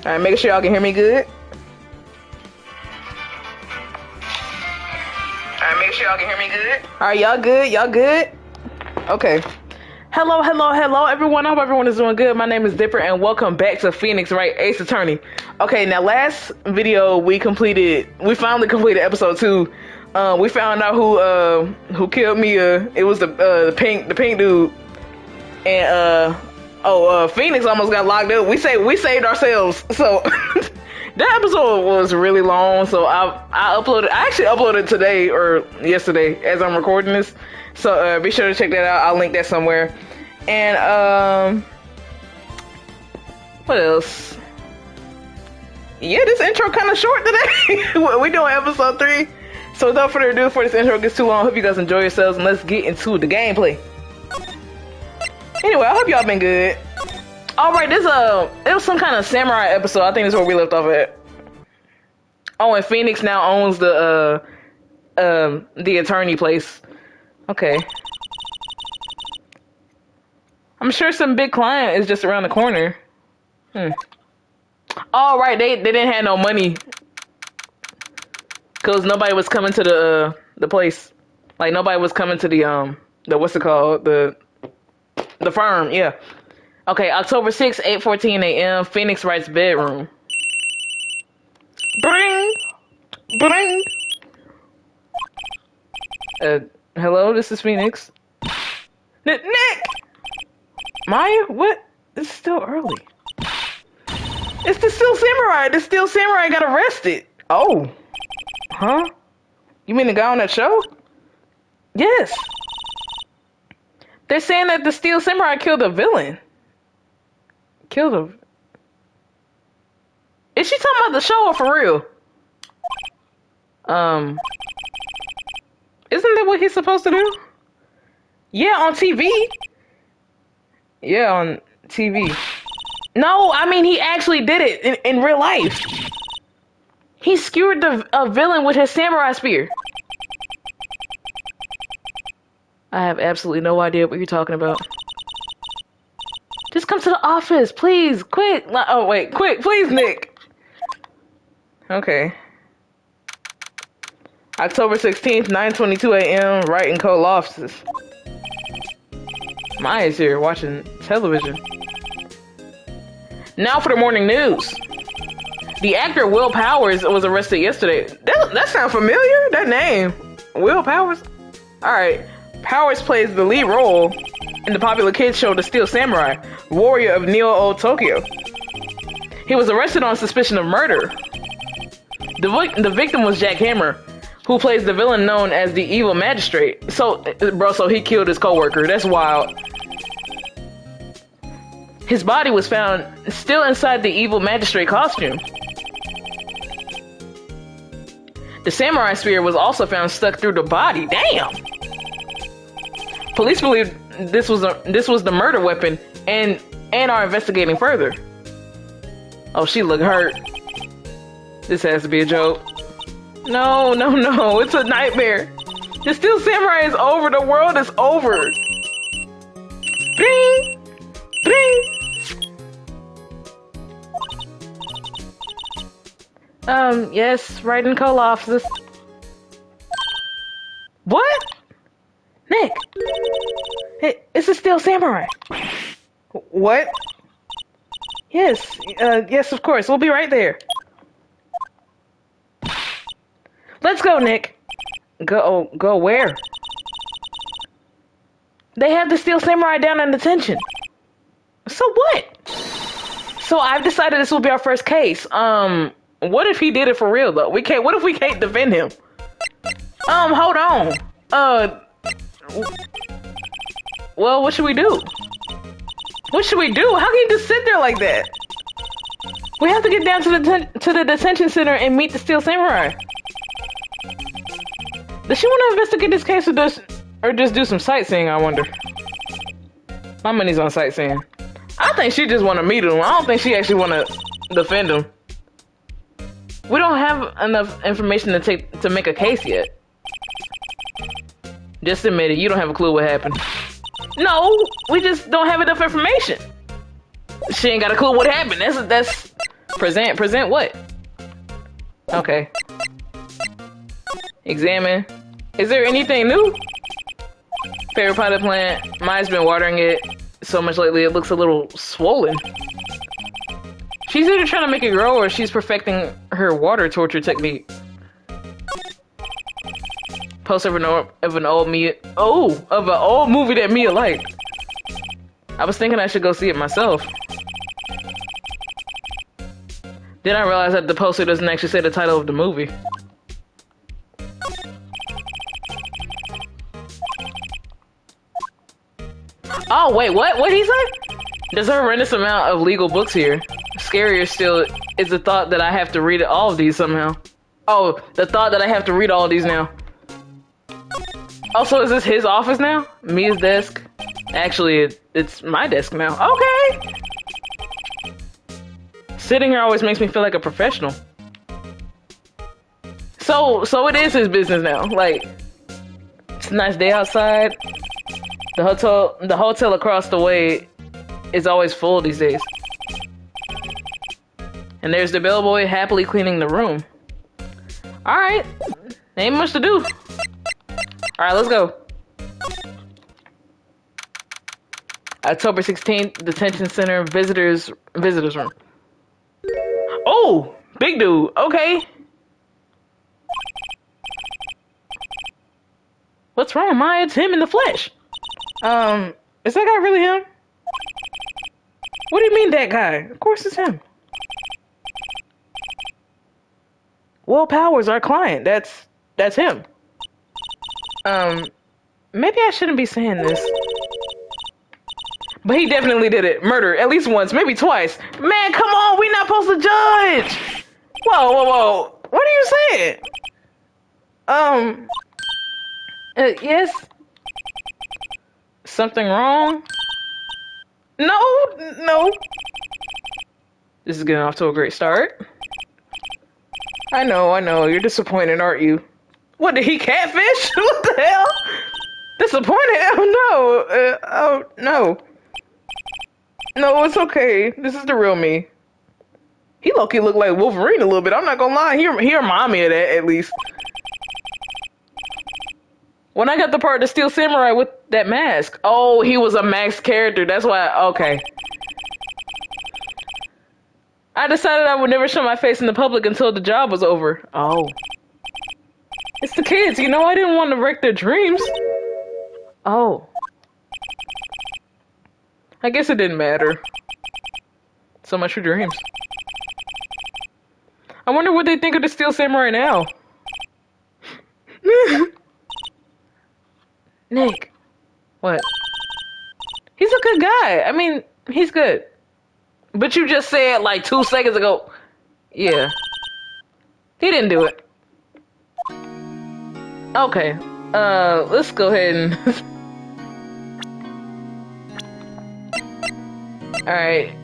Alright, make sure y'all can hear me good. Alright, make sure y'all can hear me good. Alright, y'all good? Y'all good? Okay. Hello, everyone. I hope everyone is doing good. My name is Dipper, and welcome back to Phoenix Wright, Ace Attorney. Okay, now last video we finally completed episode 2. We found out who killed Mia. It was the pink dude. And Phoenix almost got locked up. We saved ourselves. So that episode was really long. So I actually uploaded today or yesterday as I'm recording this. So be sure to check that out. I'll link that somewhere. And what else? Yeah, this intro kind of short today. We doing episode 3. So without further ado, before this intro gets too long, I hope you guys enjoy yourselves, and let's get into the gameplay. Anyway, I hope y'all been good. Alright, it was some kind of samurai episode. I think that's where we left off at. Oh, and Phoenix now owns the attorney place. Okay. I'm sure some big client is just around the corner. All right, they didn't have no money because nobody was coming to the place. Like nobody was coming to the what's it called, the firm. Yeah. Okay, October 6th, 8:14 a.m. Phoenix Wright's bedroom. Bring. Hello, this is Phoenix. Nick! Maya, what? It's still early. It's the Steel Samurai. The Steel Samurai got arrested. Oh. Huh? You mean the guy on that show? Yes. They're saying that the Steel Samurai killed a villain. Is she talking about the show or for real? Isn't that what he's supposed to do? Yeah, on TV. Yeah, on TV. No, I mean, he actually did it in real life. He skewered a villain with his samurai spear. I have absolutely no idea what you're talking about. Just come to the office, please, quick. Oh, wait, quick, please, Nick. Okay. October 16th, 9:22 a.m., Wright and Co. offices. Maya's here watching television. Now for the morning news. The actor Will Powers was arrested yesterday. That sounds familiar, that name. Will Powers? Alright. Powers plays the lead role in the popular kids show The Steel Samurai, Warrior of Neo-Old Tokyo. He was arrested on suspicion of murder. The victim was Jack Hammer, who plays the villain known as the Evil Magistrate. So he killed his coworker. That's wild. His body was found still inside the Evil Magistrate costume. The samurai spear was also found stuck through the body. Damn! Police believe this was the murder weapon and are investigating further. Oh, she looked hurt. This has to be a joke. No, it's a nightmare. The Steel Samurai is over. The world is over. Bing! Yes, Wright and Co. offices. What? Nick! It's a Steel Samurai. What? Yes, yes, of course. We'll be right there. Let's go, Nick. Go where? They have the Steel Samurai down in detention. So what? So I've decided this will be our first case. What if he did it for real though? What if we can't defend him? Hold on. Well, what should we do? How can you just sit there like that? We have to get down to the detention center and meet the Steel Samurai. Does she want to investigate this case or just do some sightseeing, I wonder? My money's on sightseeing. I think she just want to meet him. I don't think she actually want to defend him. We don't have enough information to make a case yet. Just admit it, you don't have a clue what happened. No, we just don't have enough information. She ain't got a clue what happened. Present what? Okay. Examine. Is there anything new? Favorite potted plant. Mine's been watering it so much lately it looks a little swollen. She's either trying to make it grow or she's perfecting her water torture technique. Poster of an old movie that Mia liked. I was thinking I should go see it myself. Then I realized that the poster doesn't actually say the title of the movie. Oh, wait, what? What'd he say? There's a horrendous amount of legal books here. Scarier still is the thought that I have to read all of these somehow. Oh, the thought that I have to read all of these now. Also, is this his office now? Mia's desk? Actually, it's my desk now. Okay! Sitting here always makes me feel like a professional. So it is his business now. Like, it's a nice day outside. The hotel across the way is always full these days. And there's the bellboy happily cleaning the room. Alright. Ain't much to do. Alright, let's go. October 16th, Detention Center, visitors room. Oh! Big dude. Okay. What's wrong, Maya? It's him in the flesh. Is that guy really him? What do you mean that guy? Of course it's him. Will Powers, our client. That's him. Maybe I shouldn't be saying this. But he definitely did it. Murder, at least once, maybe twice. Man, come on, we not supposed to judge! Whoa. What are you saying? Yes? Something wrong? No. This is getting off to a great start. I know. You're disappointed, aren't you? What, did he catfish? What the hell? Disappointed? Oh, no. No, it's okay. This is the real me. He low-key looked like Wolverine a little bit. I'm not gonna lie. He remind me of that, at least. When I got the part to Steel Samurai with that mask. Oh, he was a masked character. That's why. Okay. I decided I would never show my face in the public until the job was over. Oh. It's the kids, you know, I didn't want to wreck their dreams. Oh. I guess it didn't matter. So much for dreams. I wonder what they think of the Steel Samurai now. Nick. What? He's a good guy. I mean, he's good. But you just said like 2 seconds ago. Yeah. He didn't do it. Okay. Let's go ahead and... Alright.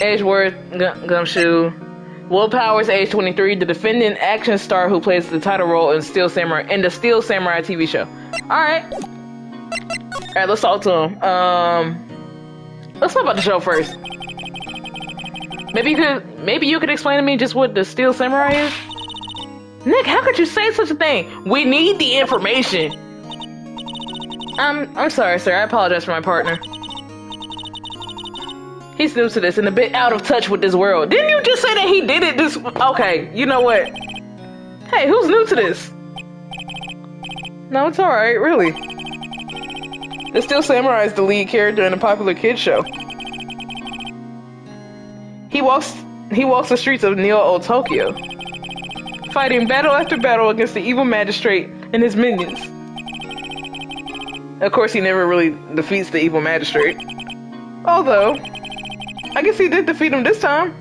Edgeworth, Gumshoe. Will Powers, age 23, the defendant action star who plays the title role in the Steel Samurai TV show. Alright. Alright, let's talk to him. Let's talk about the show first. Maybe you could explain to me just what the Steel Samurai is? Nick, how could you say such a thing? We need the information. I'm sorry, sir. I apologize for my partner. He's new to this and a bit out of touch with this world. Didn't you just say that he did it this... Okay, you know what? Hey, who's new to this? No, it's alright, really. The Steel Samurai is the lead character in a popular kids show. He walks the streets of Neo-Old Tokyo, fighting battle after battle against the evil magistrate and his minions. Of course, he never really defeats the evil magistrate. Although, I guess he did defeat him this time.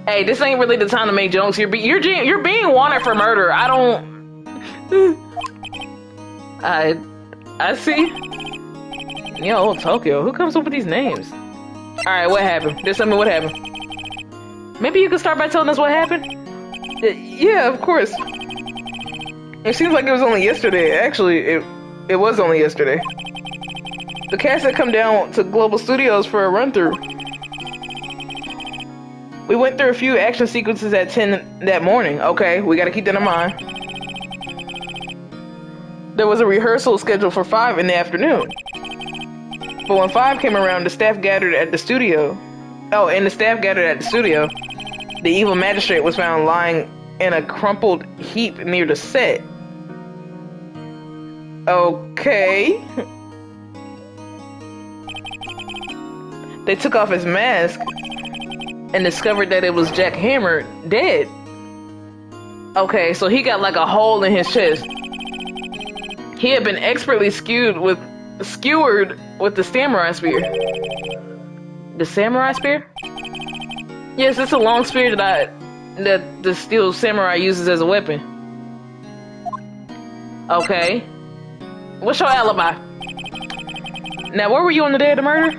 Hey, this ain't really the time to make jokes. You're being wanted for murder. I don't... I see. Neo-Old Tokyo. Who comes up with these names? Alright, what happened? Just tell me what happened. Maybe you could start by telling us what happened? Yeah, of course. It seems like it was only yesterday. Actually, it was only yesterday. The cast had come down to Global Studios for a run-through. We went through a few action sequences at 10 that morning. Okay, we gotta keep that in mind. There was a rehearsal scheduled for 5 in the afternoon. But when 5 came around, the staff gathered at the studio. The evil magistrate was found lying in a crumpled heap near the set. Okay. They took off his mask and discovered that it was Jack Hammer, dead. Okay, so he got like a hole in his chest. He had been expertly skewered with the samurai spear. The samurai spear? Yes, it's a long spear that the steel samurai uses as a weapon. Okay. What's your alibi? Now, where were you on the day of the murder?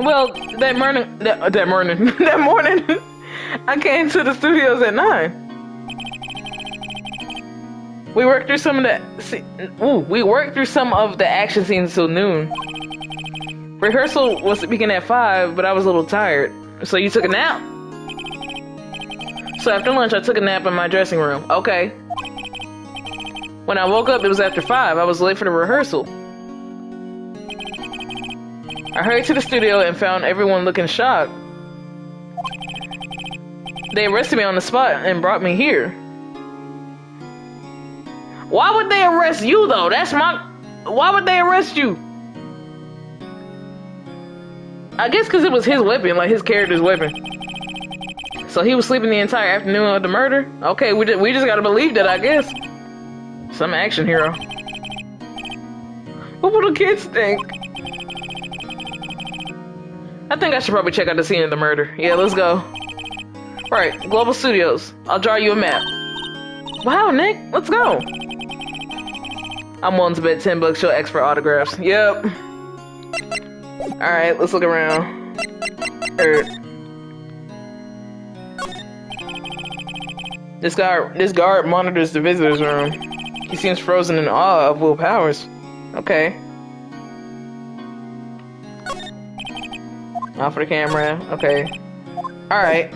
Well, that morning, I came to the studios at 9. We worked through some of the action scenes till noon. Rehearsal was to begin at 5, but I was a little tired. So you took a nap? So after lunch, I took a nap in my dressing room. Okay. When I woke up, it was after 5. I was late for the rehearsal. I hurried to the studio and found everyone looking shocked. They arrested me on the spot and brought me here. Why would they arrest you, though? Why would they arrest you? I guess because it was his weapon, like his character's weapon. So he was sleeping the entire afternoon of the murder? Okay, we just gotta believe that, I guess. Some action hero. What will the kids think? I think I should probably check out the scene of the murder. Yeah, let's go. Right, Global Studios. I'll draw you a map. Wow, Nick, let's go. I'm willing to bet $10 you'll X for autographs. Yep. Alright, let's look around. This guard monitors the visitor's room. He seems frozen in awe of Will Powers. Okay. Off for the camera. Okay. Alright.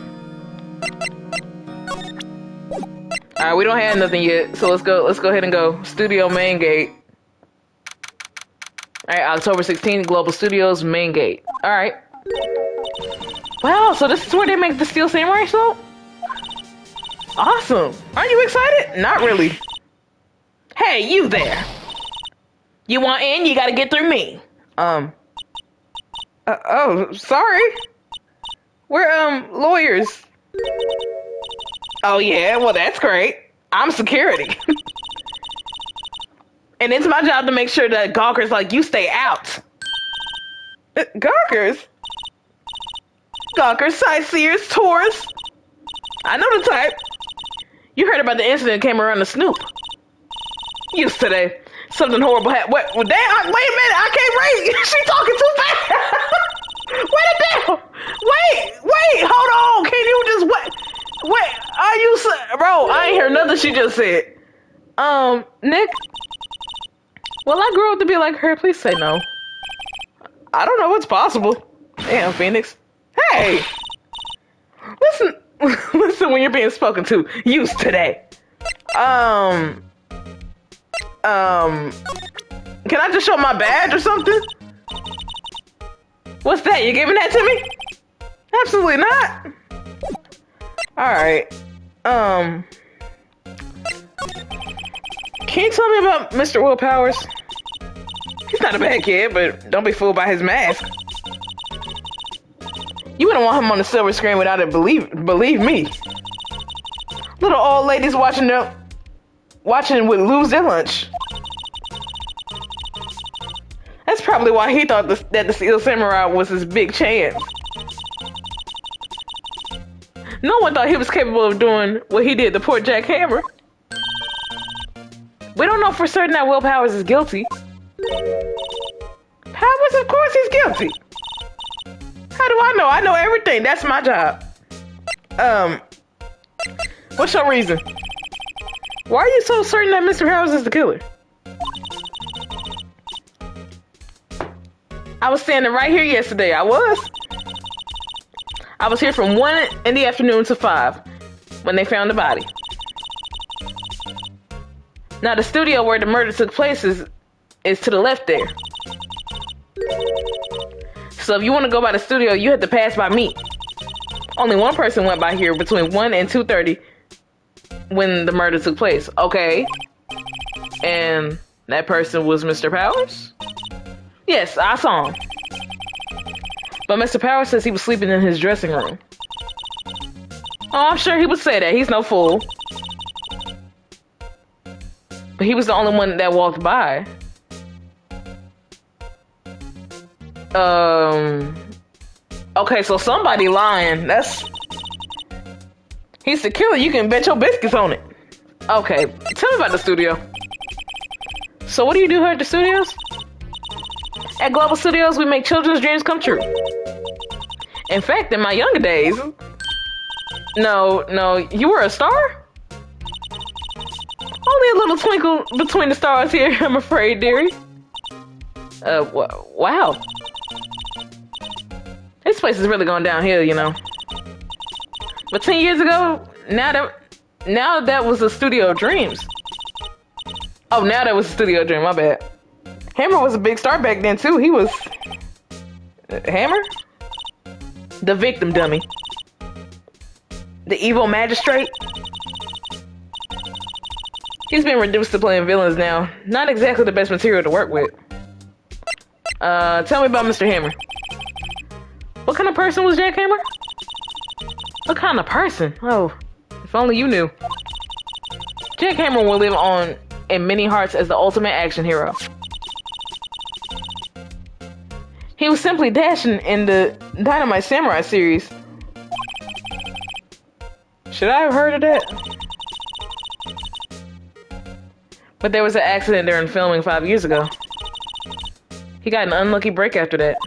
Alright, we don't have nothing yet, so let's go ahead and go. Studio main gate. Alright, October 16th, Global Studios main gate. Alright. Wow, so this is where they make the Steel Samurai soap? Awesome. Aren't you excited? Not really. Hey, you there. You want in? You gotta get through me. Oh, sorry. We're, lawyers. Oh, yeah? Well, that's great. I'm security. And it's my job to make sure that gawkers like you stay out. Gawkers? Gawkers, sightseers, tourists. I know the type. You heard about the incident that came around the Snoop. Used today. Something horrible happened. Wait a minute, I can't read. She talking too fast. Wait, hold on. Can you just wait, are you, bro, I ain't heard nothing she just said. Nick, will I grow up to be like her? Please say no. I don't know what's possible. Damn, Phoenix. Hey, listen when you're being spoken to. Used today. Can I just show my badge or something? What's that? You giving that to me? Absolutely not. Alright. Can you tell me about Mr. Will Powers? He's not a bad kid, but don't be fooled by his mask. You wouldn't want him on the silver screen without it, believe me. Little old ladies watching would lose their lunch. That's probably why he thought that the Steel Samurai was his big chance. No one thought he was capable of doing what he did to poor Jack Hammer. We don't know for certain that Will Powers is guilty. Powers, of course he's guilty. How do I know? I know everything. That's my job. What's your reason? Why are you so certain that Mr. Powers is the killer? I was standing right here yesterday. I I was here from 1 in the afternoon to 5 when they found the body. Now, the studio where the murder took place is to the left there. So if you want to go by the studio, you have to pass by me. Only one person went by here between 1 and 2:30 when the murder took place. Okay. And that person was Mr. Powers? Yes, I saw him. But Mr. Powers says he was sleeping in his dressing room. Oh, I'm sure he would say that. He's no fool. But he was the only one that walked by. Okay, so somebody lying. He's the killer. You can bet your biscuits on it. Okay, tell me about the studio. So what do you do here at the studios? At Global Studios, we make children's dreams come true. In fact, in my younger days... No, you were a star? Only a little twinkle between the stars here, I'm afraid, dearie. Wow. This place is really going downhill, you know. But 10 years ago, now that was a studio of dreams. Oh, now that was a studio dream, my bad. Hammer was a big star back then, too. He was... Hammer? The victim dummy. The evil magistrate. He's been reduced to playing villains now. Not exactly the best material to work with. Tell me about Mr. Hammer. What kind of person was Jack Hammer? What kind of person? Oh, if only you knew. Jack Hammer will live on in many hearts as the ultimate action hero. He was simply dashing in the Dynamite Samurai series. Should I have heard of that? But there was an accident during filming 5 years ago. He got an unlucky break after that.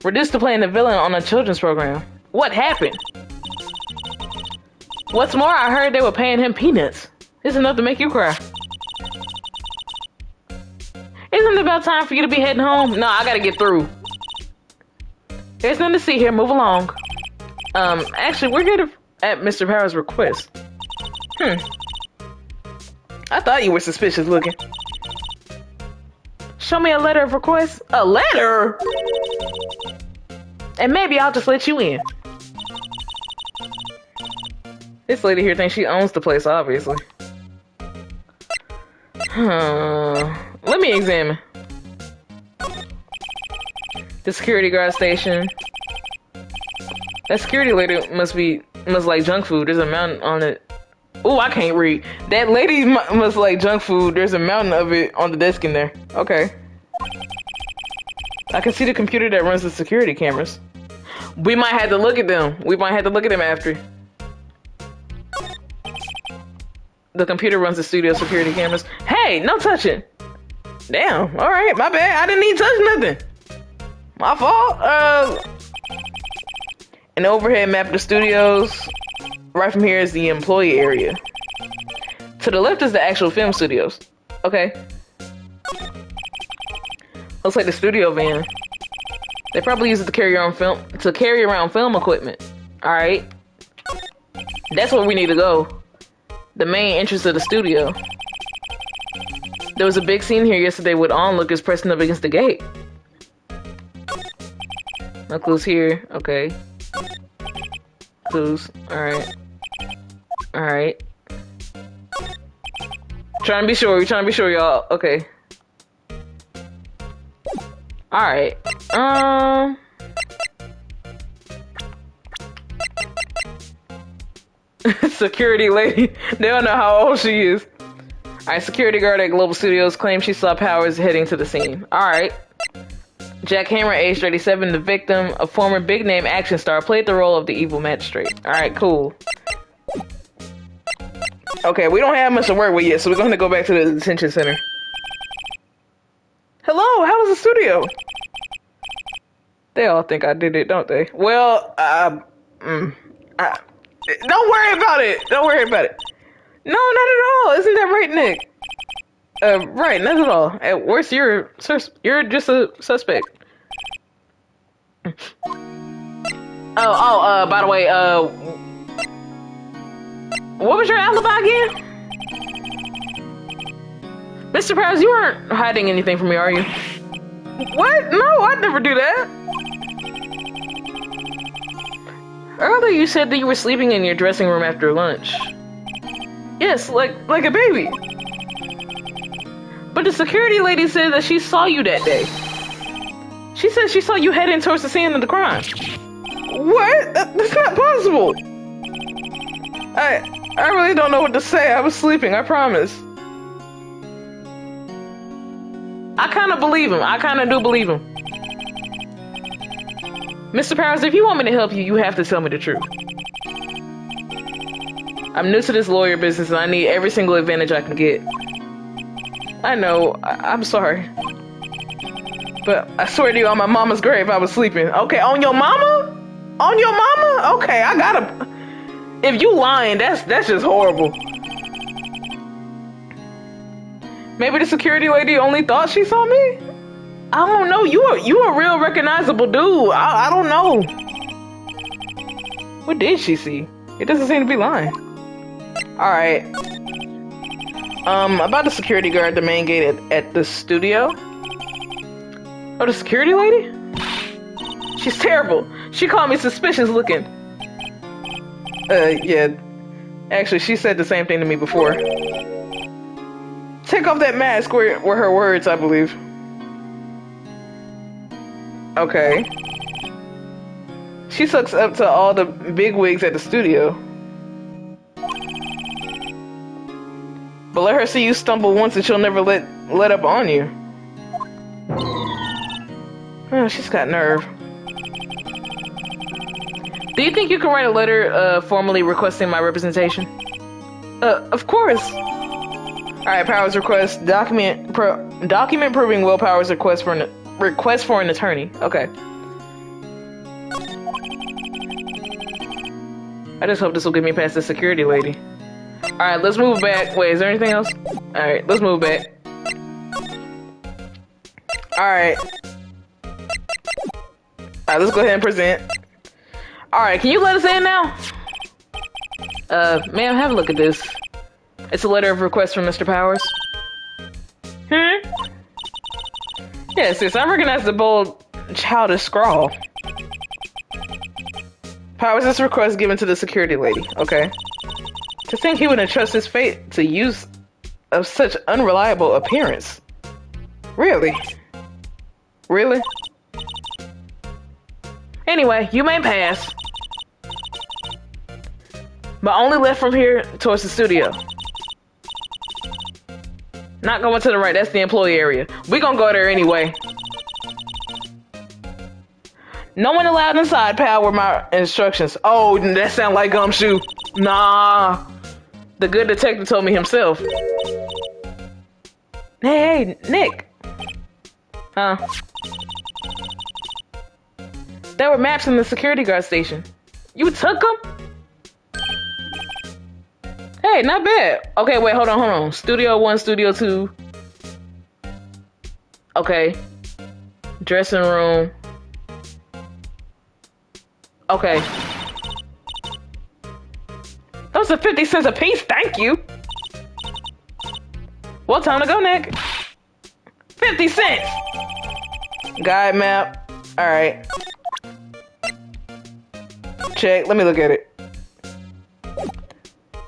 Reduced to playing the villain on a children's program. What happened? What's more, I heard they were paying him peanuts. It's enough to make you cry. Isn't it about time for you to be heading home? No, I gotta get through. There's nothing to see here. Move along. Actually, we're here at Mr. Powers' request. I thought you were suspicious looking. Show me a letter of request. A letter? And maybe I'll just let you in. This lady here thinks she owns the place, obviously. Let me examine. The security guard station. That security lady must like junk food. There's a mountain on it. Oh, I can't read. That lady must like junk food. There's a mountain of it on the desk in there. Okay. I can see the computer that runs the security cameras. We might have to look at them. We might have to look at them after. The computer runs the studio security cameras. Hey, no touching. Damn. All right, my bad. I didn't need to touch nothing. My fault. An overhead map of the studios. Right from here is the employee area. To the left is the actual film studios. Okay. Looks like the studio van. They probably use it to carry around film equipment. All right. That's where we need to go. The main entrance of the studio. There was a big scene here yesterday with onlookers pressing up against the gate. No clues here. Okay. Clues. Alright. Alright. Trying to be sure. We're trying to be sure, y'all. Okay. Alright. Security lady. They don't know how old she is. Alright, security guard at Global Studios claims she saw Powers heading to the scene. Alright. Jack Hammer, age 37, the victim, a former big-name action star, played the role of the evil magistrate. Alright, cool. Okay, we don't have much to work with yet, so we're going to go back to the detention center. Hello, how was the studio? They all think I did it, don't they? Well, don't worry about it. Don't worry about it. No, not at all. Isn't that right, Nick? Right, not at all. At worst, you're just a suspect. By the way, what was your alibi again? Mr. Powers, you aren't hiding anything from me, are you? What? No, I'd never do that. Earlier you said that you were sleeping in your dressing room after lunch. Yes, like a baby. But the security lady said that she saw you that day. She said she saw you heading towards the scene of the crime. What? That's not possible. I really don't know what to say. I was sleeping, I promise. I kind of believe him. I kind of do believe him. Mr. Powers, if you want me to help you, you have to tell me the truth. I'm new to this lawyer business and I need every single advantage I can get. I know. I'm sorry. But I swear to you, on my mama's grave, I was sleeping. Okay, on your mama? On your mama? Okay, I gotta... If you lying, that's just horrible. Maybe the security lady only thought she saw me? I don't know. You a real recognizable dude. I don't know. What did she see? It doesn't seem to be lying. Alright. About the security guard at the main gate at the studio. Oh, the security lady? She's terrible. She called me suspicious looking. Yeah. Actually, she said the same thing to me before. Take off that mask were her words, I believe. Okay. She sucks up to all the big wigs at the studio. But let her see you stumble once and she'll never let up on you. Oh, she's got nerve. Do you think you can write a letter formally requesting my representation? Of course. Alright, Powers request document proving Will Powers' request for an attorney. Okay. I just hope this will get me past the security lady. Alright, let's move back. Wait, is there anything else? Alright, let's move back. Alright. Alright, let's go ahead and present. Alright, can you let us in now? Ma'am, have a look at this. It's a letter of request from Mr. Powers. Yes, I recognize the bold, childish scrawl. Powers' request given to the security lady. Okay. To think he would entrust his fate to use of such unreliable appearance. Really? Really? Anyway, you may pass. But only left from here towards the studio. Not going to the right, that's the employee area. We gonna go there anyway. No one allowed inside, pal, were my instructions. Oh, that sound like Gumshoe. Nah. The good detective told me himself. Hey, Nick. Huh? There were maps in the security guard station. You took them? Hey, not bad. Okay, wait, hold on. Studio 1, Studio 2. Okay. Dressing room. Okay. Those are 50 cents a piece, thank you. Well, time to go, Nick. 50 cents! Guide map. Alright. Check, let me look at it.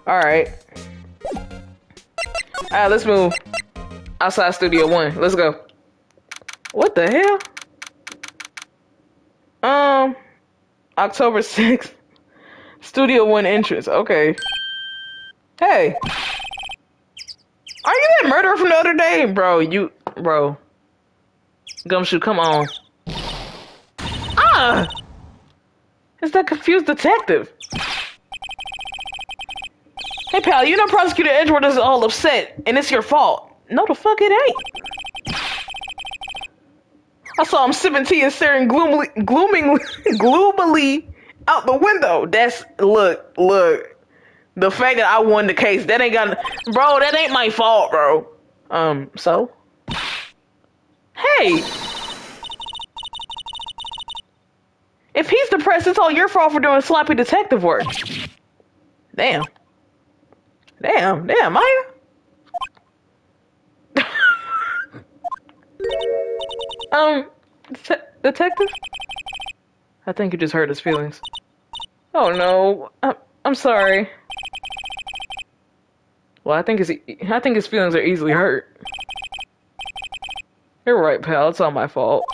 Alright. Alright, let's move. Outside Studio 1. Let's go. What the hell? October 6th. Studio 1 entrance. Okay. Hey. Are you that murderer from the other day? Bro. Gumshoe, come on. Ah! It's that confused detective. Hey, pal, you know Prosecutor Edgeworth is all upset, and it's your fault. No, the fuck it ain't. I saw him sipping tea and staring gloomily out the window. Look. The fact that I won the case, that ain't my fault, bro. So? Hey! If he's depressed, it's all your fault for doing sloppy detective work. Damn. Damn, Maya. Detective? I think you just hurt his feelings. Oh no, I'm sorry. Well, I think his feelings are easily hurt. You're right, pal. It's all my fault.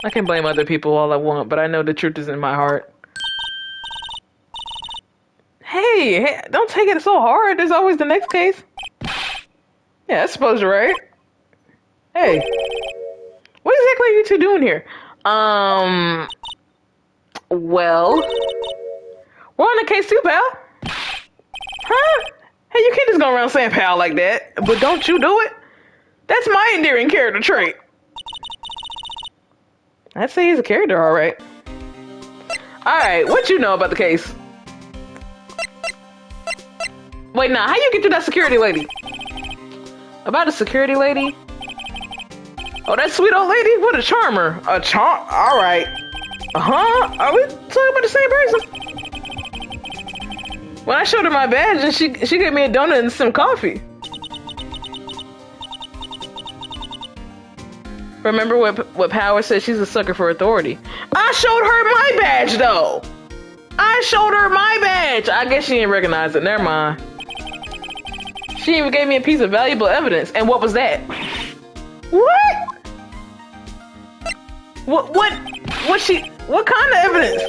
I can blame other people all I want, but I know the truth is in my heart. Hey, don't take it so hard. There's always the next case. Yeah, I suppose you're right. Hey, what exactly are you two doing here? Well, we're on the case too, pal. Huh? Hey, you can't just go around saying pal like that. But don't you do it? That's my endearing character trait. I'd say he's a character, all right. All right, what you know about the case? Wait, now, how you get to that security lady? About a security lady? Oh, that sweet old lady? What a charmer. A charm? All right. Uh-huh. Are we talking about the same person? When I showed her my badge, and she gave me a donut and some coffee. Remember what Power said? She's a sucker for authority. I showed her my badge, though. I showed her my badge. I guess she didn't recognize it. Never mind. She even gave me a piece of valuable evidence. And what was that? What? What kind of evidence?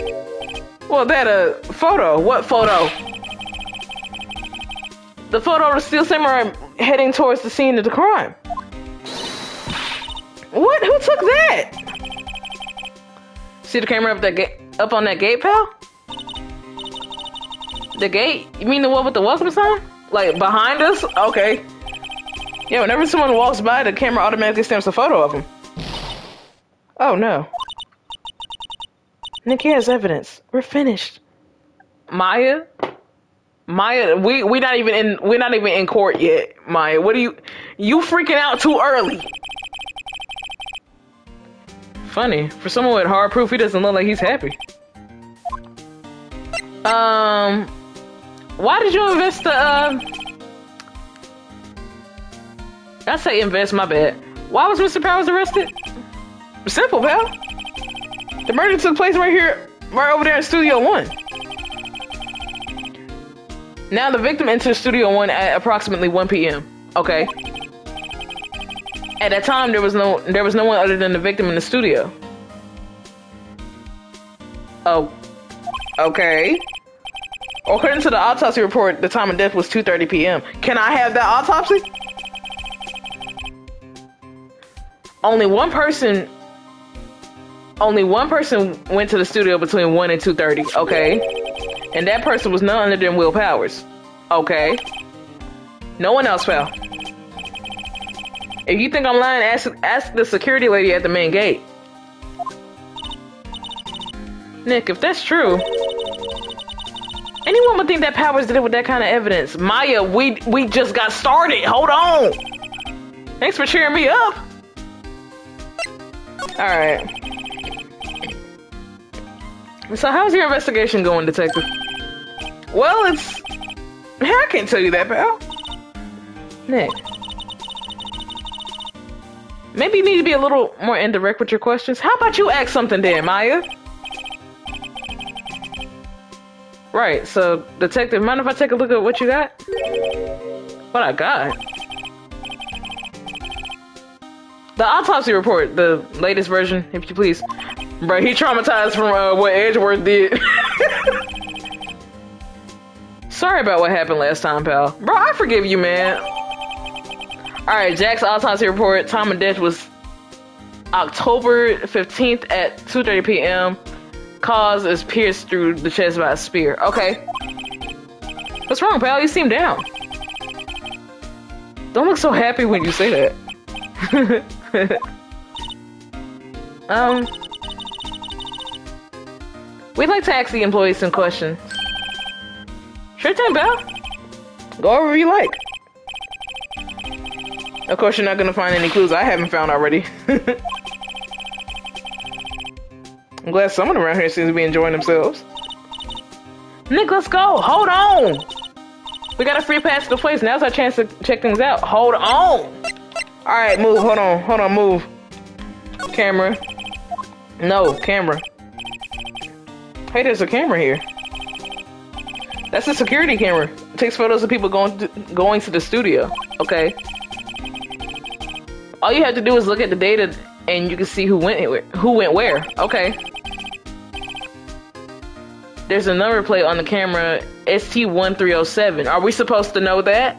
Well, that a photo. What photo? The photo of the steel samurai heading towards the scene of the crime. What? Who took that? See the camera up on that gate, pal? The gate? You mean the one with the welcome sign? Like behind us? Okay. Yeah, whenever someone walks by, the camera automatically stamps a photo of them. Oh no. Nikki has evidence. We're finished. Maya, we're not even in court yet. Maya, what are you freaking out too early? Funny, for someone with hard proof, he doesn't look like he's happy. Why did you invest the I say invest, my bad. Why was Mr. Powers arrested? Simple, pal. The murder took place right over there in Studio 1. Now the victim entered Studio 1 at approximately 1 p.m. Okay. At that time, there was no one other than the victim in the studio. Oh. Okay. According to the autopsy report, the time of death was 2:30 p.m. Can I have that autopsy? Only one person went to the studio between 1 and 2:30, okay? And that person was none other than Will Powers. Okay. No one else fell. If you think I'm lying, ask the security lady at the main gate. Nick, if that's true, anyone would think that Powers did it with that kind of evidence. Maya, we just got started. Hold on. Thanks for cheering me up. Alright. So how's your investigation going, detective? Well, I can't tell you that, pal. Nick. Maybe you need to be a little more indirect with your questions. How about you ask something then, Maya? Right, so, detective, mind if I take a look at what you got? What I got? The autopsy report, the latest version, if you please. Bro, he traumatized from what Edgeworth did. Sorry about what happened last time, pal. Bro, I forgive you, man. Alright, Jack's autopsy report, time of death was October 15th at 2:30 p.m. Cause is pierced through the chest by a spear. Okay. What's wrong, pal? You seem down. Don't look so happy when you say that. We'd like to ask the employees some questions. Sure thing, pal. Go wherever you like. Of course, you're not gonna find any clues I haven't found already. I'm glad someone around here seems to be enjoying themselves. Nick, let's go. Hold on. We got a free pass to the place. Now's our chance to check things out. Hold on. Alright, move. Hold on. Hold on, move. Camera. No, camera. Hey, there's a camera here. That's a security camera. It takes photos of people going to the studio. Okay. All you have to do is look at the data and you can see who went where. Okay. There's a number plate on the camera, ST1307. Are we supposed to know that?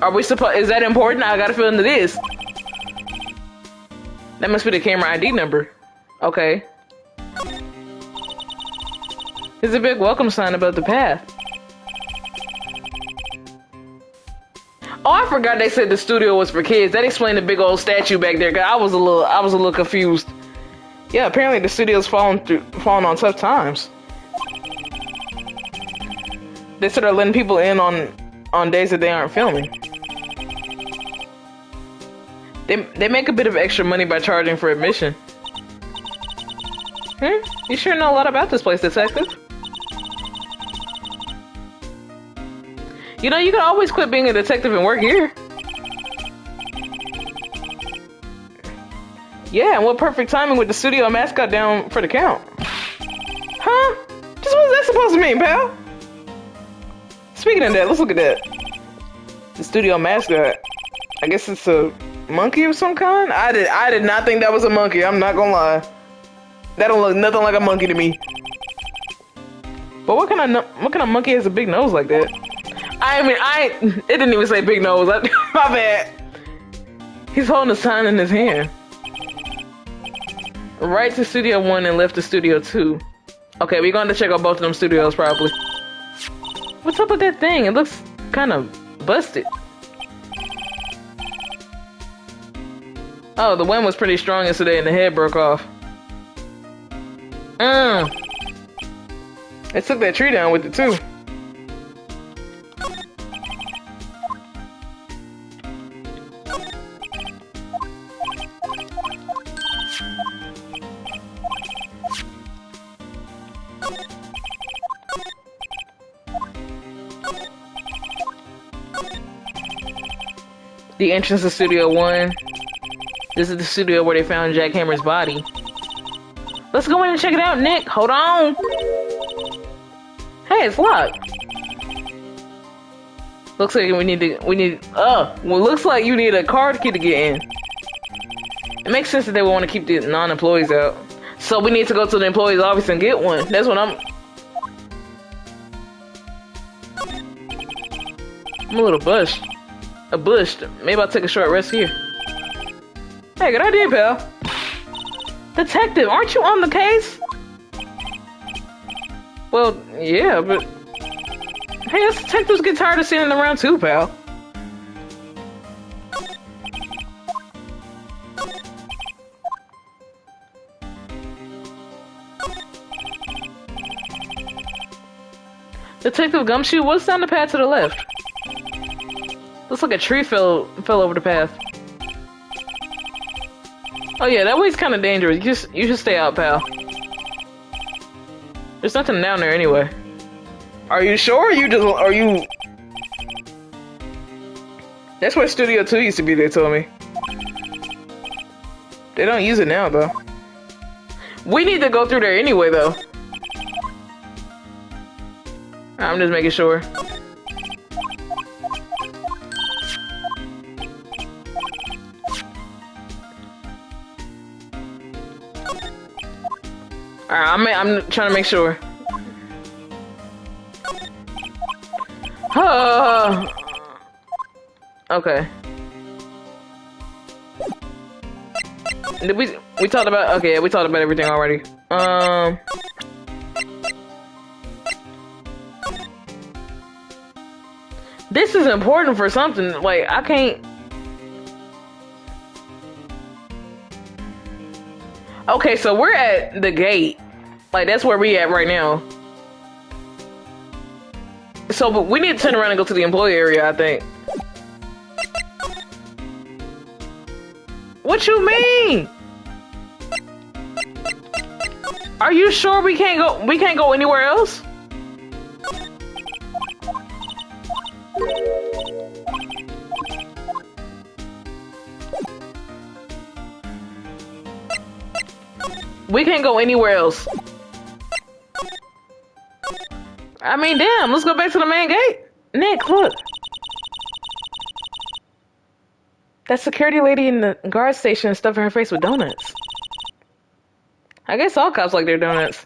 Is that important? I got a feeling it is. That must be the camera ID number. Okay. There's a big welcome sign above the path. Oh, I forgot they said the studio was for kids. That explained the big old statue back there. I was a little confused. Yeah, apparently the studio's falling on tough times. They sort of letting people in on days that they aren't filming. They make a bit of extra money by charging for admission. You sure know a lot about this place, detective. You know, you can always quit being a detective and work here. Yeah, and what perfect timing with the studio mascot down for the count. Huh? Just what's that supposed to mean, pal? Speaking of that, let's look at that. The studio mascot. I guess it's a monkey of some kind? I did not think that was a monkey, I'm not gonna lie. That don't look nothing like a monkey to me. But what kind of monkey has a big nose like that? It didn't even say big nose. My bad. He's holding a sign in his hand. Right to Studio 1 and left to Studio 2. Okay, we're going to check out both of them studios probably. What's up with that thing? It looks kind of busted. Oh, the wind was pretty strong yesterday and the head broke off. They took that tree down with it too. The entrance to Studio 1. This is the studio where they found Jack Hammer's body. Let's go in and check it out, Nick. Hold on. Hey, it's locked. Looks like looks like you need a card key to get in. It makes sense that they would want to keep the non-employees out. So we need to go to the employee's office and get one. That's what I'm a little bushed. Maybe I'll take a short rest here. Hey, good idea, pal. Detective, aren't you on the case? Well, yeah, but... Hey, us detectives get tired of sitting around too, pal. Detective Gumshoe, what's down the path to the left? Looks like a tree fell over the path. Oh yeah, that way's kind of dangerous. You should stay out, pal. There's nothing down there anyway. Are you sure? Are you? That's where Studio 2 used to be, they told me. They don't use it now, though. We need to go through there anyway, though. I'm just making sure. Alright, I'm trying to make sure. Okay. Did we talked about, okay, we talked about everything already. This is important for something. Like, I can't. Okay, so we're at the gate. Like, that's where we at right now. So, but we need to turn around and go to the employee area, I think. What you mean? Are you sure we can't go? We can't go anywhere else? We can't go anywhere else. I mean, damn, let's go back to the main gate. Nick, look. That security lady in the guard station is stuffing her face with donuts. I guess all cops like their donuts.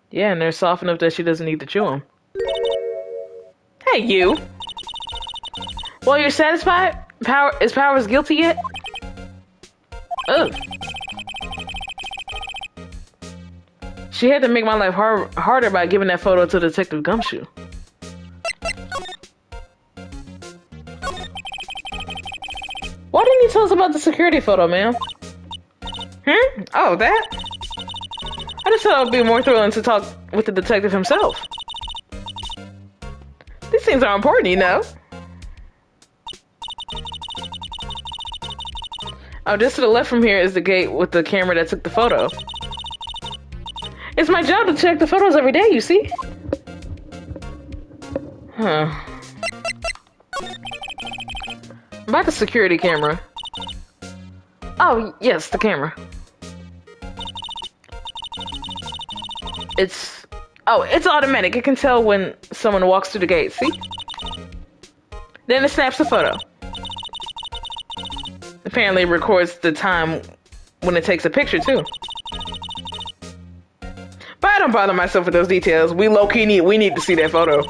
Yeah, and they're soft enough that she doesn't need to chew them. Hey, you. Well, you're satisfied? Is Powers guilty yet? Ugh. She had to make my life harder by giving that photo to Detective Gumshoe. Why didn't you tell us about the security photo, ma'am? Oh, that? I just thought it would be more thrilling to talk with the detective himself. These things are important, you know. Oh, just to the left from here is the gate with the camera that took the photo. It's my job to check the photos every day, you see? Huh. About the security camera. Oh, yes, the camera. It's automatic. It can tell when someone walks through the gate, see? Then it snaps the photo. Apparently it records the time when it takes a picture, too. But I don't bother myself with those details. We low-key need to see that photo.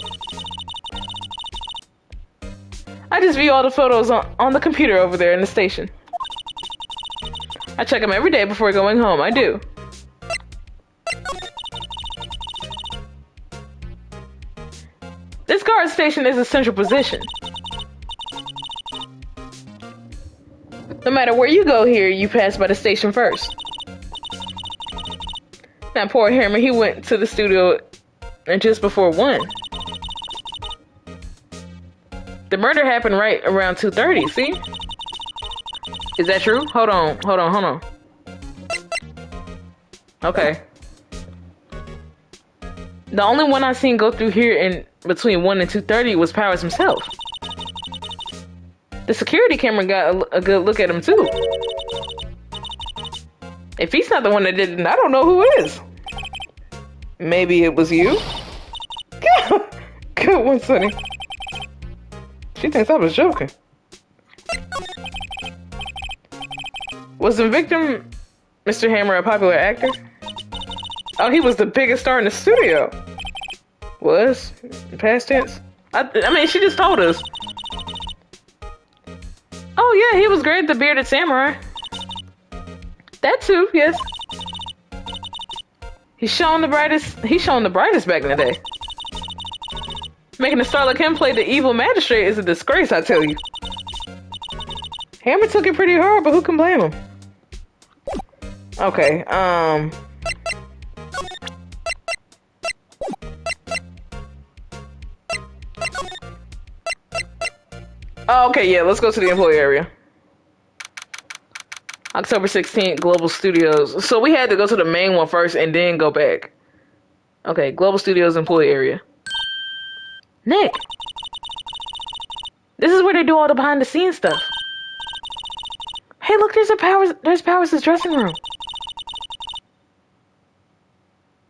I just view all the photos on the computer over there in the station. I check them every day before going home. I do. This guard station is a central position. No matter where you go here, you pass by the station first. Now, poor Hammer, he went to the studio just before 1. The murder happened right around 2:30, see? Is that true? Hold on. Okay. The only one I seen go through here in between 1 and 2:30 was Powers himself. The security camera got a good look at him, too. If he's not the one that did it, I don't know who is. Maybe it was you? Good one, Sonny. She thinks I was joking. Was the victim, Mr. Hammer, a popular actor? Oh, he was the biggest star in the studio. Was? Past tense? I mean, she just told us. Oh, yeah, he was great, the bearded samurai. That too, yes. He's showing the brightest back in the day. Making a star like him play the evil magistrate is a disgrace, I tell you. Hammer took it pretty hard, but who can blame him? Okay, oh, okay, yeah, let's go to the employee area. October 16th, Global Studios. So we had to go to the main one first and then go back. Okay, Global Studios employee area. Nick! This is where they do all the behind the scenes stuff. Hey, look, there's Powers' dressing room.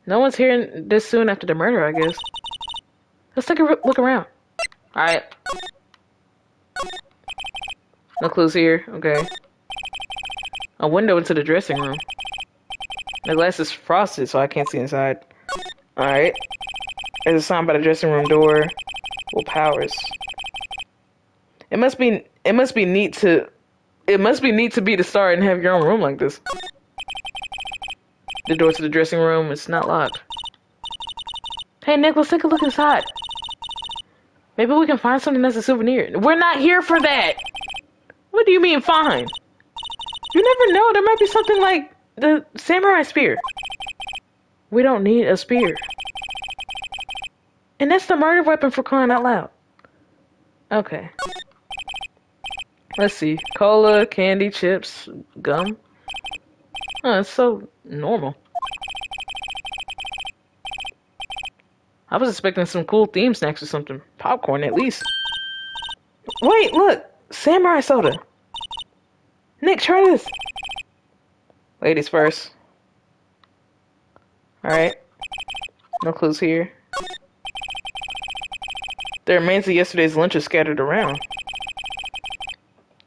No one's here this soon after the murder, I guess. Let's take a look around. Alright. No clues here. Okay. A window into the dressing room. The glass is frosted, so I can't see inside. Alright. There's a sign by the dressing room door. Well, Powers. It must be neat to be the star and have your own room like this. The door to the dressing room is not locked. Hey, Nick, let's take a look inside. Maybe we can find something that's a souvenir. We're not here for that! What do you mean, fine? You never know, there might be something like the samurai spear. We don't need a spear. And that's the murder weapon, for crying out loud. Okay. Let's see. Cola, candy, chips, gum. Oh, it's so normal. I was expecting some cool theme snacks or something. Popcorn, at least. Wait, look! Samurai soda! Nick, try this! Ladies first. Alright. No clues here. The remains of yesterday's lunch are scattered around.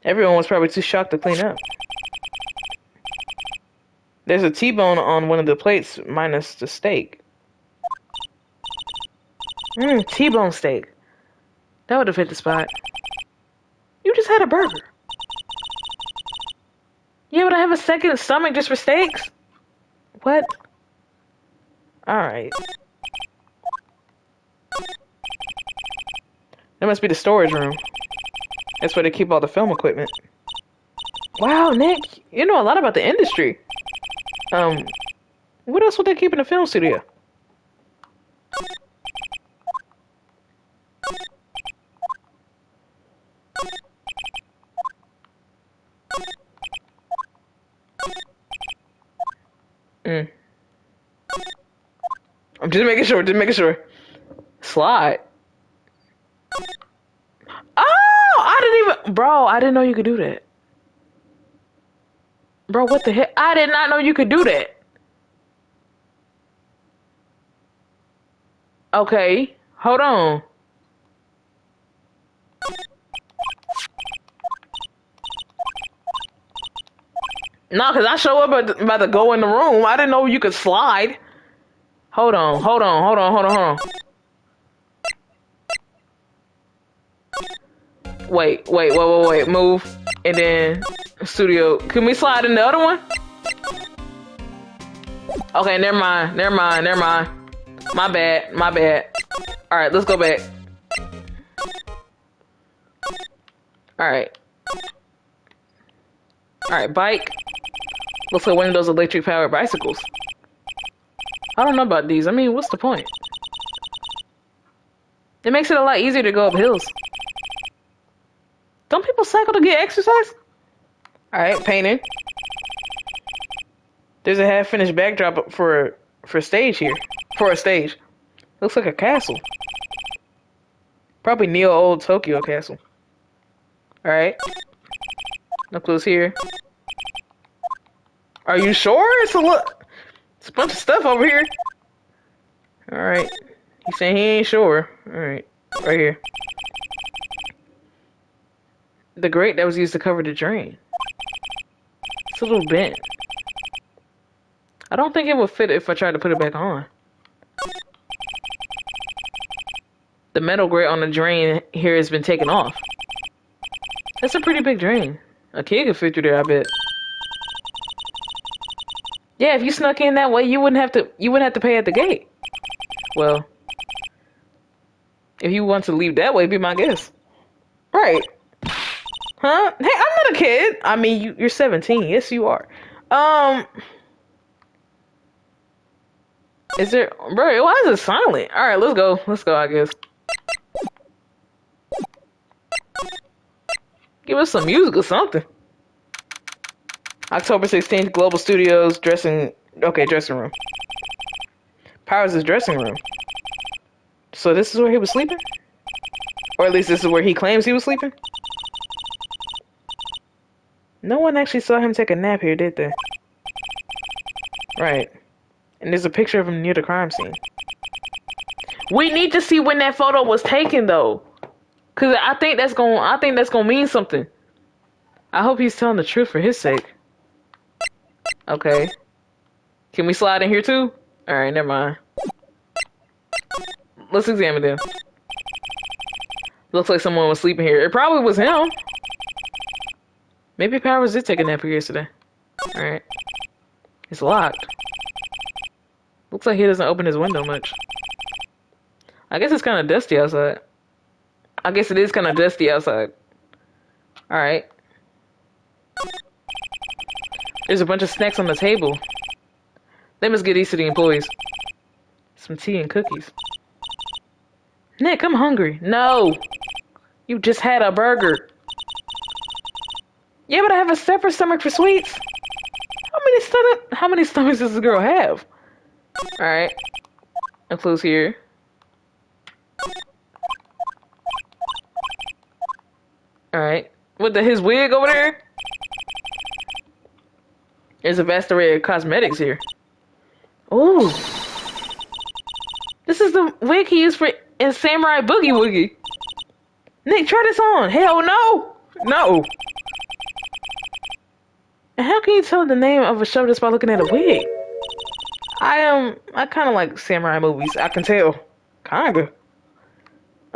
Everyone was probably too shocked to clean up. There's a T-bone on one of the plates, minus the steak. T-bone steak. That would have hit the spot. You just had a burger. Yeah, but I have a second stomach just for steaks? What? Alright. That must be the storage room. That's where they keep all the film equipment. Wow, Nick, you know a lot about the industry. What else would they keep in the film studio? I'm just making sure. Slide. Oh, I didn't know you could do that. Bro, what the heck? I did not know you could do that. Okay, hold on. No, because I show up about to go in the room. I didn't know you could slide. Hold on. Wait. Move. And then studio. Can we slide in the other one? Okay, never mind. My bad. Alright, let's go back. Alright, bike. Looks like one of those electric powered bicycles. I don't know about these. I mean, what's the point? It makes it a lot easier to go up hills. Don't people cycle to get exercise? Alright, painting. There's a half-finished backdrop for stage here. For a stage. Looks like a castle. Probably neo-old Tokyo castle. Alright. No clues here. Are you sure? It's a bunch of stuff over here. Alright. He's saying he ain't sure. Alright. Right here. The grate that was used to cover the drain. It's a little bent. I don't think it would fit if I tried to put it back on. The metal grate on the drain here has been taken off. That's a pretty big drain. A kid could fit through there, I bet. Yeah, if you snuck in that way, you wouldn't have to pay at the gate. Well, if you want to leave that way, be my guest. Right. Huh? Hey, I'm not a kid. I mean, you're 17. Yes, you are. Is there... Bro, why is it silent? Alright, let's go. I guess. Give us some music or something. October 16th, Global Studios dressing room. Powers' dressing room. So this is where he was sleeping? Or at least this is where he claims he was sleeping? No one actually saw him take a nap here, did they? Right. And there's a picture of him near the crime scene. We need to see when that photo was taken, though. Cause I think that's gonna mean something. I hope he's telling the truth for his sake. Okay. Can we slide in here too? Alright, never mind. Let's examine them. Looks like someone was sleeping here. It probably was him. Maybe Powers did take a nap here yesterday. Alright. It's locked. Looks like he doesn't open his window much. I guess it's kind of dusty outside. I guess it is kind of dusty outside. Alright. There's a bunch of snacks on the table. They must get these to the employees. Some tea and cookies. Nick, I'm hungry. No! You just had a burger. Yeah, but I have a separate stomach for sweets. How many How many stomachs does this girl have? All right. No clues here. All right. What his wig over there? There's a vast array of cosmetics here. Ooh. This is the wig he used in Samurai Boogie Woogie. Nick, try this on. Hell no. No. And how can you tell the name of a show just by looking at a wig? I kind of like samurai movies. I can tell. Kinda.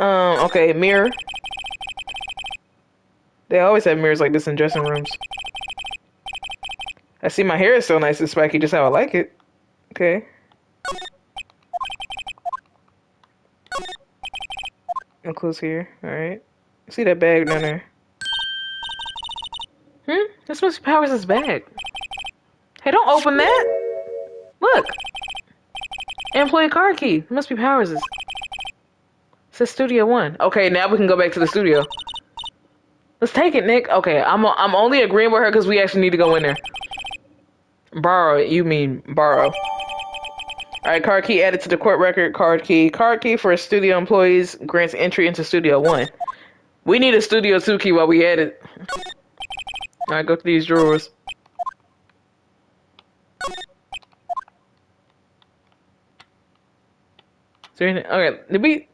Okay, mirror. They always have mirrors like this in dressing rooms. I see my hair is so nice and spiky, just how I like it. Okay. No clues here. Alright. See that bag down there? This must be Powers' bag. Hey, don't open that! Look! Employee card key. It must be Powers'. It says Studio 1. Okay, now we can go back to the studio. Let's take it, Nick. Okay, I'm only agreeing with her because we actually need to go in there. Borrow. You mean borrow. Alright, card key added to the court record. Card key. Card key for studio employees grants entry into Studio 1. We need a Studio 2 key while we at it. Alright, go to these drawers. Is there anything? Okay, did we...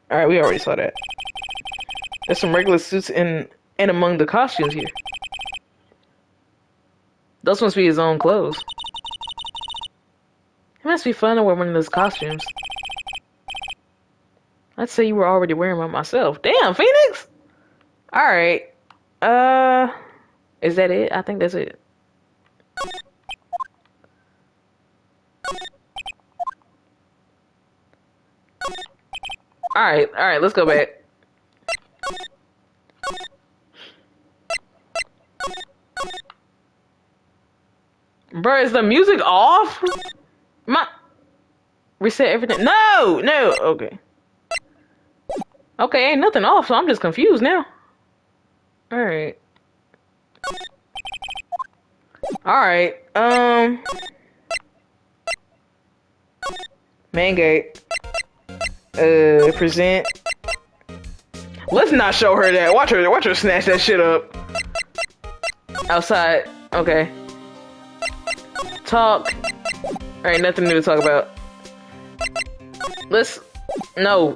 Alright, we already saw that. There's some regular suits in among the costumes here. Those must be his own clothes. It must be fun to wear one of those costumes. I'd say you were already wearing one myself. Damn, Phoenix! Alright. Is that it? I think that's it. Alright, let's go back. Bro, is the music off? Reset everything. No! Okay. Okay, ain't nothing off, so I'm just confused now. Alright. Main gate. Present. Let's not show her that. Watch her snatch that shit up. Outside. Okay. Talk. Alright, nothing new to talk about. No.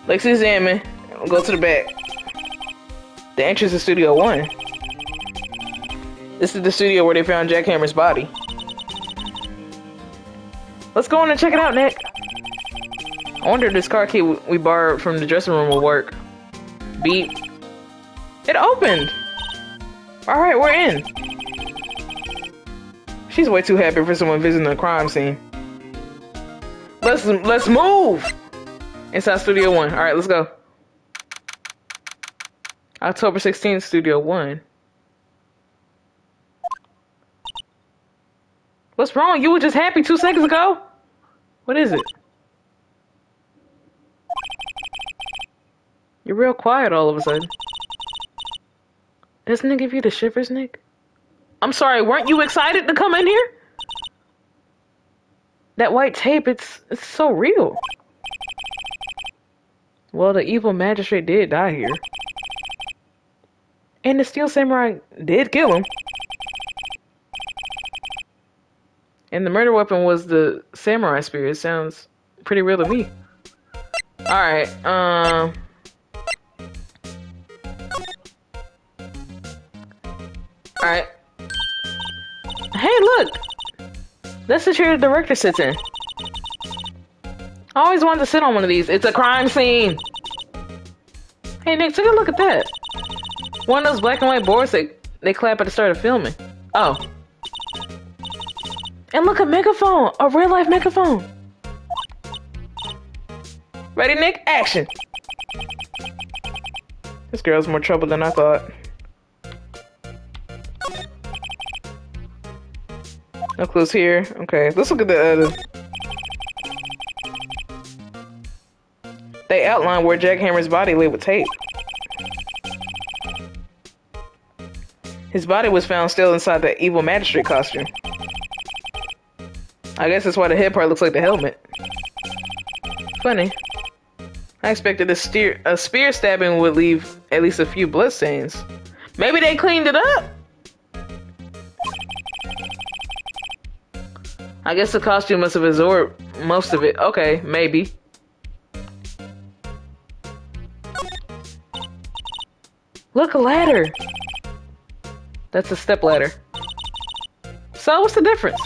Let's examine. Go to the back. The entrance to Studio 1. This is the studio where they found Jackhammer's body. Let's go in and check it out, Nick. I wonder if this car key we borrowed from the dressing room will work. Beep. It opened! Alright, we're in. She's way too happy for someone visiting a crime scene. Let's move! Inside Studio 1. Alright, let's go. October 16th, Studio 1. What's wrong? You were just happy 2 seconds ago? What is it? You're real quiet all of a sudden. Doesn't it give you the shivers, Nick? I'm sorry, weren't you excited to come in here? That white tape, it's so real. Well, the evil magistrate did die here. And the Steel Samurai did kill him. And the murder weapon was the samurai spear. It sounds pretty real to me. Alright, Alright. Hey, look! That's the chair the director sits in. I always wanted to sit on one of these. It's a crime scene! Hey, Nick, take a look at that. One of those black and white boards they clap at the start of filming. Oh. And look, a megaphone! A real-life megaphone! Ready, Nick? Action! This girl's more trouble than I thought. No clues here. Okay, let's look at the other. They outline where Jackhammer's body lay with tape. His body was found still inside the evil magistrate costume. I guess that's why the head part looks like the helmet. Funny. I expected a spear stabbing would leave at least a few bloodstains. Maybe they cleaned it up? I guess the costume must have absorbed most of it. Okay, maybe. Look, a ladder. That's a step ladder. So what's the difference?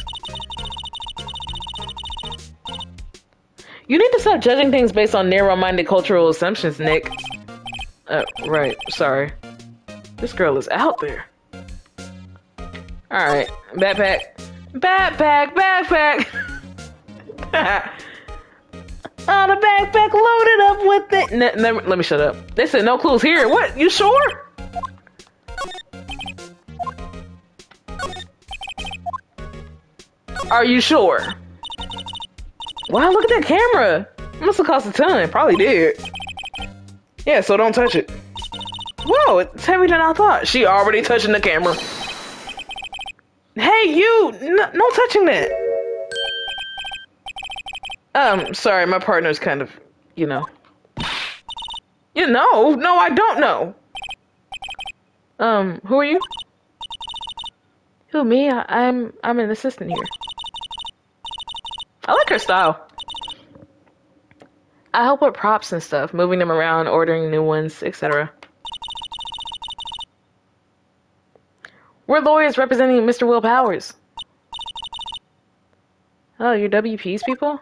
You need to stop judging things based on narrow-minded cultural assumptions, Nick. Right. Sorry. This girl is out there. Alright. Backpack. Backpack! Backpack! Oh, the backpack loaded up with it. Let me shut up. They said no clues here. What? You sure? Are you sure? Wow, look at that camera. It must have cost a ton. Probably did. Yeah, so don't touch it. Whoa, it's heavier than I thought. She already touching the camera. Hey, you! No touching that. Sorry, my partner's kind of, you know. You know? No, I don't know. Who are you? Who, me? I'm an assistant here. I like her style. I help with props and stuff, moving them around, ordering new ones, etc. We're lawyers representing Mr. Will Powers. Oh, you're WP's people?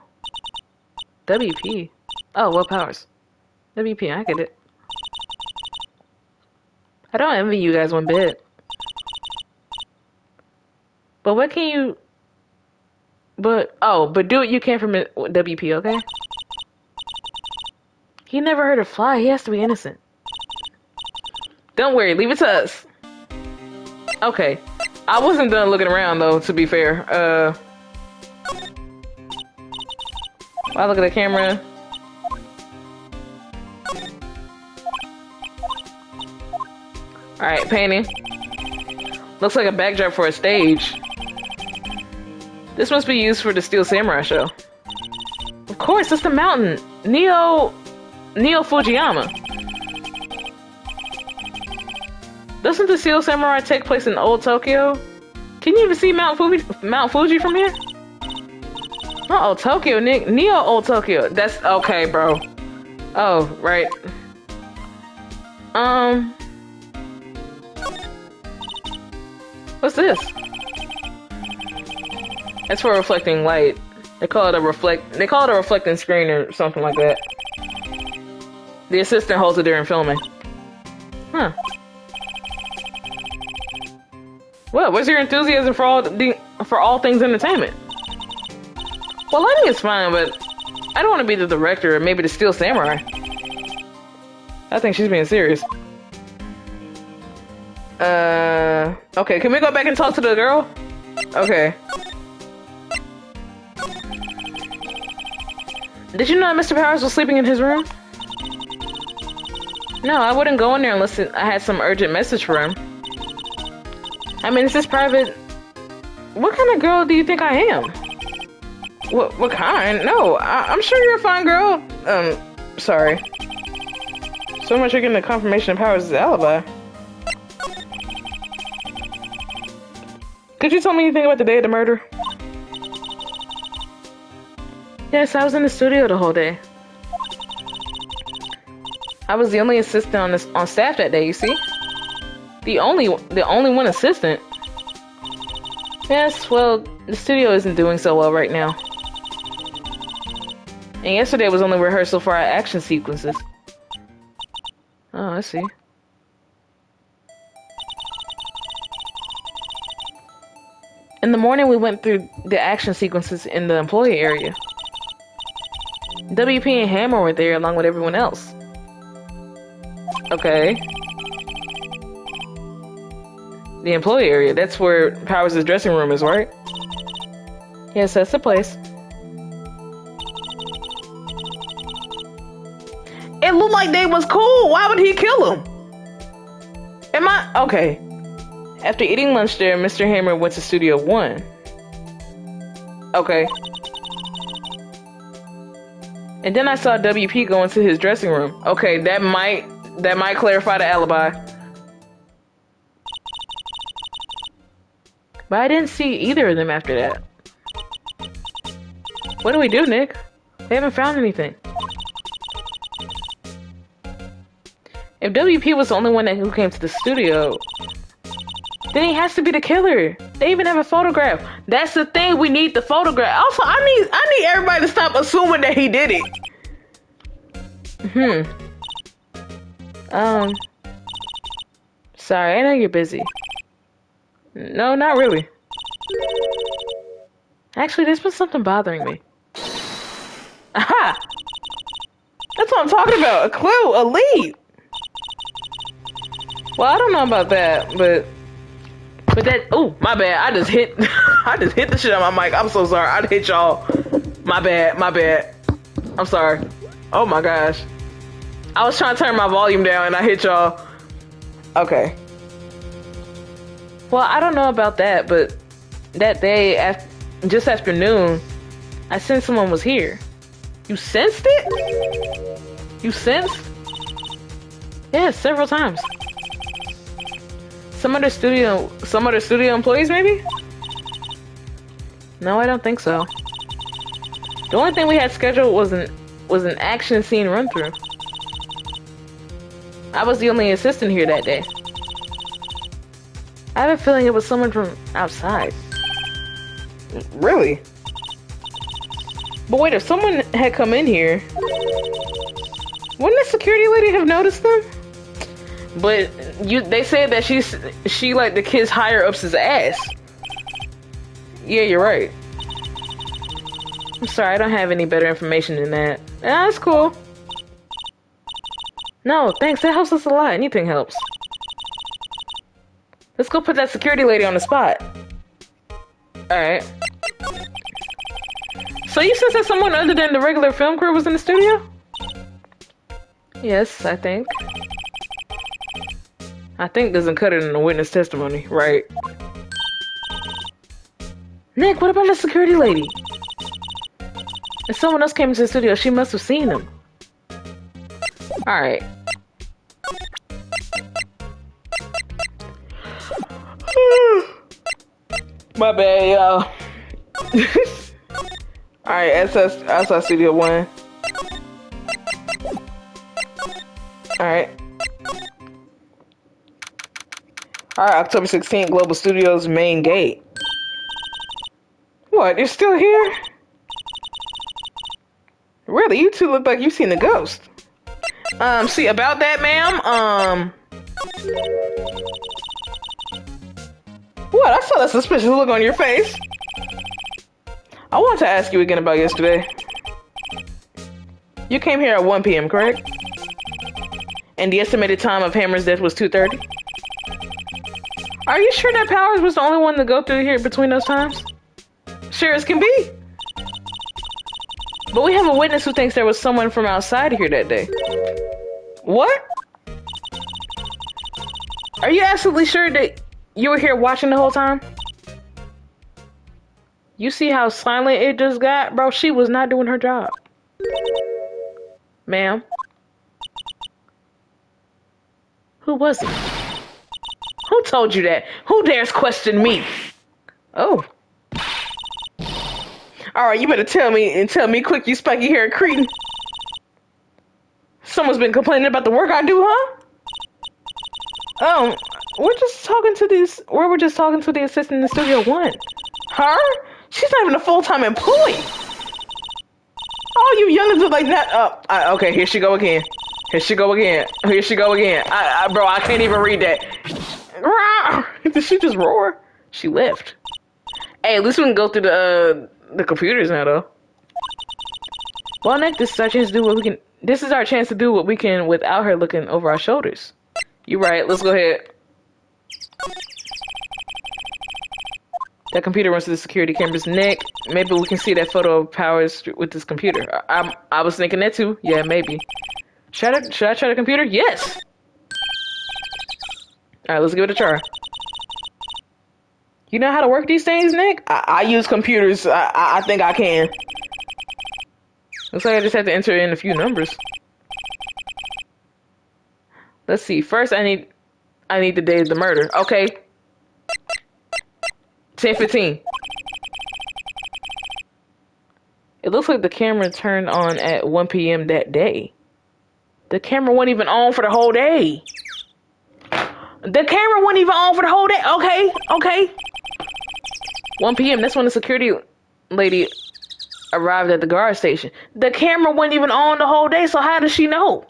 WP? Oh, Will Powers. WP, I get it. I don't envy you guys one bit. But what can you... But do what you can for WP, okay? He never heard of fly. He has to be innocent. Don't worry, leave it to us. Okay. I wasn't done looking around, though, to be fair. Wow, look at the camera. Alright, painting. Looks like a backdrop for a stage. This must be used for the Steel Samurai show. Of course, it's the mountain. Neo Fujiyama. Doesn't the Steel Samurai take place in old Tokyo? Can you even see Mount Fuji from here? Not old Tokyo, Nick. Neo old Tokyo. That's okay, bro. Oh, right. What's this? It's for reflecting light. They call it a reflecting screen or something like that. The assistant holds it during filming. Huh. Well, what's your enthusiasm for all things entertainment? Well, lighting is fine, but I don't want to be the director or maybe the Steel Samurai. I think she's being serious. Okay, can we go back and talk to the girl? Okay. Did you know Mr. Powers was sleeping in his room? No, I wouldn't go in there unless I had some urgent message for him. I mean, is this private? What kind of girl do you think I am? What kind? No, I'm sure you're a fine girl. Sorry. So much you're getting the confirmation of Powers' alibi. Could you tell me anything about the day of the murder? Yes, I was in the studio the whole day. I was the only assistant on staff that day, you see? The only one assistant? Yes, well, the studio isn't doing so well right now. And yesterday was only rehearsal for our action sequences. Oh, I see. In the morning, we went through the action sequences in the employee area. WP and Hammer were there along with everyone else. Okay. The employee area, that's where Powers' dressing room is, right? Yes, that's the place. It looked like they was cool. Why would he kill him? Okay. After eating lunch there, Mr. Hammer went to Studio 1. Okay. And then I saw WP go into his dressing room. Okay, that might clarify the alibi. But I didn't see either of them after that. What do we do, Nick? We haven't found anything. If WP was the only one who came to the studio, then he has to be the killer. They even have a photograph. That's the thing. We need the photograph. Also, I need everybody to stop assuming that he did it. Sorry, I know you're busy. No, not really. Actually, there's been something bothering me. Aha! That's what I'm talking about. A clue, a lead. Well, I don't know about that, but that. Oh, my bad. I just hit the shit on my mic. I'm so sorry. I hit y'all. My bad. I'm sorry. Oh my gosh. I was trying to turn my volume down and I hit y'all. Okay. Well, I don't know about that, but that day, just after noon, I sensed someone was here. You sensed it? You sensed? Yeah, several times. Some other studio employees, maybe? No, I don't think so. The only thing we had scheduled was an action scene run through. I was the only assistant here that day. I have a feeling it was someone from outside. Really? But wait, if someone had come in here, wouldn't the security lady have noticed them? But they said that she like the kids higher ups his ass. Yeah, you're right. I'm sorry, I don't have any better information than that. That's cool. No, thanks. That helps us a lot. Anything helps. Let's go put that security lady on the spot. Alright. So you said that someone other than the regular film crew was in the studio? Yes, I think. I think doesn't cut it in the witness testimony, right? Nick, what about the security lady? If someone else came into the studio, she must have seen them. Alright. My bad, y'all. Alright, SS Studio 1. Alright. Alright, October 16th, Global Studios main gate. What, you're still here? Really, you two look like you've seen the ghost. See, about that, ma'am, what? I saw that suspicious look on your face. I want to ask you again about yesterday. You came here at 1 p.m., correct? And the estimated time of Hammer's death was 2:30? Are you sure that Powers was the only one to go through here between those times? Sure as can be. But we have a witness who thinks there was someone from outside here that day. What? Are you absolutely sure that you were here watching the whole time? You see how silent it just got? Bro, she was not doing her job. Ma'am? Who was it? Who told you that? Who dares question me? Oh. Alright, you better tell me quick, you spiky haired cretin. Someone's been complaining about the work I do, huh? We're just talking to the assistant in Studio 1. Her? She's not even a full-time employee. Oh, you youngins are like that. Okay, here she go again. Bro, I can't even read that. Did she just roar? She left. Hey, at least we can go through the computers now, though. Well, Nick, this is our chance to do what we can. This is our chance to do what we can without her looking over our shoulders. You're right. Let's go ahead. That computer runs to the security cameras. Nick, maybe we can see that photo of Powers with this computer. I was thinking that too. Yeah, maybe. Should I try the computer? Yes. All right, let's give it a try. You know how to work these things, Nick? I use computers. I think I can. Looks like I just have to enter in a few numbers. Let's see. First, I need the day of the murder. Okay. 10:15. It looks like the camera turned on at 1 p.m. that day. The camera wasn't even on for the whole day. The camera wasn't even on for the whole day. Okay. 1 p.m. That's when the security lady arrived at the guard station. The camera wasn't even on the whole day, so how does she know?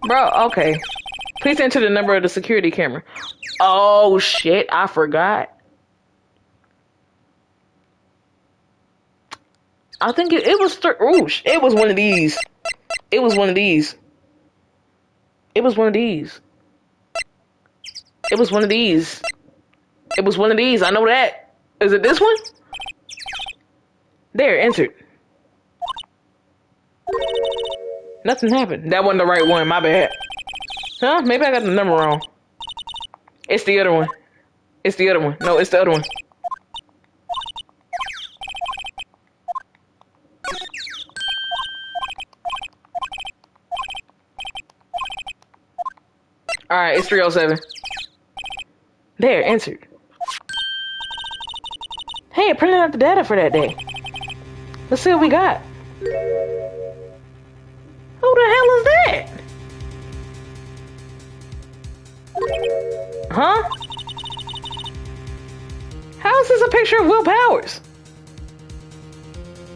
Bro, okay. Please enter the number of the security camera. Oh, shit. I forgot. I think it was... it was one of these. It was one of these. It was one of these. It was one of these. It was one of these. I know that. Is it this one? There, entered. Nothing happened. That wasn't the right one. My bad. Huh? Maybe I got the number wrong. It's the other one. It's the other one. No, it's the other one. Alright, it's 307. There, entered. Hey, it printed out the data for that day. Let's see what we got. Who the hell is that? Huh? How is this a picture of Will Powers?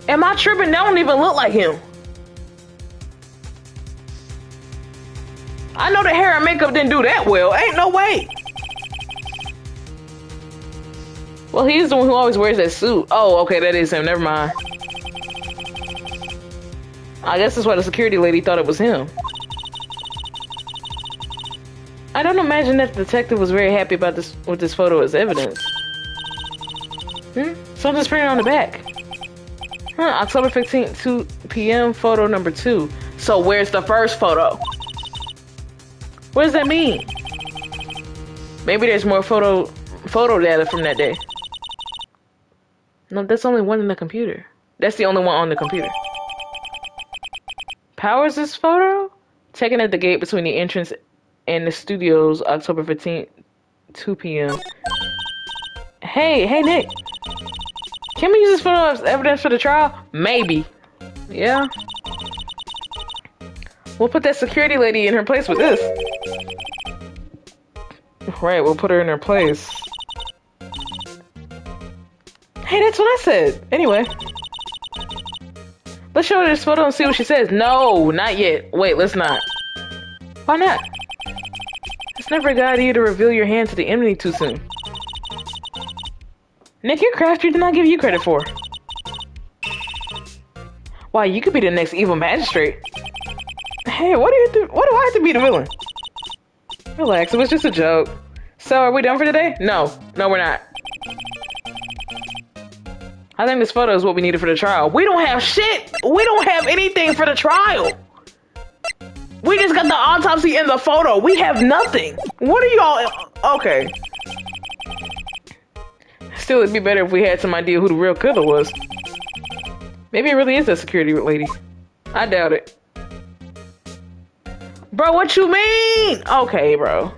Am I tripping? That don't even look like him. I know the hair and makeup didn't do that well. Ain't no way. Well, he's the one who always wears that suit. Oh, okay, that is him. Never mind. I guess that's why the security lady thought it was him. I don't imagine that the detective was very happy about this with this photo as evidence. Something's printed on the back. October 15th, 2 p.m. photo number 2. So where's the first photo? What does that mean? Maybe there's more photo data from that day. No, that's only one in the computer. That's the only one on the computer. Powers this photo? Taken at the gate between the entrance and the studios, October 15th, 2 p.m. Hey, Nick. Can we use this photo as evidence for the trial? Maybe. Yeah. We'll put that security lady in her place with this. Right, we'll put her in her place. Hey, that's what I said. Anyway. Let's show her this photo and see what she says. No, not yet. Wait, let's not. Why not? It's never a good idea to reveal your hand to the enemy too soon. Nick, your craft did not give you credit for. Why, you could be the next evil magistrate. Hey, what do I have to be the villain? Relax, it was just a joke. So, are we done for today? No, we're not. I think this photo is what we needed for the trial. We don't have shit! We don't have anything for the trial! We just got the autopsy and the photo. We have nothing. What are y'all... Okay. Still, it'd be better if we had some idea who the real killer was. Maybe it really is that security lady. I doubt it. Bro, what you mean? Okay, bro.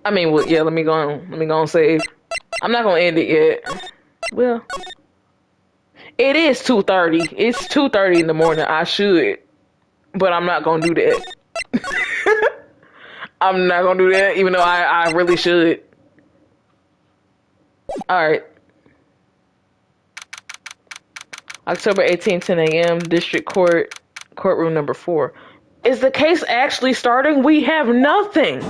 I mean, well, yeah, let me go on save. I'm not gonna end it yet. Well, it is 2:30. It's 2:30 in the morning. I should, but I'm not gonna do that. I'm not gonna do that, even though I really should. Alright. October 18th, 10 a.m., District Court, courtroom number 4. Is the case actually starting? We have nothing.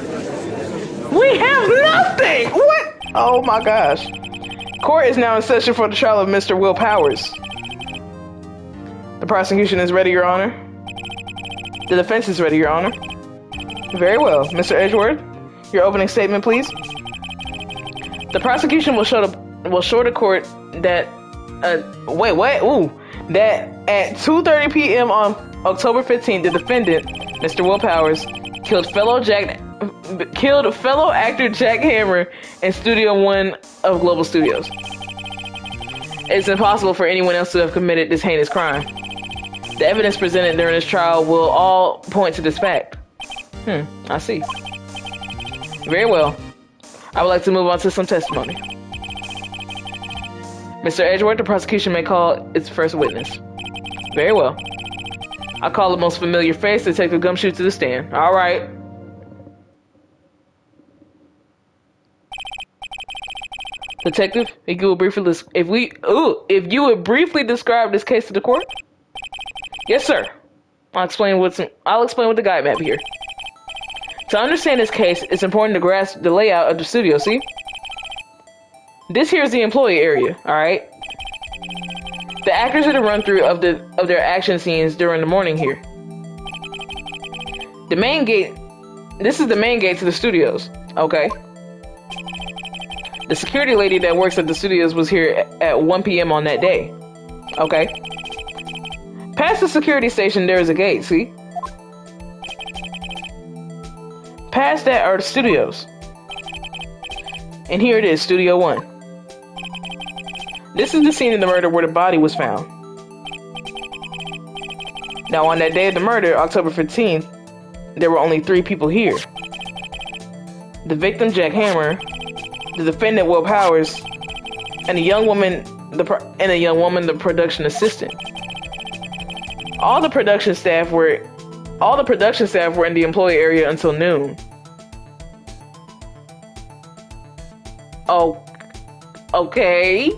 We have nothing! What? Oh my gosh. Court is now in session for the trial of Mr. Will Powers. The prosecution is ready, Your Honor. The defense is ready, Your Honor. Very well. Mr. Edgeworth, your opening statement, please. The prosecution will show the court that that at 2:30 p.m. on October 15th, the defendant, Mr. Will Powers, killed fellow actor Jack Hammer in Studio One of Global Studios. It's impossible for anyone else to have committed this heinous crime. The evidence presented during this trial will all point to this fact. I see. Very well. I would like to move on to some testimony. Mr. Edgeworth, the prosecution may call its first witness. Very well. I call the most familiar face, Detective Gumshoe, to the stand. All right. Detective, if you would briefly describe this case to the court. Yes, sir. I'll explain with the guide map here. To understand this case, it's important to grasp the layout of the studio. See, this here is the employee area. All right. The actors are the run through of their action scenes during the morning here. The main gate. This is the main gate to the studios. Okay. The security lady that works at the studios was here at 1 p.m. on that day. Okay. Past the security station, there is a gate. See. Past that are the studios. And here it is, Studio One. This is the scene of the murder where the body was found. Now, on that day of the murder, October 15th, there were only 3 people here. The victim, Jack Hammer, the defendant, Will Powers, and a young woman, the production assistant. All the production staff were in the employee area until noon. Oh, okay.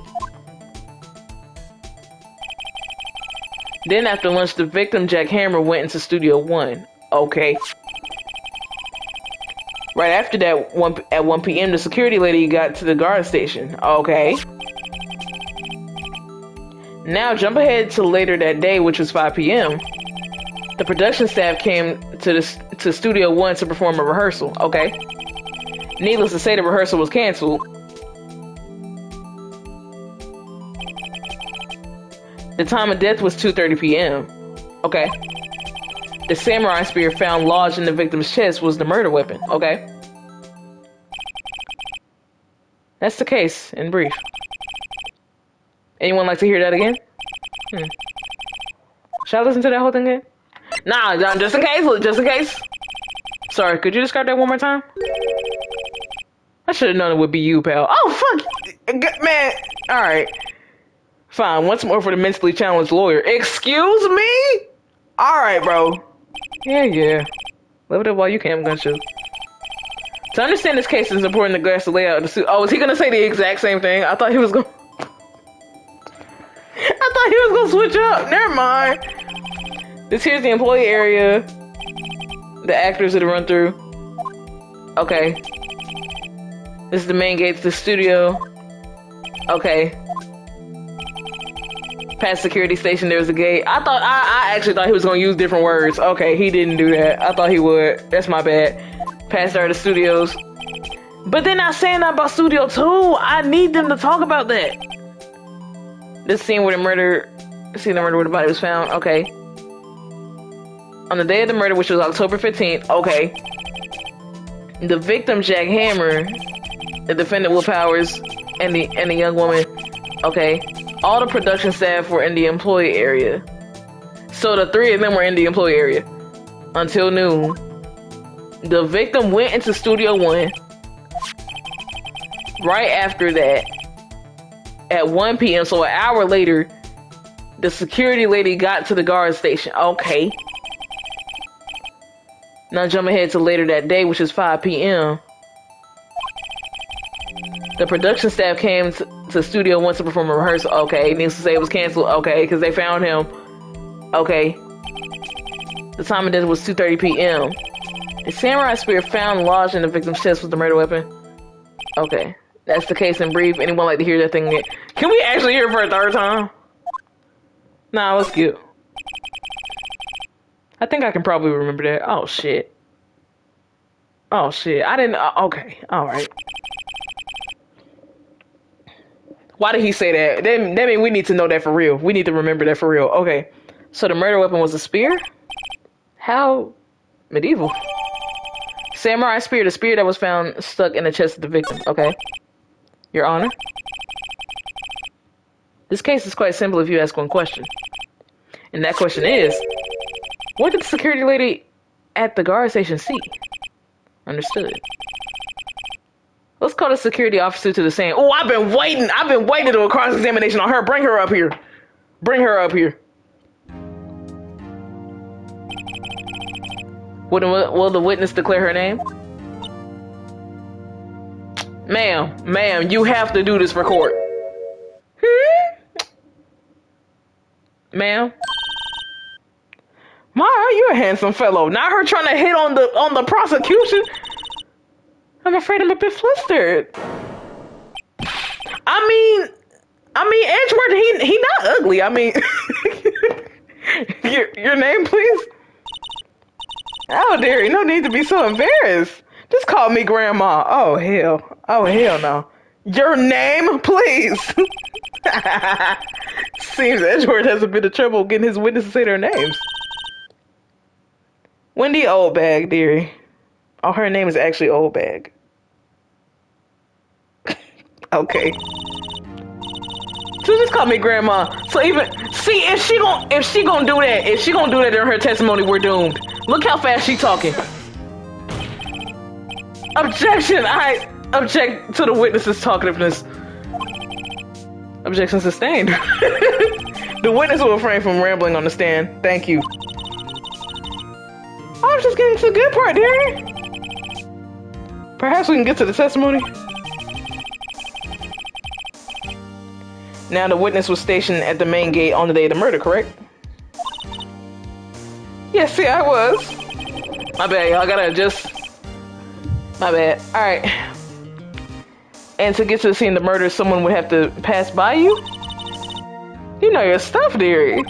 Then after lunch, the victim, Jack Hammer, went into Studio One. Okay. Right after that, at 1 p.m., the security lady got to the guard station. Okay. Now jump ahead to later that day, which was 5 p.m. The production staff came to Studio One to perform a rehearsal. Okay. Needless to say, the rehearsal was canceled. The time of death was 2:30 p.m. Okay. The samurai spear found lodged in the victim's chest was the murder weapon. Okay. That's the case in brief. Anyone like to hear that again? Should I listen to that whole thing again? Nah, just in case. Sorry, could you describe that one more time? I should have known it would be you, pal. Oh, fuck! Man, alright. Fine, once more for the mentally challenged lawyer. Excuse me? Alright, bro. Yeah. Live it up while you can, Gumshoe. To understand this case, it's important to grasp the layout of the suit. Oh, is he gonna say the exact same thing? I thought he was gonna switch up. Never mind. This here's the employee area. The actors that run through. Okay. This is the main gate to the studio. Okay. Past security station, there's a gate. I actually thought he was gonna use different words. Okay, he didn't do that. I thought he would. That's my bad. Past there are the studios. But they're not saying that about Studio 2. I need them to talk about that. This scene where the murder where the body was found. Okay. On the day of the murder, which was October 15th. Okay. The victim, Jack Hammer, the defendant, Will Powers, and the young woman. Okay. All the production staff were in the employee area. So the 3 of them were in the employee area until noon. The victim went into Studio One. Right after that, at 1 p.m., so an hour later, the security lady got to the guard station. Okay. Now jump ahead to later that day, which is 5 p.m. The production staff came to Studio One to perform a rehearsal. Okay. Needless to say, it was canceled. Okay, because they found him. Okay. The time of death was 2:30 p.m. The samurai spear found lodged in the victim's chest was the murder weapon. Okay. That's the case in brief. Anyone like to hear that thing again? Can we actually hear it for a 3rd time? Nah, let's skip. I think I can probably remember that. Oh, shit. I didn't... okay. Alright. Why did he say that? That means we need to know that for real. We need to remember that for real. Okay. So the murder weapon was a spear? How medieval. Samurai spear, the spear that was found stuck in the chest of the victim. Okay. Your Honor. This case is quite simple if you ask one question. And that question is, what did the security lady at the guard station see? Understood. Let's call the security officer to the scene. Oh, I've been waiting to do a cross-examination on her. Bring her up here. Bring her up here. Will the witness declare her name? Ma'am, you have to do this for court. Ma'am? Mara, you're a handsome fellow. Not her trying to hit on the prosecution. I'm afraid I'm a bit flustered. I mean, Edgeworth, he not ugly. I mean, your name, please? Oh, dearie, no need to be so embarrassed. Just call me Grandma. Oh, hell no. Your name, please. Seems Edgeworth has a bit of trouble getting his witnesses to say their names. Wendy Oldbag, dearie. Oh, her name is actually Oldbag. Okay. So just call me Grandma. So even see if she gonna do that during her testimony, we're doomed. Look how fast she talking. Objection! I object to the witness's talkativeness. Objection sustained. The witness will refrain from rambling on the stand. Thank you. I'm just getting to the good part, dearie. Perhaps we can get to the testimony. Now, the witness was stationed at the main gate on the day of the murder, correct? Yes, see, I was. My bad, y'all. Gotta adjust. My bad. Alright. And to get to the scene of the murder, someone would have to pass by you? You know your stuff, dearie.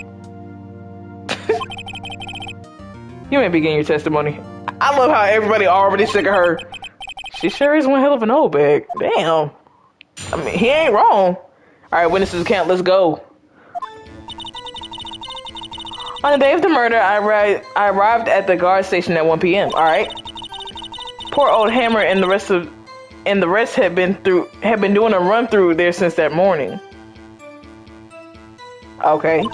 You may begin your testimony. I love how everybody already sick of her. She sure is one hell of an old bag. Damn. I mean, he ain't wrong. Alright, witnesses account, let's go. On the day of the murder, I arrived at the guard station at 1 p.m. Alright. Poor old Hammer and the rest had been doing a run through there since that morning. Okay.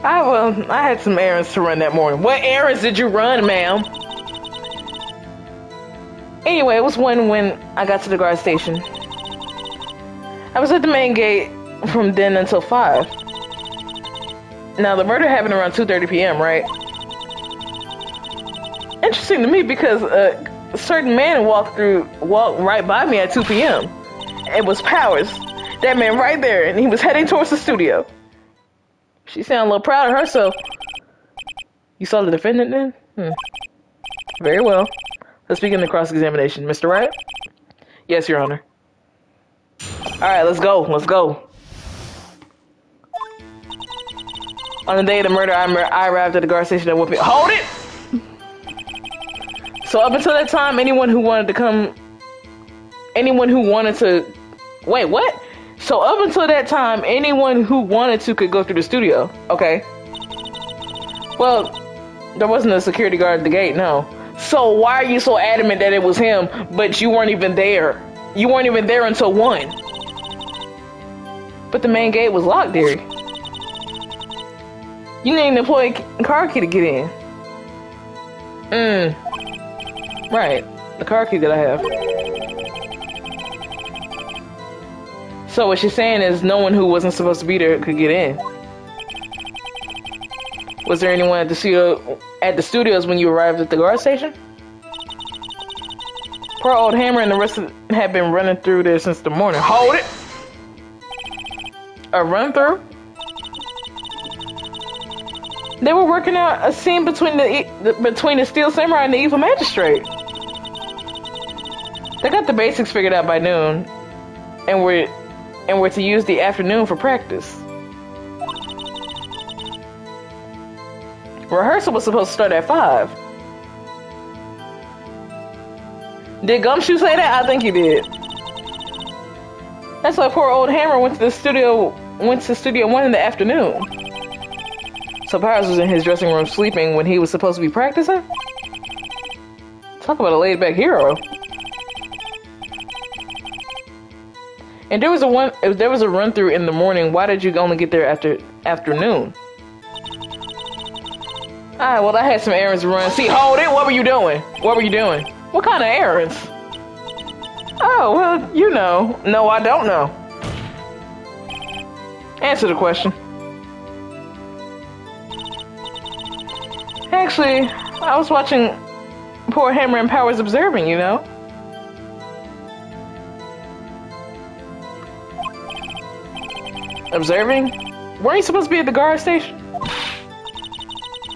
I had some errands to run that morning. What errands did you run, ma'am? Anyway, it was when I got to the guard station. I was at the main gate from then until 5. Now, the murder happened around 2:30 p.m., right? Interesting to me because a certain man walked right by me at 2 p.m. It was Powers. That man right there, and he was heading towards the studio. She sounded a little proud of herself. You saw the defendant then? Very well. Let's begin the cross-examination. Mr. Wright? Yes, Your Honor. Alright, let's go. Let's go. On the day of the murder, I arrived at the guard station at 1 p.m. Hold it! So up until that time, anyone who wanted to... Wait, what? So up until that time, anyone who wanted to could go through the studio. Okay. Well, there wasn't a security guard at the gate, no. So why are you so adamant that it was him, but you weren't even there? You weren't even there until 1. But the main gate was locked, dearie. You need an employee car key to get in. Right. The car key that I have. So what she's saying is no one who wasn't supposed to be there could get in. Was there anyone at the studios when you arrived at the guard station? Poor old Hammer and the rest had been running through there since the morning. Hold it! A run through? They were working out a scene between the Steel Samurai and the Evil Magistrate. They got the basics figured out by noon, and were to use the afternoon for practice. Rehearsal was supposed to start at 5. Did Gumshoe say that? I think he did. That's why poor old Hammer went to Studio 1 in the afternoon. So Powers was in his dressing room sleeping when he was supposed to be practicing? Talk about a laid-back hero. And there was a run-through in the morning. Why did you only get there after afternoon? Alright, well, I had some errands to run. See, hold it! What were you doing? What were you doing? What kind of errands? Oh, well, you know. No, I don't know. Answer the question. Actually, I was watching poor Hammer and Powers observing, you know? Observing? Weren't you supposed to be at the guard station?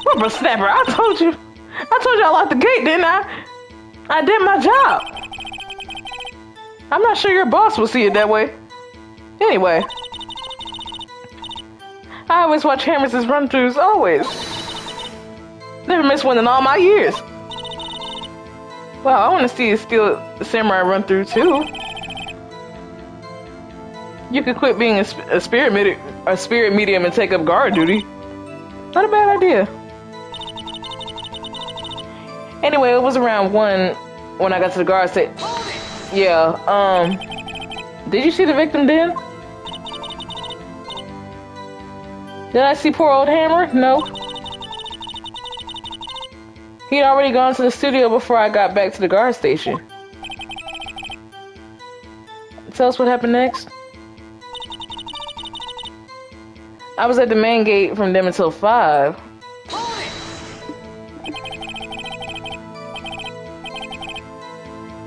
Whippersnapper, I told you I locked the gate, didn't I? I did my job. I'm not sure your boss will see it that way. Anyway. I always watch Hammer's run-throughs, always. Never missed one in all my years. Wow, I want to see a Steel Samurai run-through too. You could quit being a spirit medium and take up guard duty. Not a bad idea. Anyway, it was around 1 when I got to the guard station. Yeah, did you see the victim then? Did I see poor old Hammer? No. He'd already gone to the studio before I got back to the guard station. Tell us what happened next. I was at the main gate from them until 5.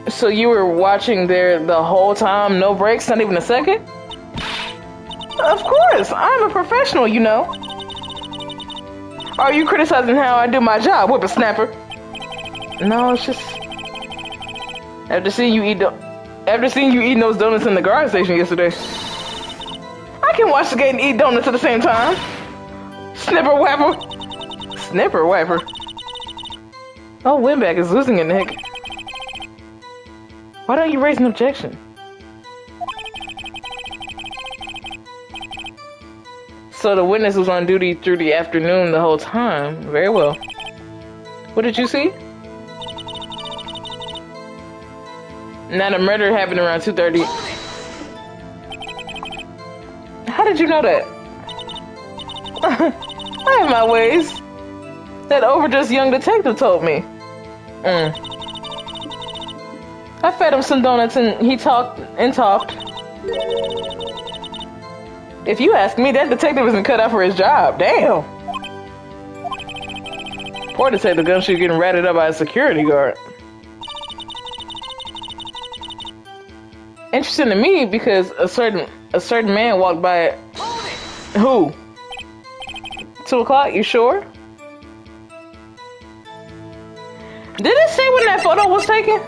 So you were watching there the whole time, no breaks, not even a second? Of course, I'm a professional, you know. Are you criticizing how I do my job, whippersnapper? No, it's just after seeing you eating those donuts in the guard station yesterday. I can watch the gate and eat donuts at the same time. Snipper whapper. Snipper whapper. Oh, Winback is losing it, Nick. Why don't you raise an objection? So the witness was on duty through the afternoon the whole time. Very well. What did you see? Now the murder happened around 2:30. How did you know that? I have my ways. That overdressed young detective told me. I fed him some donuts and he talked and talked. If you ask me, that detective isn't cut out for his job. Damn. Poor detective Gumshoe getting ratted up by a security guard. Interesting to me because a certain man walked by it. Who? 2 o'clock? You sure? Did it say when that photo was taken?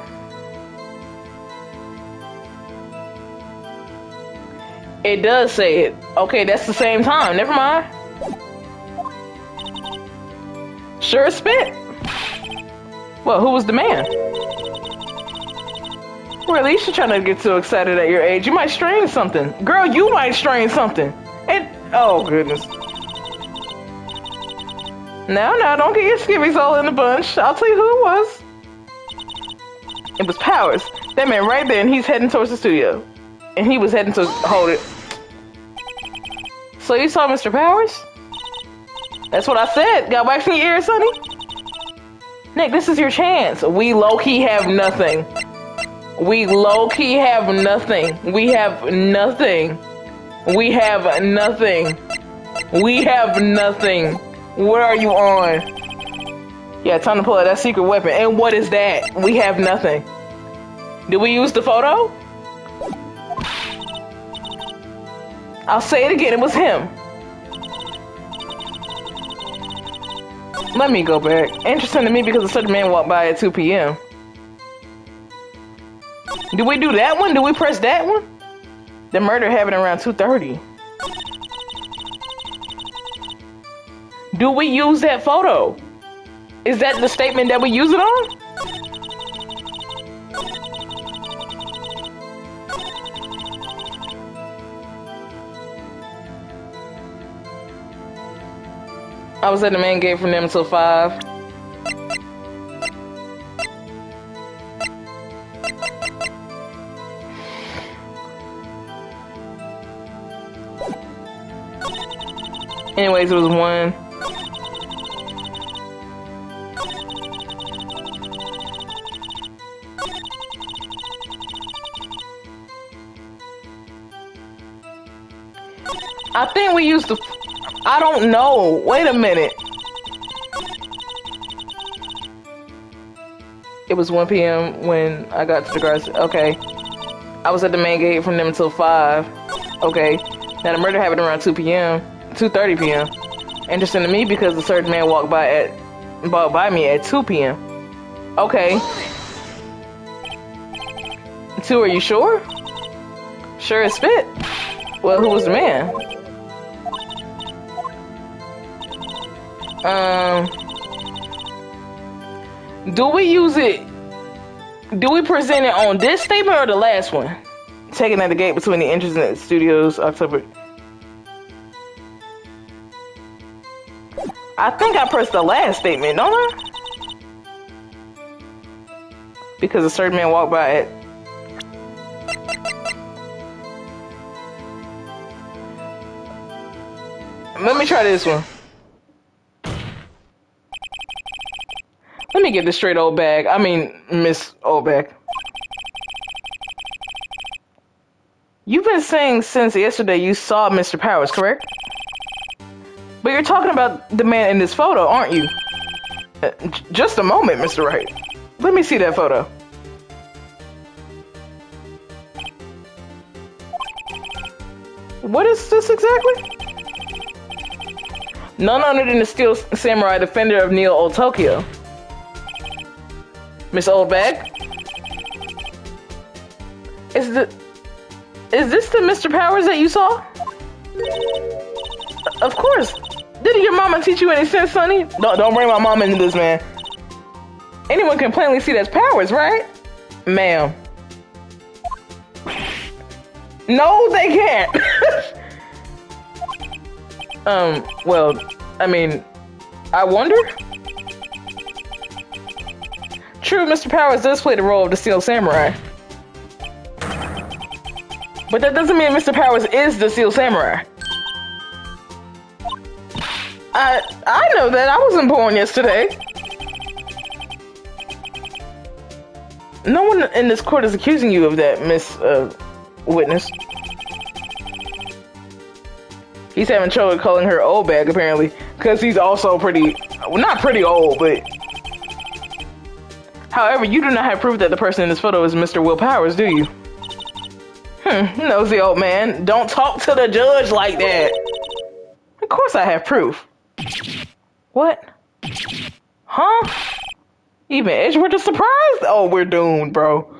It does say it. Okay, that's the same time. Never mind. Sure spit. Well, who was the man? Well, at least you're trying to get too excited at your age. You might strain something. Girl, you might strain something. And, oh, goodness. Now, don't get your skivvies all in a bunch. I'll tell you who it was. It was Powers. That man right there, and he's heading towards the studio. And he was heading to hold it. So you saw Mr. Powers? That's what I said. Got wax in your ears, sonny? Nick, this is your chance. We low-key have nothing. We low-key have nothing. We have nothing. We have nothing. We have nothing. What are you on? Yeah, time to pull out that secret weapon. And what is that? We have nothing. Did we use the photo? I'll say it again, it was him. Let me go back. Interesting to me because a certain man walked by at 2 p.m. Did we do that one? Did we press that one? The murder happened around 2:30. Do we use that photo? Is that the statement that we use it on? I was at the main gate from them until 5. Anyways, it was 1. I think we used to... I don't know. Wait a minute. It was 1 p.m. when I got to the garage. Okay. I was at the main gate from them until 5. Okay. Now the murder happened around 2 p.m. 2:30 p.m. Interesting to me because a certain man walked by me at 2 p.m. Okay. 2, are you sure? Sure as fit. Well, who was the man? Do we use it? Do we present it on this statement or the last one? Taken at the gate between the entrance and the studios, October. I think I pressed the last statement, don't I? Because a certain man walked by it. Let me try this one. Let me get this straight, old bag. I mean, Miss Old Bag. You've been saying since yesterday you saw Mr. Powers, correct? But you're talking about the man in this photo, aren't you? Just a moment, Mr. Wright. Let me see that photo. What is this exactly? None other than the Steel Samurai, defender of Neo Old Tokyo. Miss Old Bag? Is this the Mr. Powers that you saw? Of course. Didn't your mama teach you any sense, Sonny? Don't bring my mama into this, man. Anyone can plainly see that's Powers, right? Ma'am. No, they can't. Well, I mean, I wonder? True, Mr. Powers does play the role of the Steel Samurai. But that doesn't mean Mr. Powers is the Steel Samurai. I know that. I wasn't born yesterday. No one in this court is accusing you of that, Miss Witness. He's having trouble calling her old bag, apparently, because he's also pretty, well, not pretty old, but... However, you do not have proof that the person in this photo is Mr. Will Powers, do you? Nosy old man. Don't talk to the judge like that. Of course I have proof. What? Huh? Even Edgeworth is surprised? Oh, we're doomed, bro.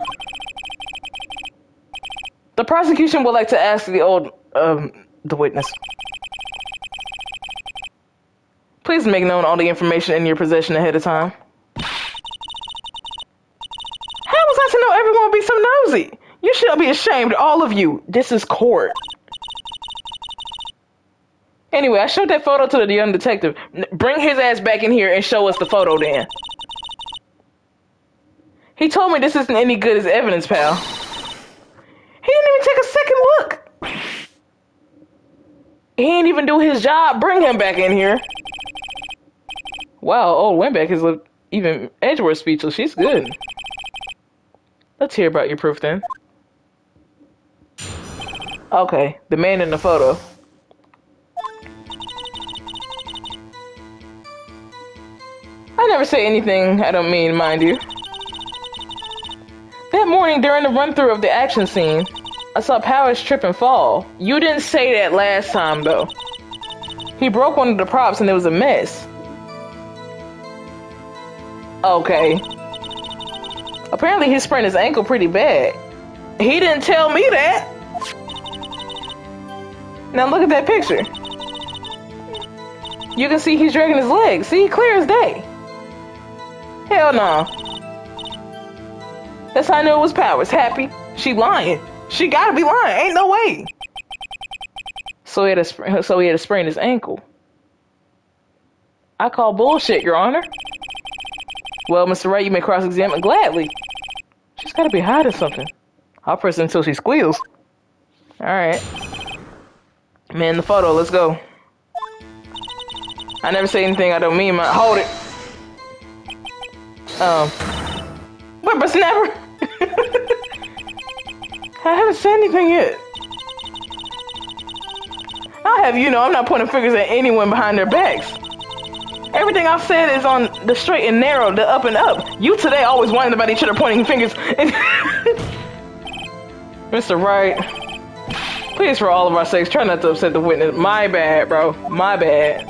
The prosecution would like to ask the witness. Please make known all the information in your possession ahead of time. How was I to know everyone would be so nosy? You should be ashamed, all of you. This is court. Anyway, I showed that photo to the young detective. Bring his ass back in here and show us the photo then. He told me this isn't any good as evidence, pal. He didn't even take a second look. He ain't even do his job. Bring him back in here. Wow, old Winback has looked even Edgeworth speechless. She's good. Let's hear about your proof then. Okay, the man in the photo. I never say anything I don't mean, mind you. That morning during the run-through of the action scene, I saw Powers trip and fall. You didn't say that last time, though. He broke one of the props and it was a mess. Okay. Apparently he sprained his ankle pretty bad. He didn't tell me that. Now look at that picture. You can see he's dragging his legs. See, clear as day. Hell no. That's how I knew it was Powers. Happy? She lying. She gotta be lying. Ain't no way. So he had to sprain his ankle. I call bullshit, Your Honor. Well, Mr. Wright, you may cross-examine gladly. She's gotta be hiding something. I'll press her until she squeals. Alright. Man, the photo, let's go. I never say anything I don't mean. Hold it. Whippersnapper. I haven't said anything yet. I'll have you know I'm not pointing fingers at anyone behind their backs. Everything I've said is on the straight and narrow, the up and up. You today always whining about each other pointing fingers. Mr. Wright, please for all of our sakes, try not to upset the witness. My bad, bro. My bad.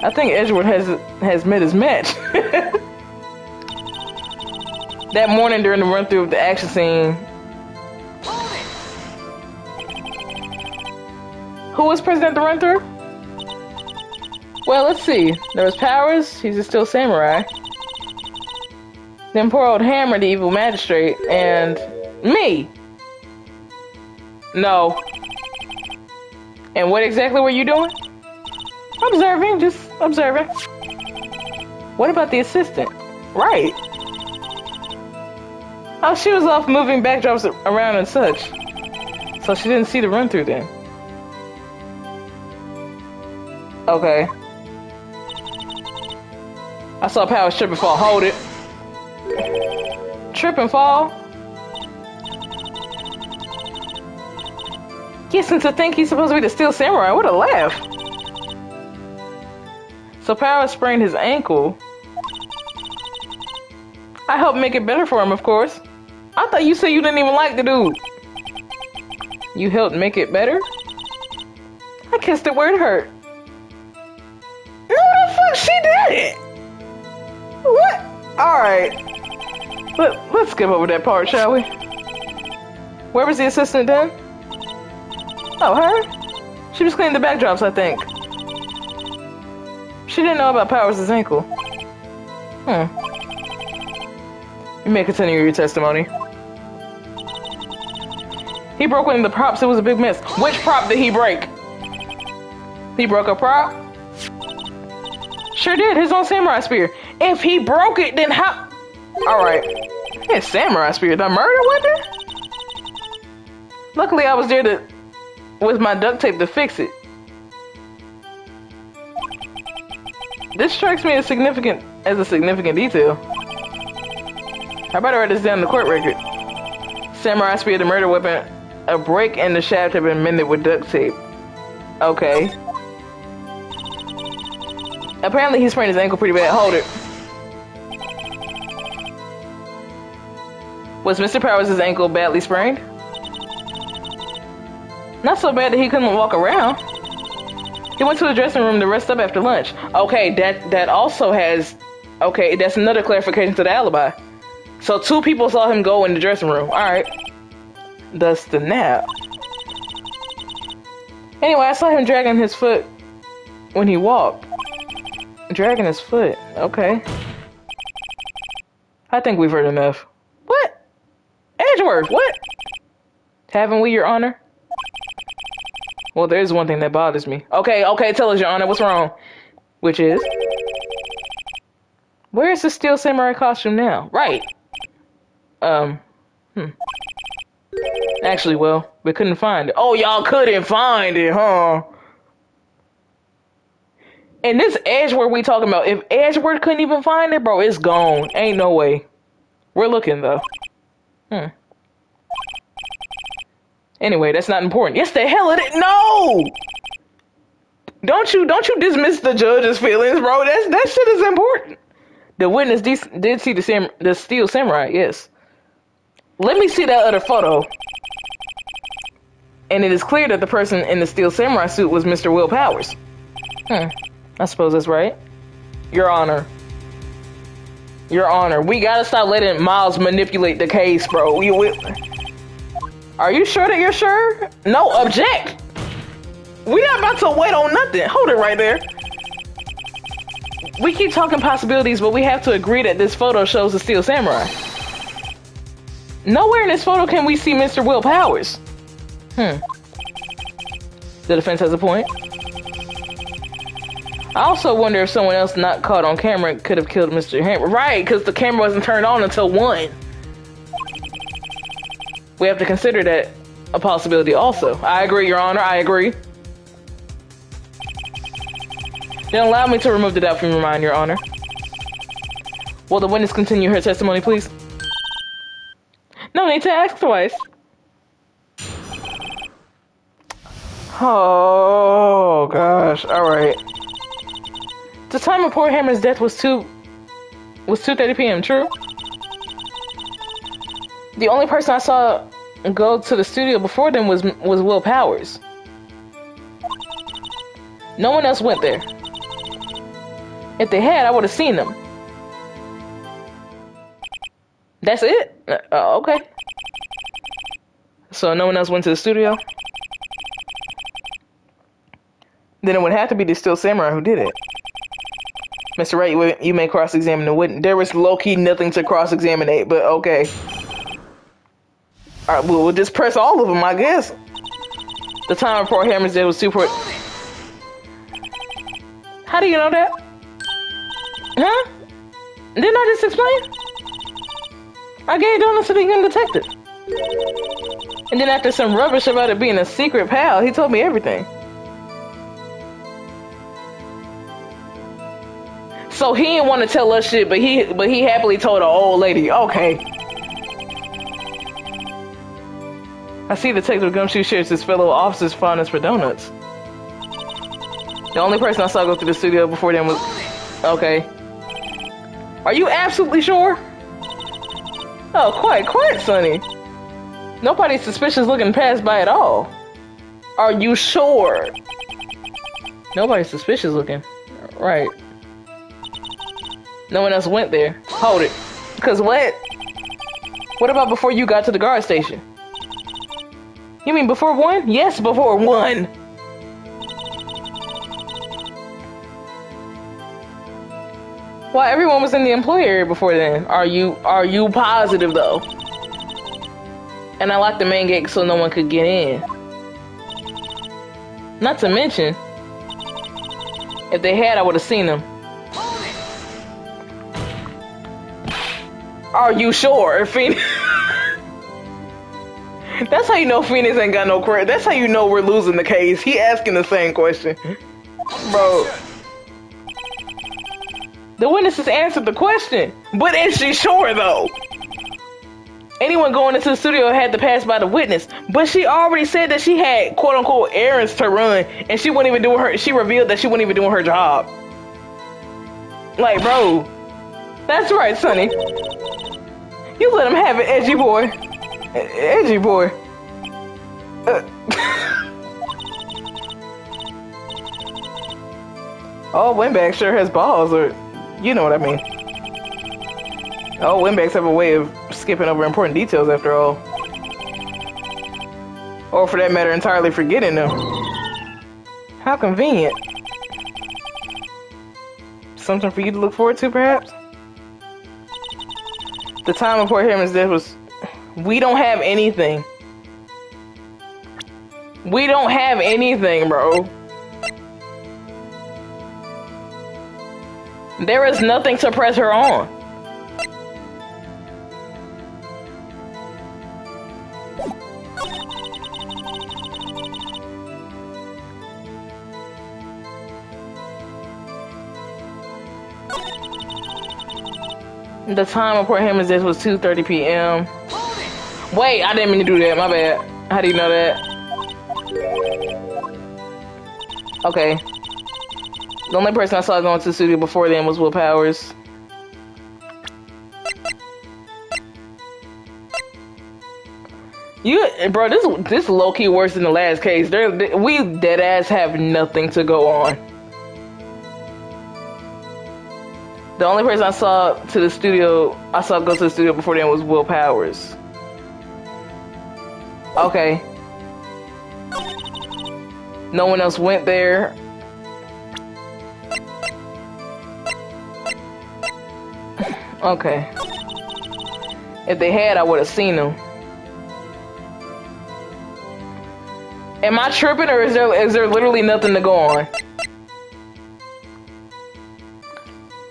I think Edgeworth has met his match. That morning during the run-through of the action scene. Who was present at the run-through? Well, let's see. There was Powers, he's a Steel Samurai. Then poor old Hammer, the evil magistrate, and me. No. And what exactly were you doing? Observing, just observing. What about the assistant? Right. Oh, she was off moving backdrops around and such. So she didn't see the run-through then. Okay. I saw Powers trip and fall. Hold it. Trip and fall? Guessing to think he's supposed to be the Steel Samurai. What a laugh. So Powers sprained his ankle. I helped make it better for him, of course. I thought you said you didn't even like the dude. You helped make it better? I kissed it where it hurt. No, the fuck she did it? What? Alright. Let's skip over that part, shall we? Where was the assistant then? Oh, her? She was cleaning the backdrops, I think. She didn't know about Powers' ankle. You may continue your testimony. He broke one of the props. It was a big mess. Which prop did he break? He broke a prop? Sure did. His own samurai spear. If he broke it, then how? Alright. His samurai spear. The murder weapon? Luckily, I was there with my duct tape to fix it. This strikes me as a significant detail. I better write this down in the court record. Samurai spear, the murder weapon. A break in the shaft had been mended with duct tape. Okay. Apparently he sprained his ankle pretty bad. Hold it. Was Mr. Powers' ankle badly sprained? Not so bad that he couldn't walk around. He went to the dressing room to rest up after lunch. Okay, that also has... Okay, that's another clarification to the alibi. So 2 people saw him go in the dressing room. Alright. Thus the nap. Anyway, I saw him dragging his foot when he walked. Dragging his foot. Okay. I think we've heard enough. What? Edgeworth, what? Haven't we, Your Honor? Well, there's one thing that bothers me. Okay, tell us, Your Honor, what's wrong? Which is? Where's the Steel Samurai costume now? Right. Actually, well, we couldn't find it. Oh, y'all couldn't find it, huh? And this Edgeworth we talking about, if Edgeworth couldn't even find it, bro, it's gone. Ain't no way. We're looking, though. Anyway, that's not important. Yes, the hell it is. No! Don't you dismiss the judge's feelings, bro. That shit is important. The witness did see the Steel Samurai, yes. Let me see that other photo. And it is clear that the person in the Steel Samurai suit was Mr. Will Powers. I suppose that's right. Your Honor. Your Honor, we gotta stop letting Miles manipulate the case, bro. Are you sure that you're sure? No, object! We're not about to wait on nothing. Hold it right there. We keep talking possibilities, but we have to agree that this photo shows the Steel Samurai. Nowhere in this photo can we see Mr. Will Powers. The defense has a point. I also wonder if someone else not caught on camera could have killed Mr. Hammer. Right, because the camera wasn't turned on until 1. We have to consider that a possibility also. I agree, Your Honor, I agree. Then allow me to remove the doubt from your mind, Your Honor. Will the witness continue her testimony, please? No need to ask twice. Oh, gosh. All right. The time of poor Hammer's death was 2:30 p.m., true? The only person I saw go to the studio before them was Will Powers. No one else went there. If they had, I would have seen them. That's it? Oh, okay. So no one else went to the studio? Then it would have to be the Steel Samurai who did it. Mr. Wright, you may cross-examine the witness. There was low-key nothing to cross-examine, but okay. Alright, we'll just press all of them, I guess. The time before Hammer's death was super... How do you know that? Huh? Didn't I just explain? I gave donuts to the young detective. And then after some rubbish about it being a secret pal, he told me everything. So he didn't want to tell us shit, but he happily told an old lady. Okay. I see Detective Gumshoe shares his fellow officer's fondness for donuts. The only person I saw go through the studio before them was... Okay. Are you absolutely sure? Oh, quite, Sonny. Nobody's suspicious looking past by at all. Are you sure? Nobody's suspicious looking. Right. No one else went there. Hold it. Cause what? What about before you got to the guard station? You mean before 1? Yes, before 1. Well, everyone was in the employee area before then. Are you positive though? And I locked the main gate so no one could get in. Not to mention, if they had, I would have seen them. Are you sure, Phoenix? That's how you know Phoenix ain't got no credit. That's how you know we're losing the case. He asking the same question. Bro. The witnesses answered the question. But is she sure, though? Anyone going into the studio had to pass by the witness. But she already said that she had, quote-unquote, errands to run. And she wasn't even doing her... She revealed that she wasn't even doing her job. Like, bro. That's right, Sonny. You let him have it, edgy boy. Edgy boy. Oh, Windbag sure has balls, or you know what I mean. Oh, Windbags have a way of skipping over important details after all. Or for that matter, entirely forgetting them. How convenient. Something for you to look forward to, perhaps? The time of poor Hammond's death was... We don't have anything. We don't have anything, bro. There is nothing to press her on. The time of poor Hammond's death was 2:30 p.m. Wait, I didn't mean to do that. My bad. How do you know that? Okay. The only person I saw going to the studio before then was Will Powers. Bro, this low key worse than the last case. We dead ass have nothing to go on. The only person I saw go to the studio before then was Will Powers. Okay. No one else went there. Okay. If they had, I would have seen them. Am I tripping, or is there literally nothing to go on?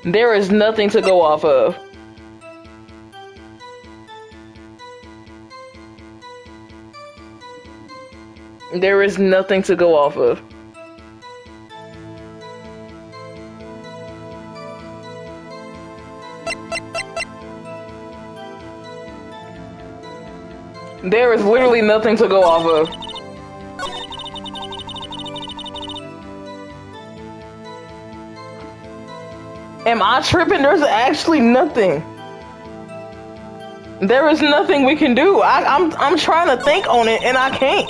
There is nothing to go off of. There is nothing to go off of. There is literally nothing to go off of. Am I tripping? There's actually nothing. There is nothing we can do. I'm trying to think on it and I can't.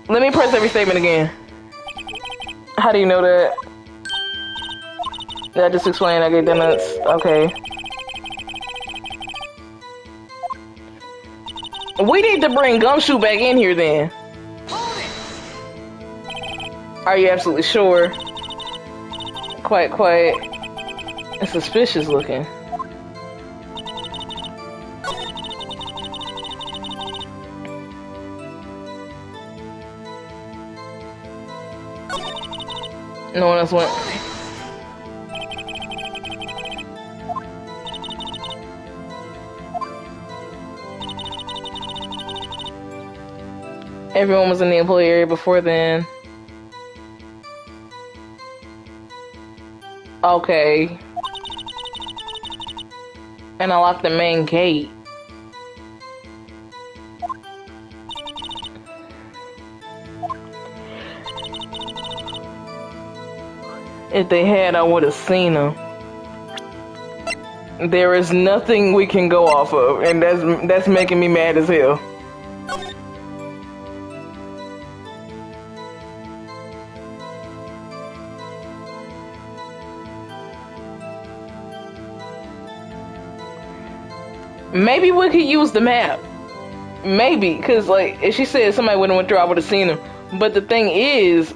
Let me press every statement again. How do you know that? Did I just explain? I get donuts. Okay. We need to bring Gumshoe back in here then. Are you absolutely sure? Quite. It's suspicious looking. No one else went. Everyone was in the employee area before then. Okay. And I locked the main gate. If they had, I would have seen them. There is nothing we can go off of, and that's making me mad as hell. Maybe we could use the map. Maybe, because, like, if she said somebody wouldn't went through, I would have seen them. But the thing is...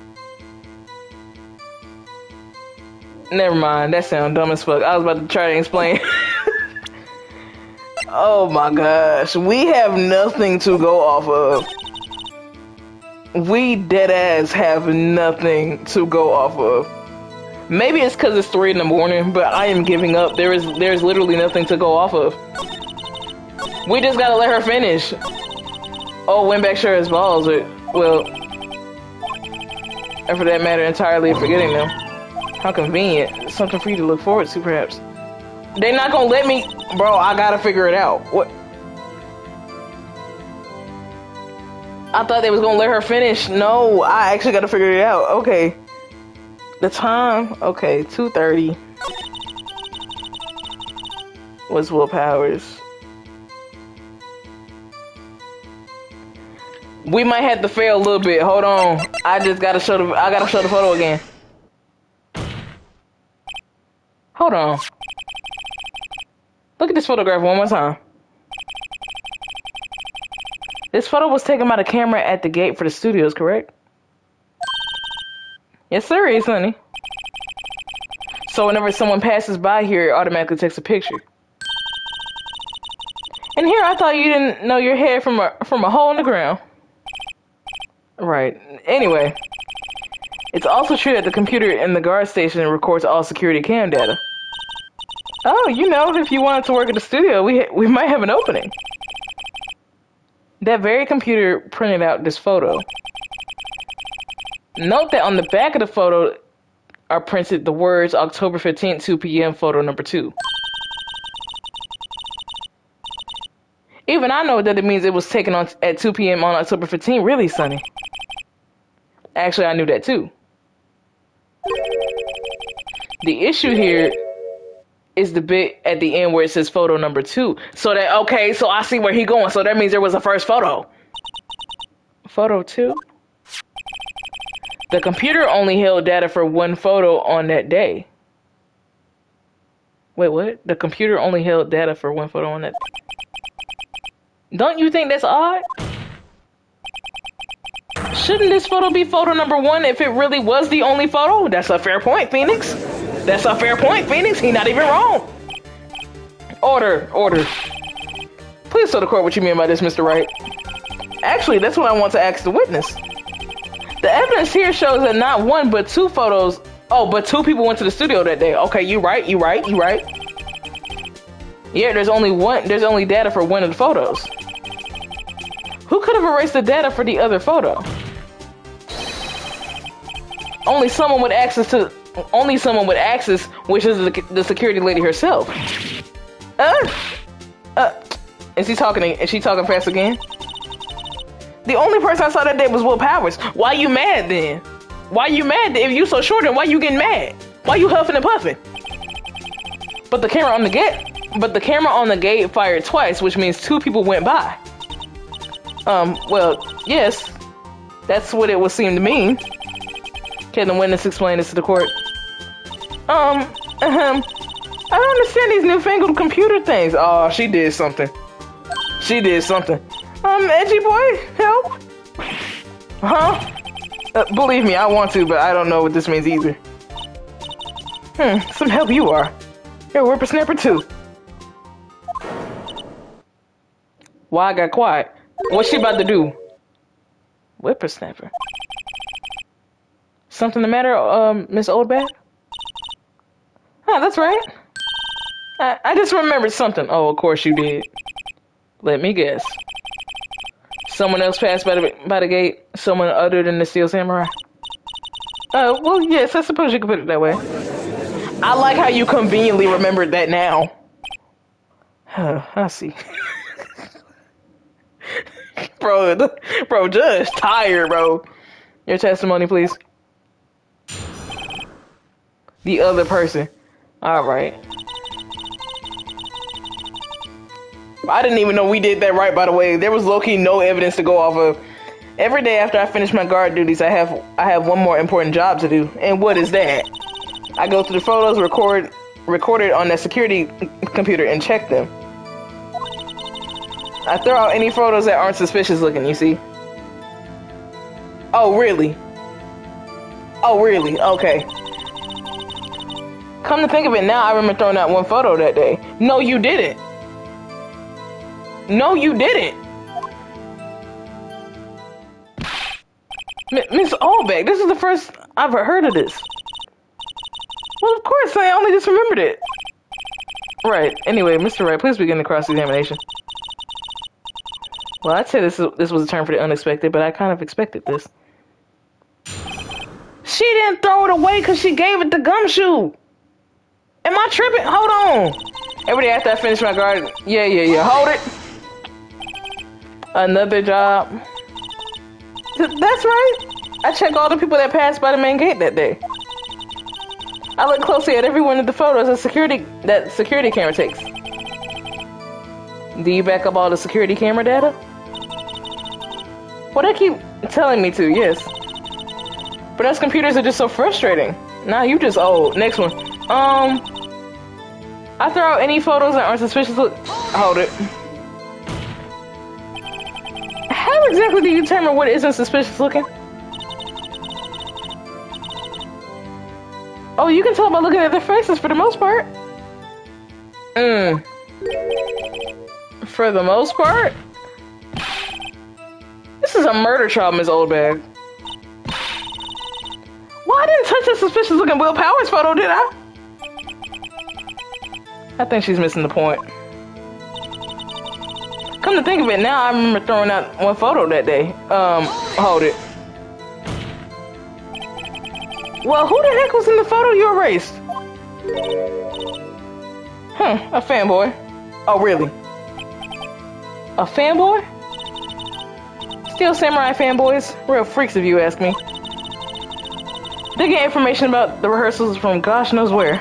Never mind, that sounds dumb as fuck. I was about to try to explain. Oh my gosh. We have nothing to go off of. We deadass have nothing to go off of. Maybe it's because it's 3 in the morning, but I am giving up. There's literally nothing to go off of. We just gotta let her finish. Oh, went back sure as balls. Well, and for that matter, entirely forgetting them. How convenient. Something for you to look forward to, perhaps. They're not gonna let me... Bro, I gotta figure it out. What? I thought they was gonna let her finish. No, I actually gotta figure it out. Okay. The time... Okay, 2:30. Was Will Powers. We might have to fail a little bit. Hold on. I gotta show the photo again. Hold on. Look at this photograph one more time. This photo was taken by the camera at the gate for the studios, correct? Yes, sir, it's honey. So whenever someone passes by here, it automatically takes a picture. And here, I thought you didn't know your head from a hole in the ground. Right. Anyway, it's also true that the computer in the guard station records all security cam data. Oh, you know, if you wanted to work at the studio, we might have an opening. That very computer printed out this photo. Note that on the back of the photo are printed the words October 15th, 2 p.m. photo number 2. Even I know that it means it was taken on at 2 p.m. on October 15th. Really, Sonny? Actually, I knew that too. The issue here is the bit at the end where it says photo number 2. So that, okay, so I see where he going. So that means there was a first photo. Photo 2? The computer only held data for one photo on that day. Wait, what? The computer only held data for one photo on that day. Don't you think that's odd? Shouldn't this photo be photo number 1 if it really was the only photo? That's a fair point, Phoenix. That's a fair point, Phoenix. He's not even wrong. Order. Please tell the court what you mean by this, Mr. Wright. Actually, that's what I want to ask the witness. The evidence here shows that not one but 2 photos. Oh, but 2 people went to the studio that day. Okay, you right. Yeah, there's only data for one of the photos. Who could have erased the data for the other photo? Only someone with access, which is the security lady herself. Is he talking? Is she talking fast again? The only person I saw that day was Will Powers. Why you mad then? Why you mad? If you so short, then why you getting mad? Why you huffing and puffing? But the camera on the gate fired twice, which means 2 people went by. Well, yes. That's what it would seem to mean. Can the witness explain this to the court? I don't understand these newfangled computer things. Oh, she did something. She did something. Edgy boy, help? Huh? Believe me, I want to, but I don't know what this means either. Some help you are. You're a whippersnapper too. Why I got quiet? What's she about to do? Whippersnapper. Something the matter, Miss Oldbag? Huh, that's right. I just remembered something. Oh, of course you did. Let me guess. Someone else passed by the gate? Someone other than the Steel Samurai? Well, yes, I suppose you could put it that way. I like how you conveniently remembered that now. I see. Bro, Judge tired, bro. Your testimony, please. The other person. Alright. I didn't even know we did that right, by the way. There was low-key no evidence to go off of. Every day after I finish my guard duties, I have one more important job to do. And what is that? I go through the photos recorded on that security computer and check them. I throw out any photos that aren't suspicious looking, you see? Oh, really? Oh, really? Okay. Come to think of it now, I remember throwing out one photo that day. No, you didn't. No, you didn't. Miss Oldbag, this is the first I've ever heard of this. Well, of course, I only just remembered it. Right. Anyway, Mr. Wright, please begin the cross-examination. Well, I'd say this was a term for the unexpected, but I kind of expected this. She didn't throw it away because she gave it to Gumshoe. Am I tripping? Hold on. Every day after I finish my guard, yeah. Hold it. Another job. That's right. I check all the people that passed by the main gate that day. I look closely at every one of the photos that security camera takes. Do you back up all the security camera data? Well, they keep telling me to, yes. But us computers are just so frustrating. Nah, you just old. Next one. I throw out any photos that aren't suspicious. Hold it. How exactly do you determine what isn't suspicious looking? Oh, you can tell by looking at their faces for the most part. For the most part? This is a murder trial, Ms. Oldbag. Well, I didn't touch a suspicious looking Will Powers photo, did I? I think she's missing the point. Come to think of it now, I remember throwing out one photo that day. Hold it. Well, who the heck was in the photo you erased? A fanboy. Oh, really? A fanboy? Steel Samurai fanboys? Real freaks if you ask me. They get information about the rehearsals from gosh knows where.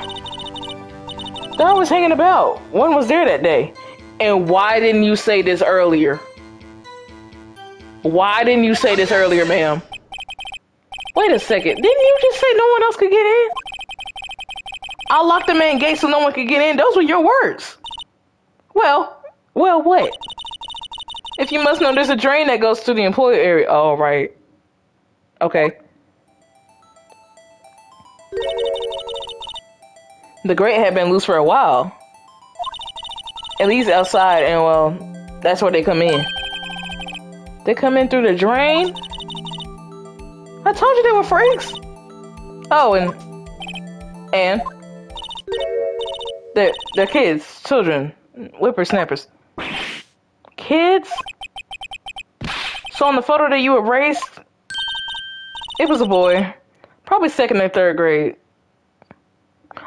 They're always hanging about. One was there that day. And why didn't you say this earlier? Why didn't you say this earlier, ma'am? Wait a second. Didn't you just say no one else could get in? I'll lock the main gate so no one could get in. Those were your words. Well, what? If you must know, there's a drain that goes through the employee area. Oh, right. Okay. The grate had been loose for a while. At least outside, and well, that's where they come in. They come in through the drain? I told you they were freaks. Oh, and they're kids, children, whippersnappers. Kids? So on the photo that you erased, it was a boy. Probably 2nd or 3rd grade.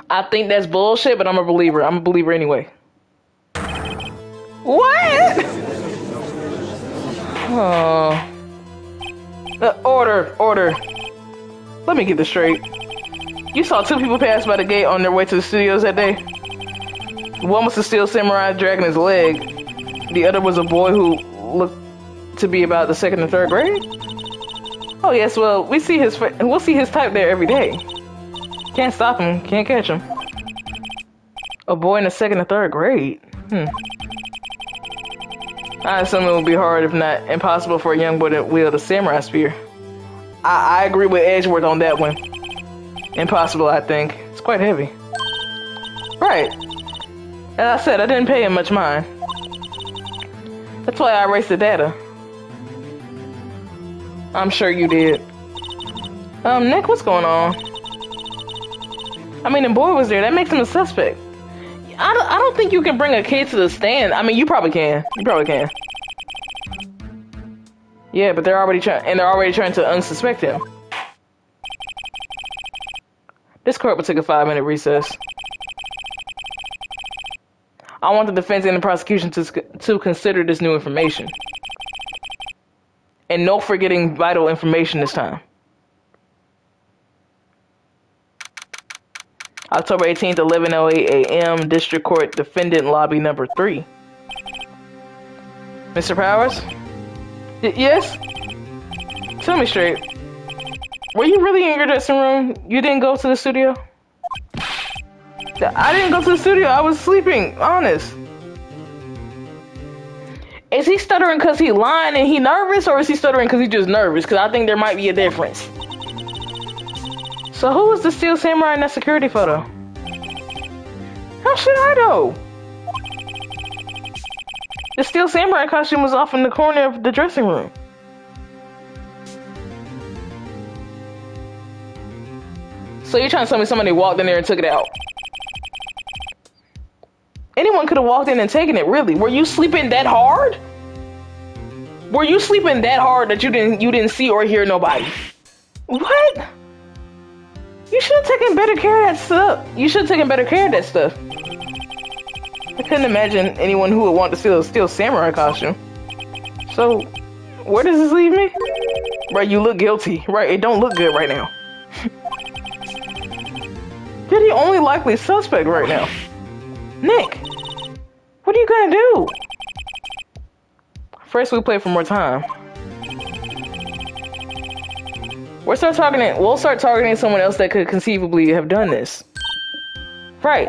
I think that's bullshit, but I'm a believer. I'm a believer anyway. What? Oh. Order. Let me get this straight. You saw two people pass by the gate on their way to the studios that day. One was the steel samurai dragging his leg. The other was a boy who looked to be about the 2nd and 3rd grade. Oh yes, well we'll see his type there every day. Can't stop him, can't catch him. A boy in the 2nd and 3rd grade. I assume it would be hard, if not impossible, for a young boy to wield a samurai spear. I agree with Edgeworth on that one. Impossible, I think. It's quite heavy. Right. As I said, I didn't pay him much mind. That's why I erased the data. I'm sure you did. Nick, what's going on? I mean, the boy was there. That makes him a suspect. I don't think you can bring a kid to the stand. I mean, you probably can. Yeah, but they're already trying to unsuspect him. This court will take a 5-minute recess. I want the defense and the prosecution to consider this new information. And no forgetting vital information this time. October 18th, 11:08 a.m. District Court, Defendant Lobby Number 3. Mr. Powers? Yes? Tell me straight. Were you really in your dressing room? You didn't go to the studio? I didn't go to the studio. I was sleeping. Honest. Is he stuttering because he lying and he nervous, or is he stuttering because he just nervous? Because I think there might be a difference. So who was the steel samurai in that security photo? How should I know? The steel samurai costume was off in the corner of the dressing room. So you're trying to tell me somebody walked in there and took it out? Anyone could have walked in and taken it, really. Were you sleeping that hard? Were you sleeping that hard that you didn't see or hear nobody? What? You should have taken better care of that stuff. I couldn't imagine anyone who would want to steal a steel samurai costume. So, where does this leave me? Right, you look guilty. Right, it don't look good right now. You're the only likely suspect right now. Nick, what are you gonna do? First, we play for more time. We'll start targeting someone else that could conceivably have done this. Right.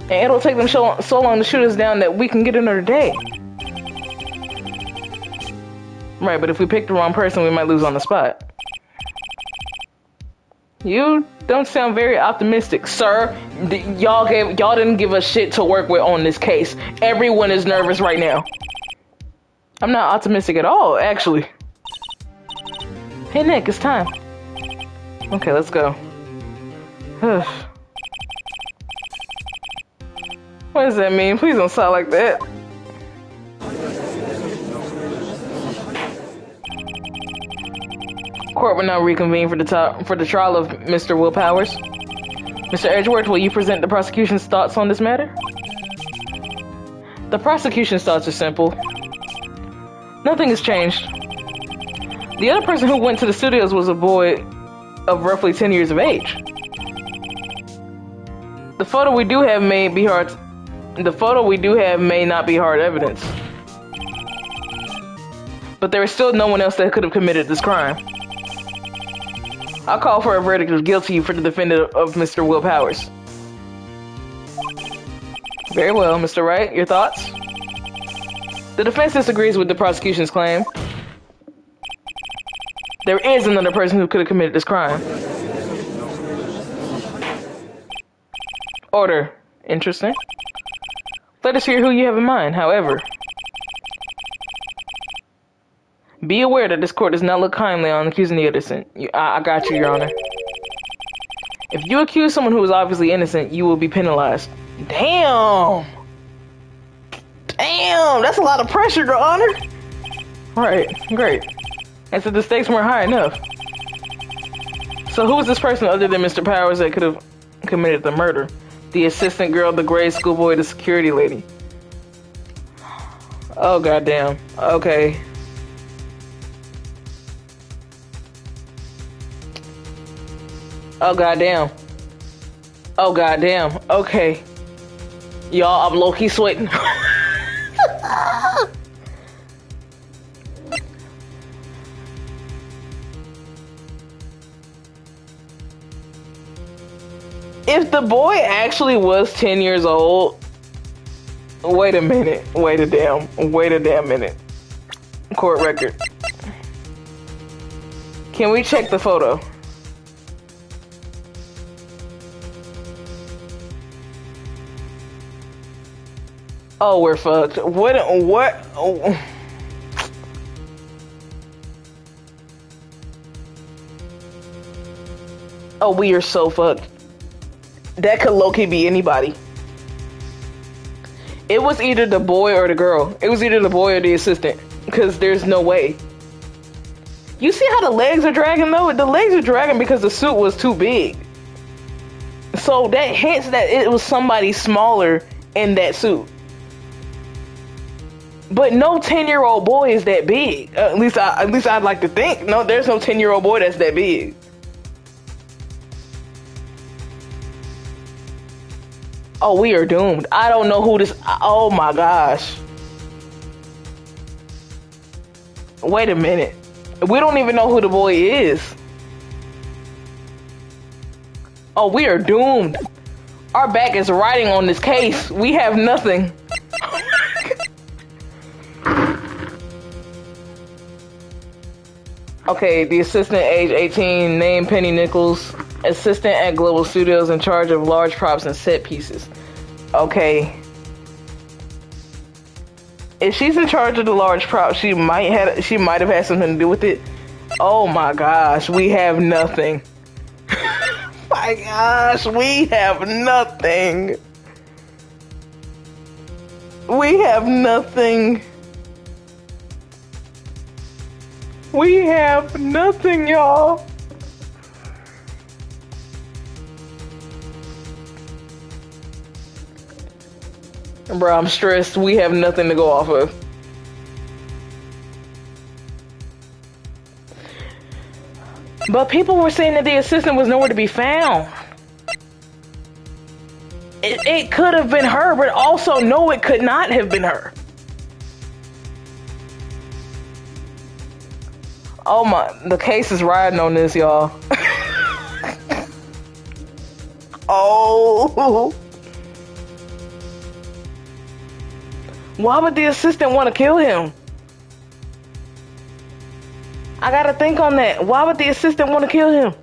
And it'll take them so long to shoot us down that we can get another day. Right, but if we pick the wrong person, we might lose on the spot. You don't sound very optimistic, sir. Y'all didn't give us shit to work with on this case. Everyone is nervous right now. I'm not optimistic at all, actually. Hey, Nick, it's time. Okay, let's go. What does that mean? Please don't sound like that. Court will now reconvene for the trial of Mr. Will Powers. Mr. Edgeworth, will you present the prosecution's thoughts on this matter? The prosecution's thoughts are simple. Nothing has changed. The other person who went to the studios was a boy of roughly 10 years of age. The photo we do have may not be hard evidence. But there is still no one else that could have committed this crime. I'll call for a verdict of guilty for the defendant of Mr. Will Powers. Very well, Mr. Wright, your thoughts? The defense disagrees with the prosecution's claim. There is another person who could have committed this crime. Order. Interesting. Let us hear who you have in mind, however. Be aware that this court does not look kindly on accusing the innocent. I got you, Your Honor. If you accuse someone who is obviously innocent, you will be penalized. Damn! Damn! That's a lot of pressure, Your Honor! Right, great. And so the stakes weren't high enough. So who was this person other than Mr. Powers that could have committed the murder? The assistant girl, the grade school boy, the security lady. Oh, goddamn. Okay. Oh, goddamn. Oh, goddamn. Okay. Y'all, I'm low-key sweating. If the boy actually was 10 years old, wait a minute. Wait a damn minute. Court record. Can we check the photo? Oh, we're fucked. What? Oh, we are so fucked. That could low-key be anybody. It was either the boy or the girl. It was either the boy or the assistant. Because there's no way. You see how the legs are dragging, though? The legs are dragging because the suit was too big. So that hints that it was somebody smaller in that suit. But no 10-year-old boy is that big. At least I'd like to think. No, there's no 10-year-old boy that's that big. Oh, we are doomed. I don't know who this... Oh, my gosh. Wait a minute. We don't even know who the boy is. Oh, we are doomed. Our back is riding on this case. We have nothing. Okay, the assistant, age 18, name Penny Nichols. Assistant at Global Studios in charge of large props and set pieces. Okay. If she's in charge of the large props, she might have had something to do with it. Oh my gosh, we have nothing. My gosh, we have nothing. We have nothing. We have nothing, y'all. Bro, I'm stressed. We have nothing to go off of. But people were saying that the assistant was nowhere to be found. It could have been her, but also no, it could not have been her. Oh my, the case is riding on this, y'all. Oh. Why would the assistant want to kill him? I gotta think on that. Why would the assistant want to kill him?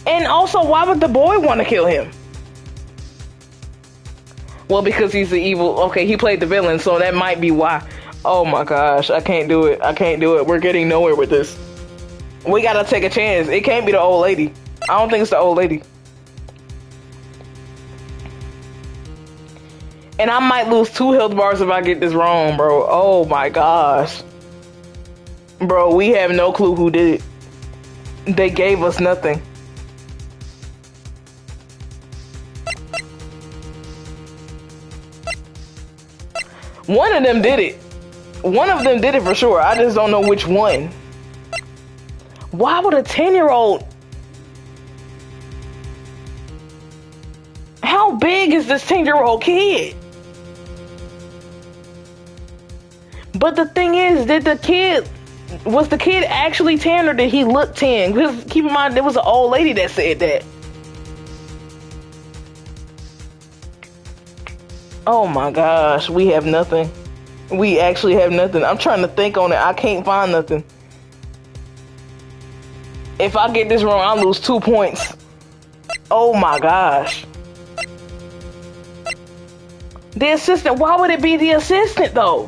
And also, why would the boy want to kill him? Well, because he's the evil... Okay, he played the villain, so that might be why. Oh my gosh, I can't do it. I can't do it. We're getting nowhere with this. We gotta take a chance. It can't be the old lady. I don't think it's the old lady. And I might lose 2 health bars if I get this wrong, bro. Oh my gosh. Bro, we have no clue who did it. They gave us nothing. One of them did it. One of them did it for sure. I just don't know which one. Why would a 10-year-old... How big is this 10-year-old kid? But the thing is, was the kid actually 10 or did he look 10? Because keep in mind, there was an old lady that said that. Oh my gosh, we have nothing. We actually have nothing. I'm trying to think on it. I can't find nothing. If I get this wrong, I'll lose 2 points. Oh my gosh. The assistant, why would it be the assistant though?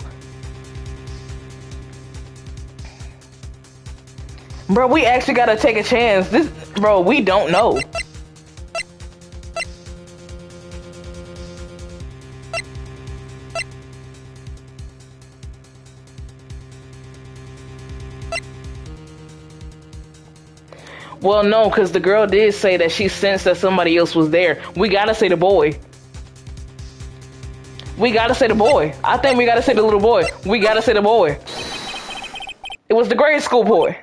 Bro, we actually gotta take a chance. Bro, we don't know. Well, no, because the girl did say that she sensed that somebody else was there. We gotta say the boy. We gotta say the boy. I think we gotta say the little boy. We gotta say the boy. It was the grade school boy.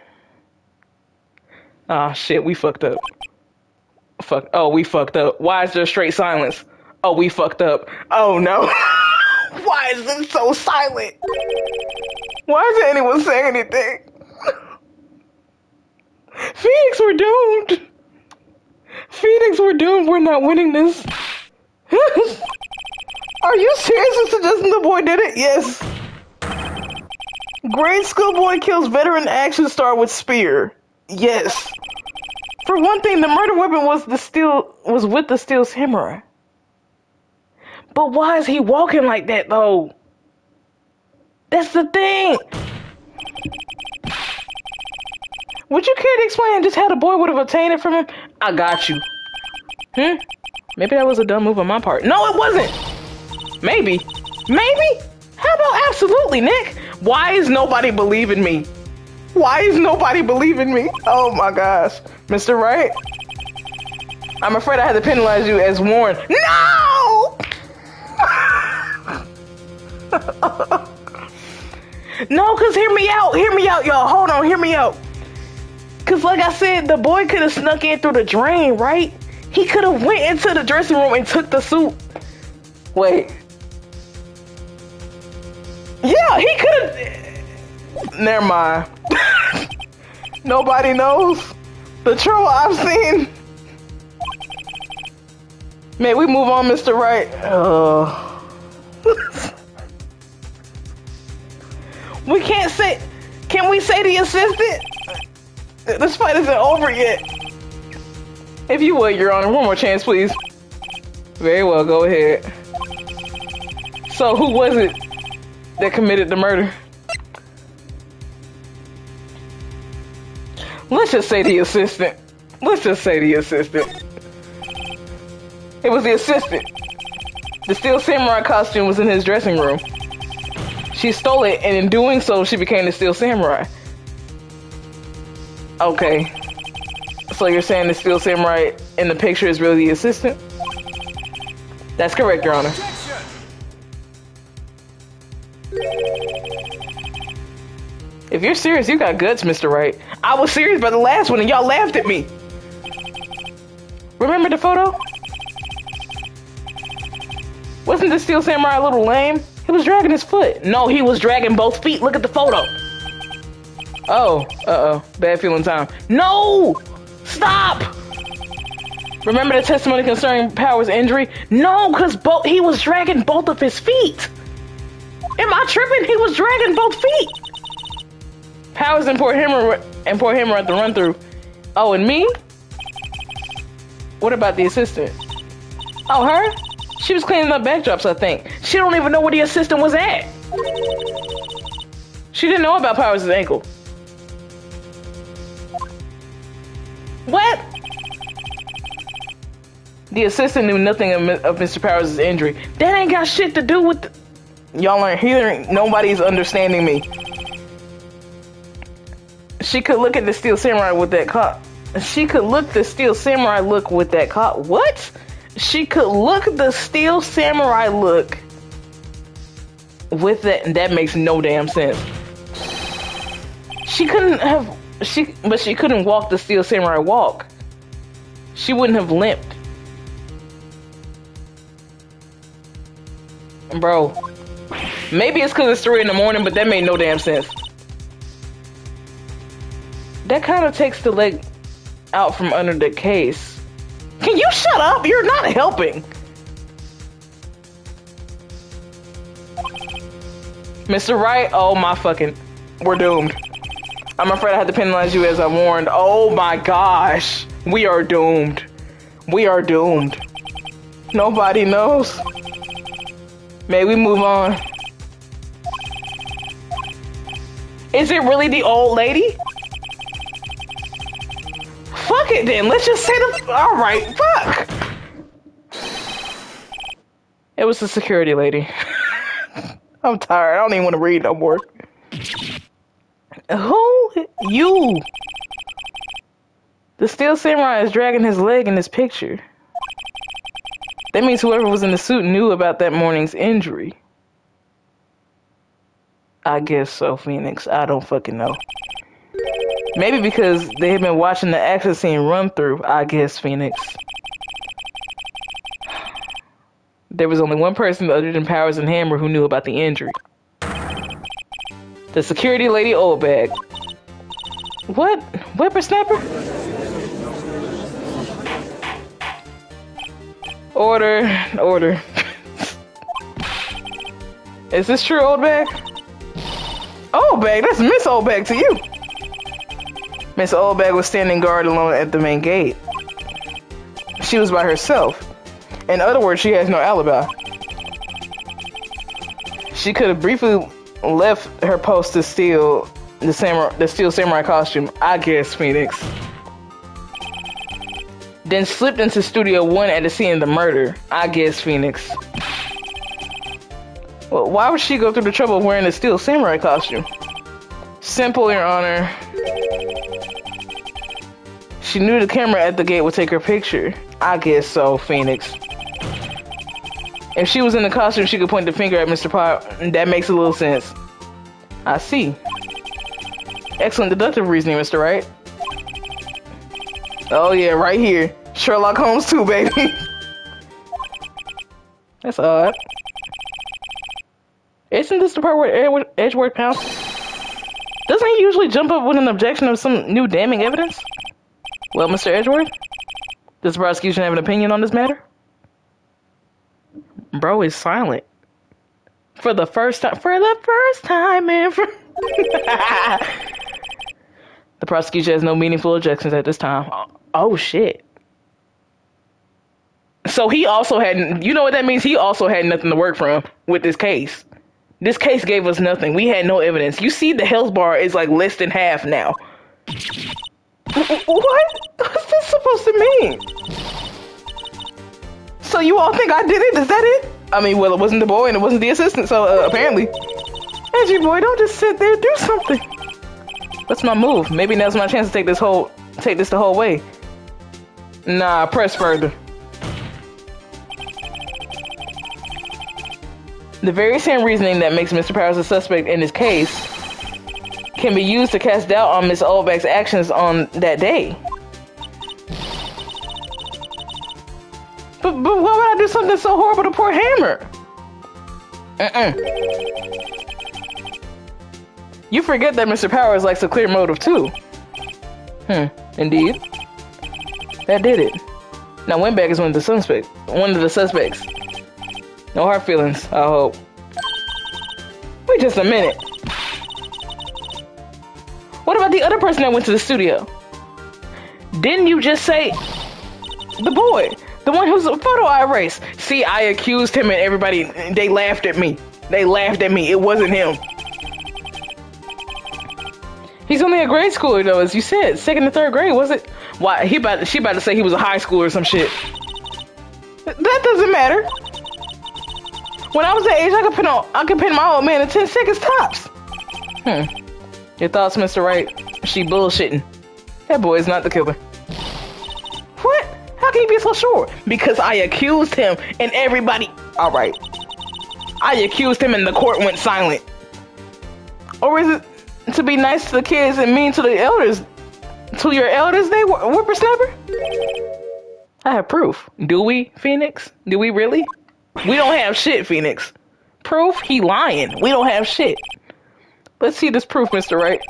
Ah, shit, we fucked up. Fuck. Oh, we fucked up. Why is there straight silence? Oh, we fucked up. Oh, no. Why is it so silent? Why isn't anyone saying anything? Phoenix, we're doomed. Phoenix, we're doomed. We're not winning this. Are you serious in suggesting the boy did it? Yes. Grade school boy kills veteran action star with spear. Yes. For one thing, the murder weapon was with the steel samurai. But why is he walking like that though? That's the thing. Would you care to explain just how the boy would have obtained it from him? I got you. Maybe that was a dumb move on my part. No, it wasn't. Maybe. How about absolutely, Nick? Why is nobody believing me? Why is nobody believing me? Oh my gosh. Mr. Wright? I'm afraid I had to penalize you as warned. No! No, because hear me out, y'all. Hold on, hear me out. Because like I said, the boy could have snuck in through the drain, right? He could have went into the dressing room and took the suit. Wait. Yeah, he could have. Never mind. Nobody knows the trouble I've seen. May we move on, Mr. Wright? We can't say. Can we say the assistant? This fight isn't over yet. If you would, Your Honor, one more chance, please. Very well, go ahead. So, who was it that committed the murder? Let's just say the assistant. Let's just say the assistant. It was the assistant. The steel samurai costume was in his dressing room. She stole it, and in doing so, she became the steel samurai. Okay. So you're saying the steel samurai in the picture is really the assistant? That's correct, Your Honor. If you're serious, you got guts, Mr. Wright. I was serious about the last one and y'all laughed at me. Remember the photo? Wasn't the steel samurai a little lame? He was dragging his foot. No, he was dragging both feet. Look at the photo. Oh, uh-oh. Bad feeling time. No! Stop! Remember the testimony concerning Power's injury? No, because he was dragging both of his feet. Am I tripping? He was dragging both feet. Powers and poor Hammer at the run-through. Oh, and me? What about the assistant? Oh, her? She was cleaning up backdrops, I think. She don't even know where the assistant was at. She didn't know about Powers' ankle. What? The assistant knew nothing of Mr. Powers' injury. That ain't got shit to do with Y'all aren't hearing. Nobody's understanding me. She could look at the steel samurai with that cop. She could look the steel samurai look with that cop. What? She could look the steel samurai look with that. That makes no damn sense. She couldn't have. But she couldn't walk the steel samurai walk. She wouldn't have limped. Bro. Maybe it's because it's 3 in the morning, but that made no damn sense. That kind of takes the leg out from under the case. Can you shut up? You're not helping. Mr. Wright, oh my fucking... We're doomed. I'm afraid I had to penalize you as I warned. Oh my gosh. We are doomed. We are doomed. Nobody knows. May we move on? Is it really the old lady? Fuck it then. Let's just say the... Alright, fuck. It was the security lady. I'm tired. I don't even want to read no more. Who? You. The Steel Samurai is dragging his leg in this picture. That means whoever was in the suit knew about that morning's injury. I guess so, Phoenix. I don't fucking know. Maybe because they had been watching the action scene run through. I guess, Phoenix. There was only one person other than Powers and Hammer who knew about the injury. The security lady Oldbag. What? Whippersnapper? Order. Is this true, Oldbag? Oldbag, that's Miss Oldbag to you. Miss Oldbag was standing guard alone at the main gate. She was by herself. In other words, she has no alibi. She could have briefly left her post to steal the Steel Samurai costume, I guess, Phoenix. Then slipped into Studio 1 at the scene of the murder, I guess, Phoenix. Well, why would she go through the trouble of wearing the Steel Samurai costume? Simple, Your Honor. She knew the camera at the gate would take her picture. I guess so, Phoenix. If she was in the costume, she could point the finger at Mr. Pop. That makes a little sense. I see. Excellent deductive reasoning, Mr. Wright. Oh yeah, right here. Sherlock Holmes too, baby. That's odd. Isn't this the part where Edgeworth pounces? Doesn't he usually jump up with an objection of some new damning evidence? Well, Mr. Edgeworth, does the prosecution have an opinion on this matter? Bro is silent. For the first time in The prosecution has no meaningful objections at this time. Oh shit. So he also had, you know what that means? He also had nothing to work from with this case. This case gave us nothing. We had no evidence. You see the health bar is like less than half now. What? What's this supposed to mean? So you all think I did it? Is that it? I mean, well, it wasn't the boy and it wasn't the assistant, so apparently. Edgy boy, don't just sit there. Do something. What's my move? Maybe now's my chance to take this the whole way. Nah, press further. The very same reasoning that makes Mr. Powers a suspect in this case can be used to cast doubt on Miss Oldbag's actions on that day. But why would I do something so horrible to poor Hammer? You forget that Mr. Powers likes a clear motive too. Indeed. That did it. Now Windbag is one of the suspects. No hard feelings, I hope. Wait just a minute. What about the other person that went to the studio? Didn't you just say the boy? The one whose photo I erased. See, I accused him and everybody, they laughed at me. It wasn't him. He's only a grade schooler though, as you said. 2nd and 3rd grade, was it? Why, she about to say he was a high schooler or some shit. That doesn't matter. When I was that age, I could pin my old man in 10 seconds tops. Your thoughts, Mr. Wright? She bullshitting. That boy is not the killer. What? How can you be so sure? Because I accused him and everybody... Alright. I accused him and the court went silent. Or is it to be nice to the kids and mean to the elders? To your elders, they whippersnapper? I have proof. Do we, Phoenix? Do we really? We don't have shit, Phoenix. Proof? He lying. We don't have shit. Let's see this proof, Mr. Wright.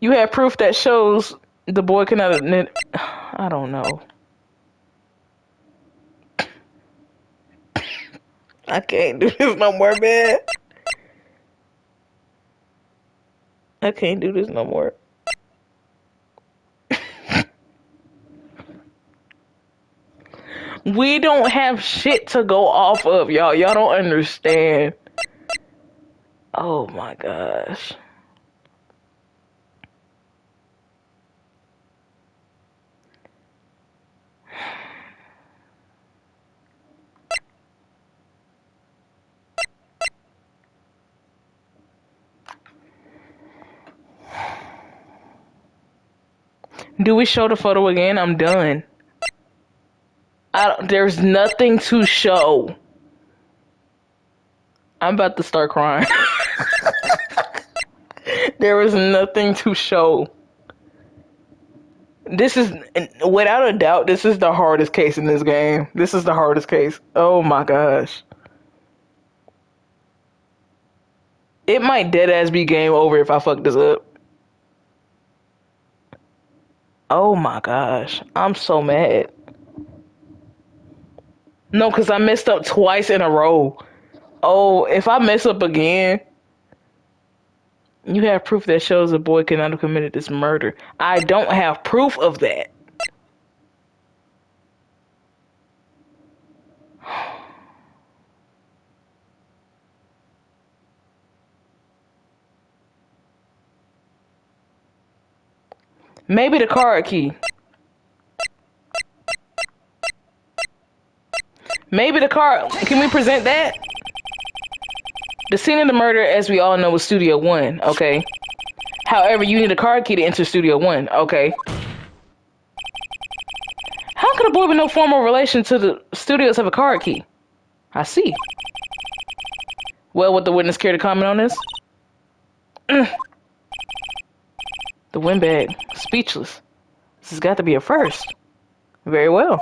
You have proof that shows the boy cannot admit... I don't know. I can't do this no more, man. I can't do this no more. We don't have shit to go off of, y'all. Y'all don't understand. Oh my gosh. Do we show the photo again? I'm done. There's nothing to show. I'm about to start crying. There was nothing to show. This is, without a doubt, this is the hardest case in this game. This is the hardest case. Oh my gosh. It might deadass be game over if I fuck this up. Oh my gosh. I'm so mad. No, because I messed up twice in a row. Oh, if I mess up again, you have proof that shows a boy could not have committed this murder. I don't have proof of that. Maybe the card key. Maybe the card. Can we present that? The scene of the murder, as we all know, was Studio 1, okay? However, you need a card key to enter Studio 1, okay? How could a boy with no formal relation to the studios have a card key? I see. Well, would the witness care to comment on this? The windbag. Speechless. This has got to be a first. Very well.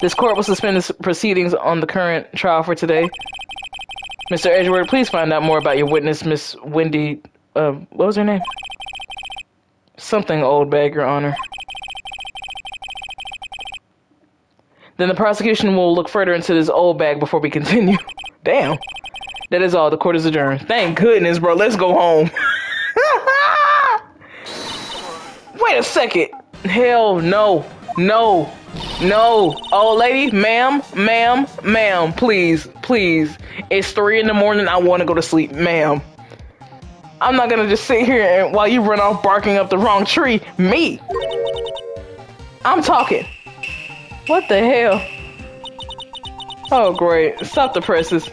This court will suspend its proceedings on the current trial for today. Mr. Edgeworth, please find out more about your witness, Miss Wendy... what was her name? Something old bag, Your Honor. Then the prosecution will look further into this old bag before we continue. Damn. That is all. The court is adjourned. Thank goodness, bro. Let's go home. Wait a second. Hell no. No. No. Old lady, ma'am, please. It's 3 in the morning. I want to go to sleep, ma'am. I'm not going to just sit here and while you run off barking up the wrong tree. Me. I'm talking. What the hell? Oh, great. Stop the presses.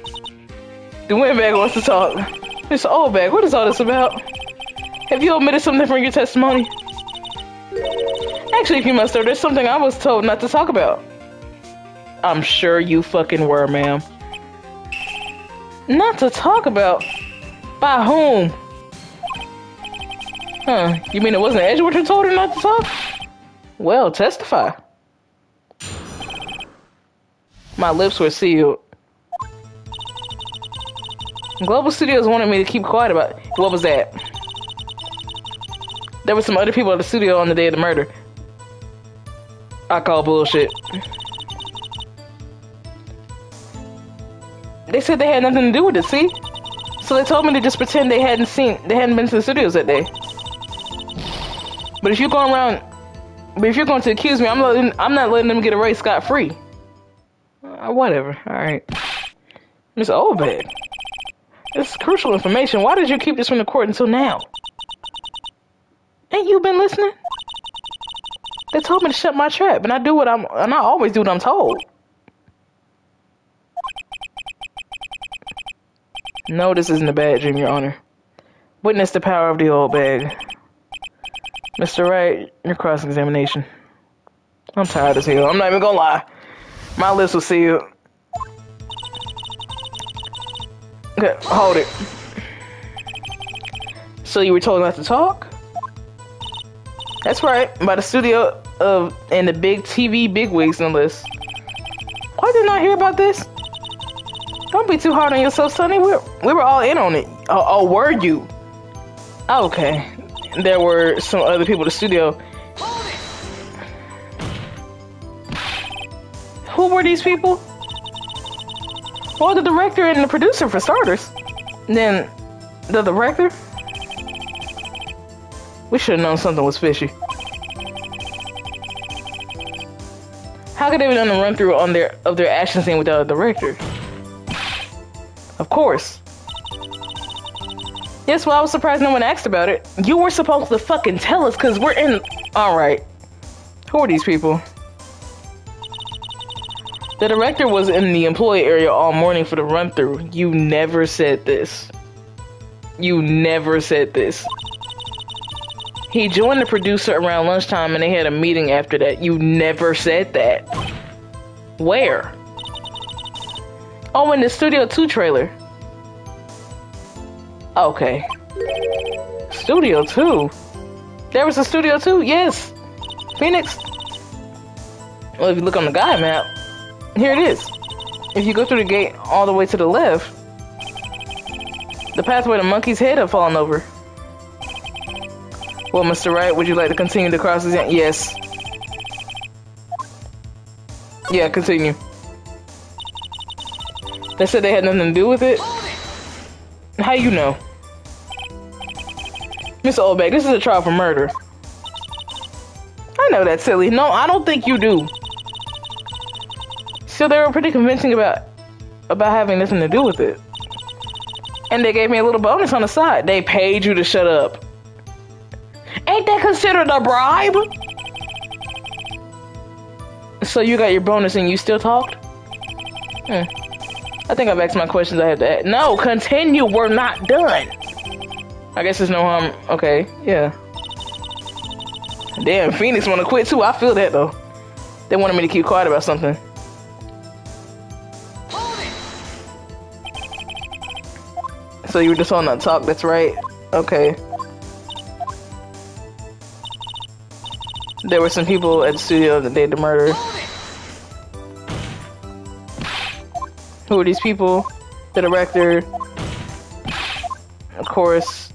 The windbag wants to talk. Mr. Oldbag, what is all this about? Have you omitted something from your testimony? Actually, if you must have, there's something I was told not to talk about. I'm sure you fucking were, ma'am. Not to talk about? By whom? Huh, you mean it wasn't Edgeworth who told her not to talk? Well, testify. My lips were sealed. Global Studios wanted me to keep quiet about it. What was that? There were some other people at the studio on the day of the murder. I call bullshit. They said they had nothing to do with it, see? So they told me to just pretend they hadn't been to the studios that day. But if you're going to accuse me, I'm not letting them get away scot-free. Whatever. Alright. Miss Oldbag. This is crucial information. Why did you keep this from the court until now? Ain't you been listening? They told me to shut my trap, and I always do what I'm told. No, this isn't a bad dream, Your Honor. Witness the power of the old bag. Mr. Wright, your cross-examination. I'm tired as hell. I'm not even gonna lie. My lips were sealed. Okay, hold it. So you were told not to talk? That's right, by the studio and the big TV bigwigs on the list. Why didn't I hear about this? Don't be too hard on yourself, Sonny. We were all in on it. Oh, were you? Okay. There were some other people at the studio. Who were these people? Well, the director and the producer, for starters. Then, the director? We should have known something was fishy. How could they have done a run-through of their action scene without a director? Of course. Yes, well, I was surprised no one asked about it. You were supposed to fucking tell us, because we're in... Alright. Who are these people? The director was in the employee area all morning for the run-through. You never said this. You never said this. He joined the producer around lunchtime and they had a meeting after that. You never said that. Where? Oh, in the Studio 2 trailer. Okay. Studio 2? There was a Studio 2? Yes. Phoenix. Well, if you look on the guide map, here it is. If you go through the gate all the way to the left, the path where the monkey's head had fallen over. Well, Mr. Wright, would you like to continue to cross-examine? Yes. Yeah, continue. They said they had nothing to do with it? How you know? Mr. Oldbeck, this is a trial for murder. I know that's silly. No, I don't think you do. So they were pretty convincing about having nothing to do with it. And they gave me a little bonus on the side. They paid you to shut up. Ain't that considered a bribe? So you got your bonus and you still talked? I think I've asked my questions I had to ask. No, continue. We're not done. I guess there's no harm. Okay, yeah. Damn, Phoenix want to quit too. I feel that though. They wanted me to keep quiet about something. So you were just on that talk, that's right. Okay. There were some people at the studio that they had to murder. Who are these people? The director. Of course.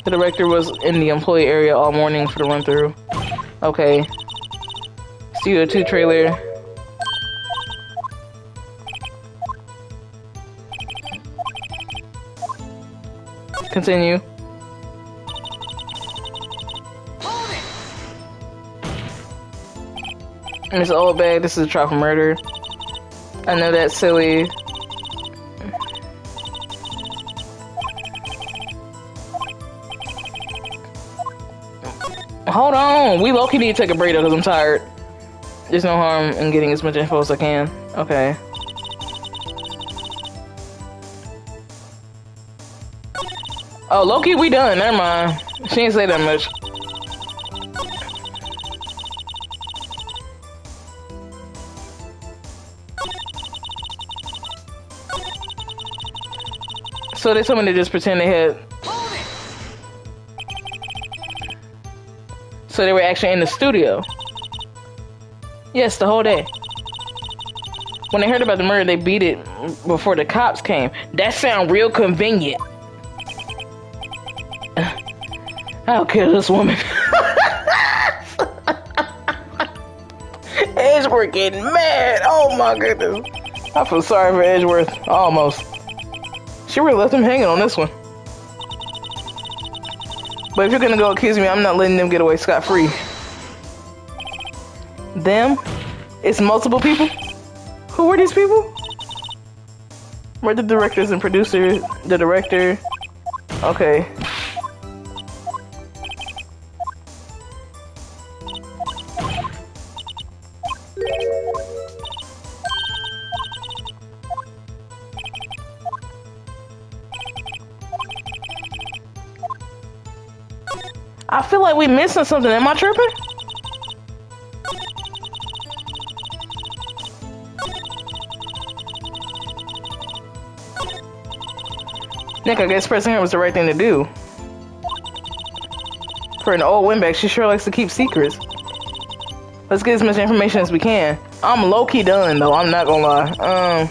The director was in the employee area all morning for the run-through. Okay. Studio 2 trailer. Continue. Miss Oldbag, this is a trial for murder. I know that's silly. Hold on, we low-key need to take a break though because I'm tired. There's no harm in getting as much info as I can. Okay. Oh, low-key, we done. Never mind. She didn't say that much. So they told me to just pretend they had... So they were actually in the studio. Yes, the whole day. When they heard about the murder, they beat it before the cops came. That sounds real convenient. I'll kill this woman. Edgeworth getting mad. Oh my goodness. I feel sorry for Edgeworth. Almost. She really left him hanging on this one. But if you're gonna go accuse me, I'm not letting them get away scot-free. Them? It's multiple people? Who were these people? We're the directors and producers. The director. Okay. I feel like we missing something. Am I tripping? Nick, I guess pressing her was the right thing to do. For an old windbag, she sure likes to keep secrets. Let's get as much information as we can. I'm low-key done, though. I'm not gonna lie.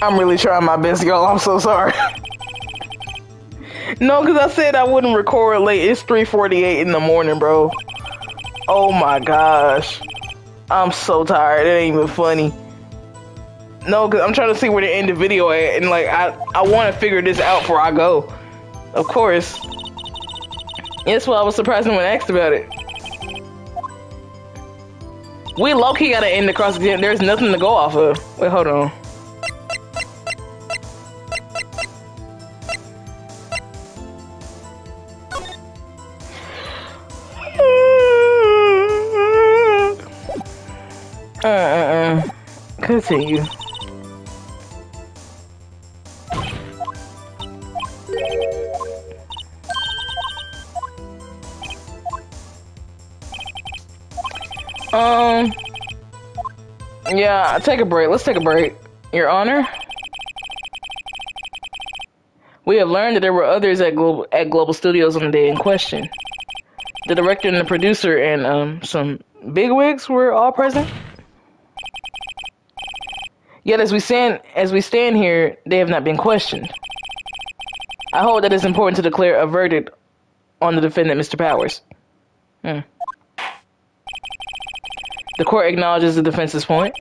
I'm really trying my best, y'all. I'm so sorry. No, because I said I wouldn't record late. It's 3:48 in the morning, bro. Oh my gosh. I'm so tired. It ain't even funny. No, because I'm trying to see where to end the video at. And, like, I want to figure this out before I go. Of course. That's why I was surprised when asked about it. We low-key gotta end the cross-exam. There's nothing to go off of. Wait, hold on. Continue. Yeah, take a break. Let's take a break. Your Honor? We have learned that there were others at Global Studios on the day in question. The director and the producer and some bigwigs were all present. Yet as we stand here, they have not been questioned. I hold that it's important to declare a verdict on the defendant, Mr. Powers. The court acknowledges the defense's point.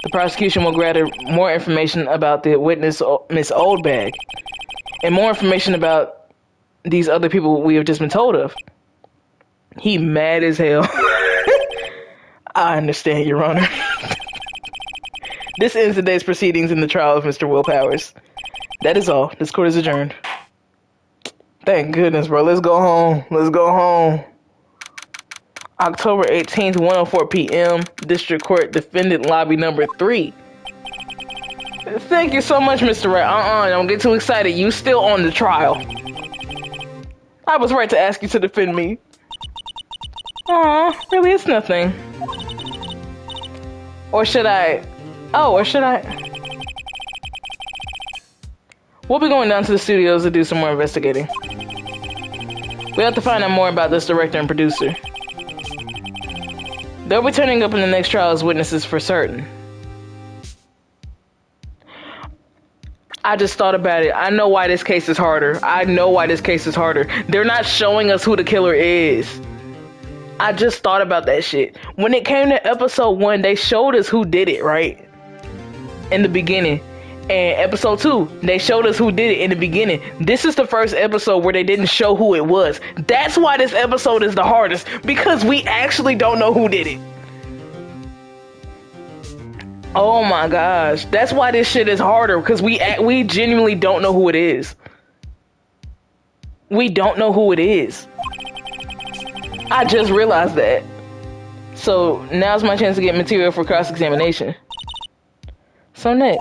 The prosecution will gather more information about the witness, Miss Oldbag, and more information about these other people we have just been told of. He mad as hell. I understand, Your Honor. This ends today's proceedings in the trial of Mr. Will Powers. That is all. This court is adjourned. Thank goodness, bro. Let's go home. Let's go home. October 18th, 1:04 p.m. District Court, Defendant Lobby number 3. Thank you so much, Mr. Wright. Don't get too excited. You still on the trial. I was right to ask you to defend me. Aw, really, it's nothing. Or should I? We'll be going down to the studios to do some more investigating. We have to find out more about this director and producer. They'll be turning up in the next trial as witnesses for certain. I just thought about it. I know why this case is harder. They're not showing us who the killer is. I just thought about that shit. When it came to episode 1, they showed us who did it, right? In the beginning. And episode 2, they showed us who did it in the beginning. This is the first episode where they didn't show who it was. That's why this episode is the hardest. Because we actually don't know who did it. Oh my gosh. That's why this shit is harder. Because we genuinely don't know who it is. We don't know who it is. I just realized that. So now's my chance to get material for cross-examination. So Nick,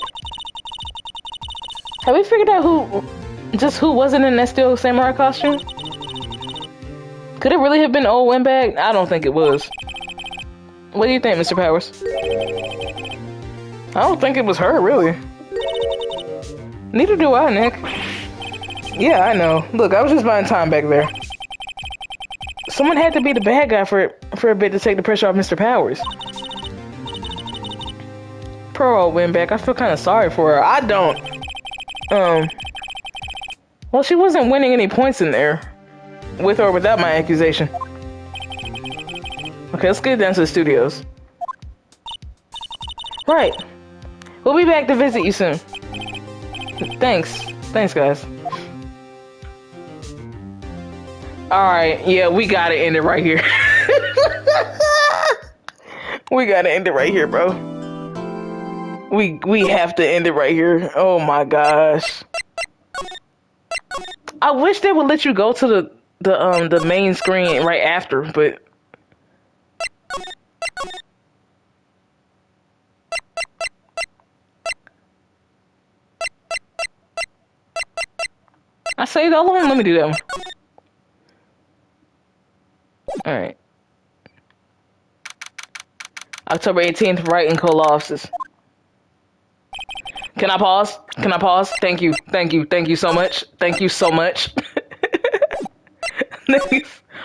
have we figured out who wasn't in that Steel Samurai costume? Could it really have been old Windbag? I don't think it was. What do you think, Mr. Powers? I don't think it was her, really. Neither do I, Nick. Yeah, I know. Look, I was just buying time back there. Someone had to be the bad guy for a bit to take the pressure off Mr. Powers. Poor old Windback. I feel kind of sorry for her. I don't. Well, she wasn't winning any points in there, with or without my accusation. Okay, let's get down to the studios. Right. We'll be back to visit you soon. Thanks, guys. Alright, yeah, we gotta end it right here. We gotta end it right here, bro. We have to end it right here. Oh my gosh. I wish they would let you go to the main screen right after, but I saved all of them. Let me do that one. Alright. October 18th, Wright and Cole offices. Can I pause? Thank you so much.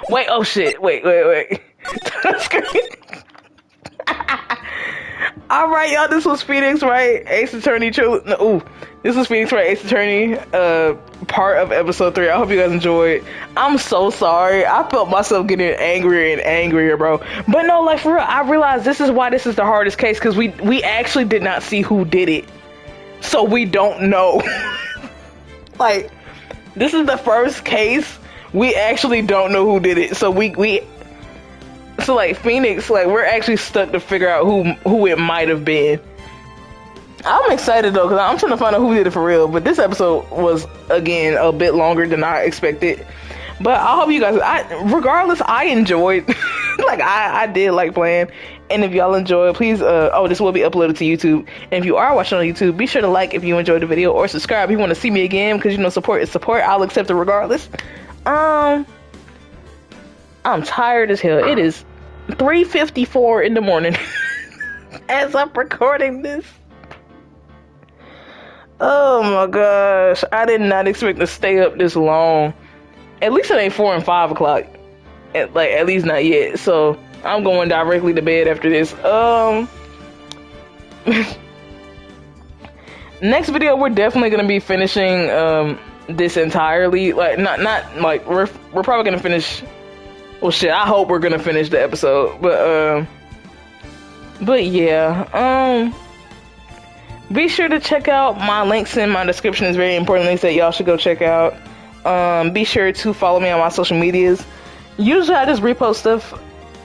Wait, oh shit. Wait. Alright, y'all, this was Phoenix Wright, Ace Attorney this was Phoenix Wright, Ace Attorney, part of episode 3. I hope you guys enjoyed. I'm so sorry. I felt myself getting angrier and angrier, bro. But no, like, for real, I realized this is why this is the hardest case, because we actually did not see who did it. So we don't know. Like, this is the first case we actually don't know who did it. So so like Phoenix, like we're actually stuck to figure out who it might have been. I'm excited though, because I'm trying to find out who did it for real. But this episode was, again, a bit longer than I expected. But I hope you guys, regardless, I enjoyed. Like, I did like playing. And if y'all enjoy, please, this will be uploaded to YouTube. And if you are watching on YouTube, be sure to like if you enjoyed the video, or subscribe if you want to see me again, because, you know, support is support. I'll accept it regardless. I'm tired as hell. It is 3:54 in the morning as I'm recording this. Oh my gosh, I did not expect to stay up this long. At least it ain't 4 and 5 o'clock. At least not yet. So I'm going directly to bed after this. Next video, we're definitely gonna be finishing this entirely. Like, not like we're probably gonna finish. Well, shit, I hope we're gonna finish the episode. But yeah. Be sure to check out my links in my description. Is very important links that y'all should go check out. Be sure to follow me on my social medias. Usually I just repost stuff,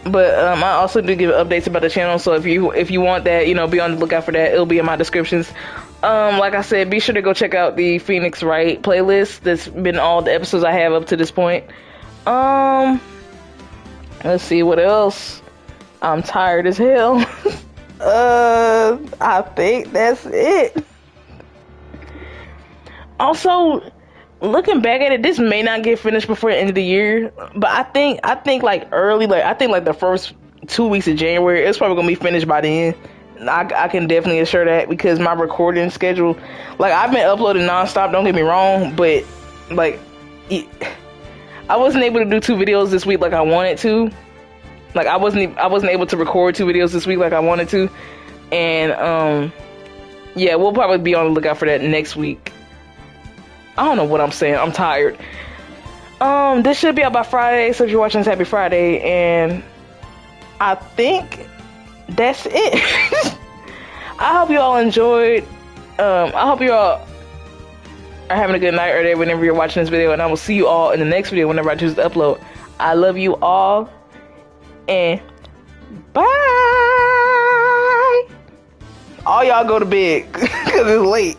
but I also do give updates about the channel. So if you want that, you know, be on the lookout for that. It'll be in my descriptions. Like I said, be sure to go check out the Phoenix Wright playlist. That's been all the episodes I have up to this point. Let's see what else. I'm tired as hell. I think that's it. Also, looking back at it, this may not get finished before the end of the year, but I think like early, like the first 2 weeks of January, it's probably gonna be finished by then. I can definitely assure that, because my recording schedule, like, I've been uploading nonstop, don't get me wrong, but like I wasn't able to do 2 videos this week like I wanted to. Like, I wasn't able to record 2 videos this week like I wanted to. And, yeah, we'll probably be on the lookout for that next week. I don't know what I'm saying. I'm tired. This should be out by Friday, so if you're watching this, happy Friday. And I think that's it. I hope you all enjoyed. I hope you all are having a good night or day whenever you're watching this video. And I will see you all in the next video whenever I choose to upload. I love you all. And bye. All y'all go to bed because it's late.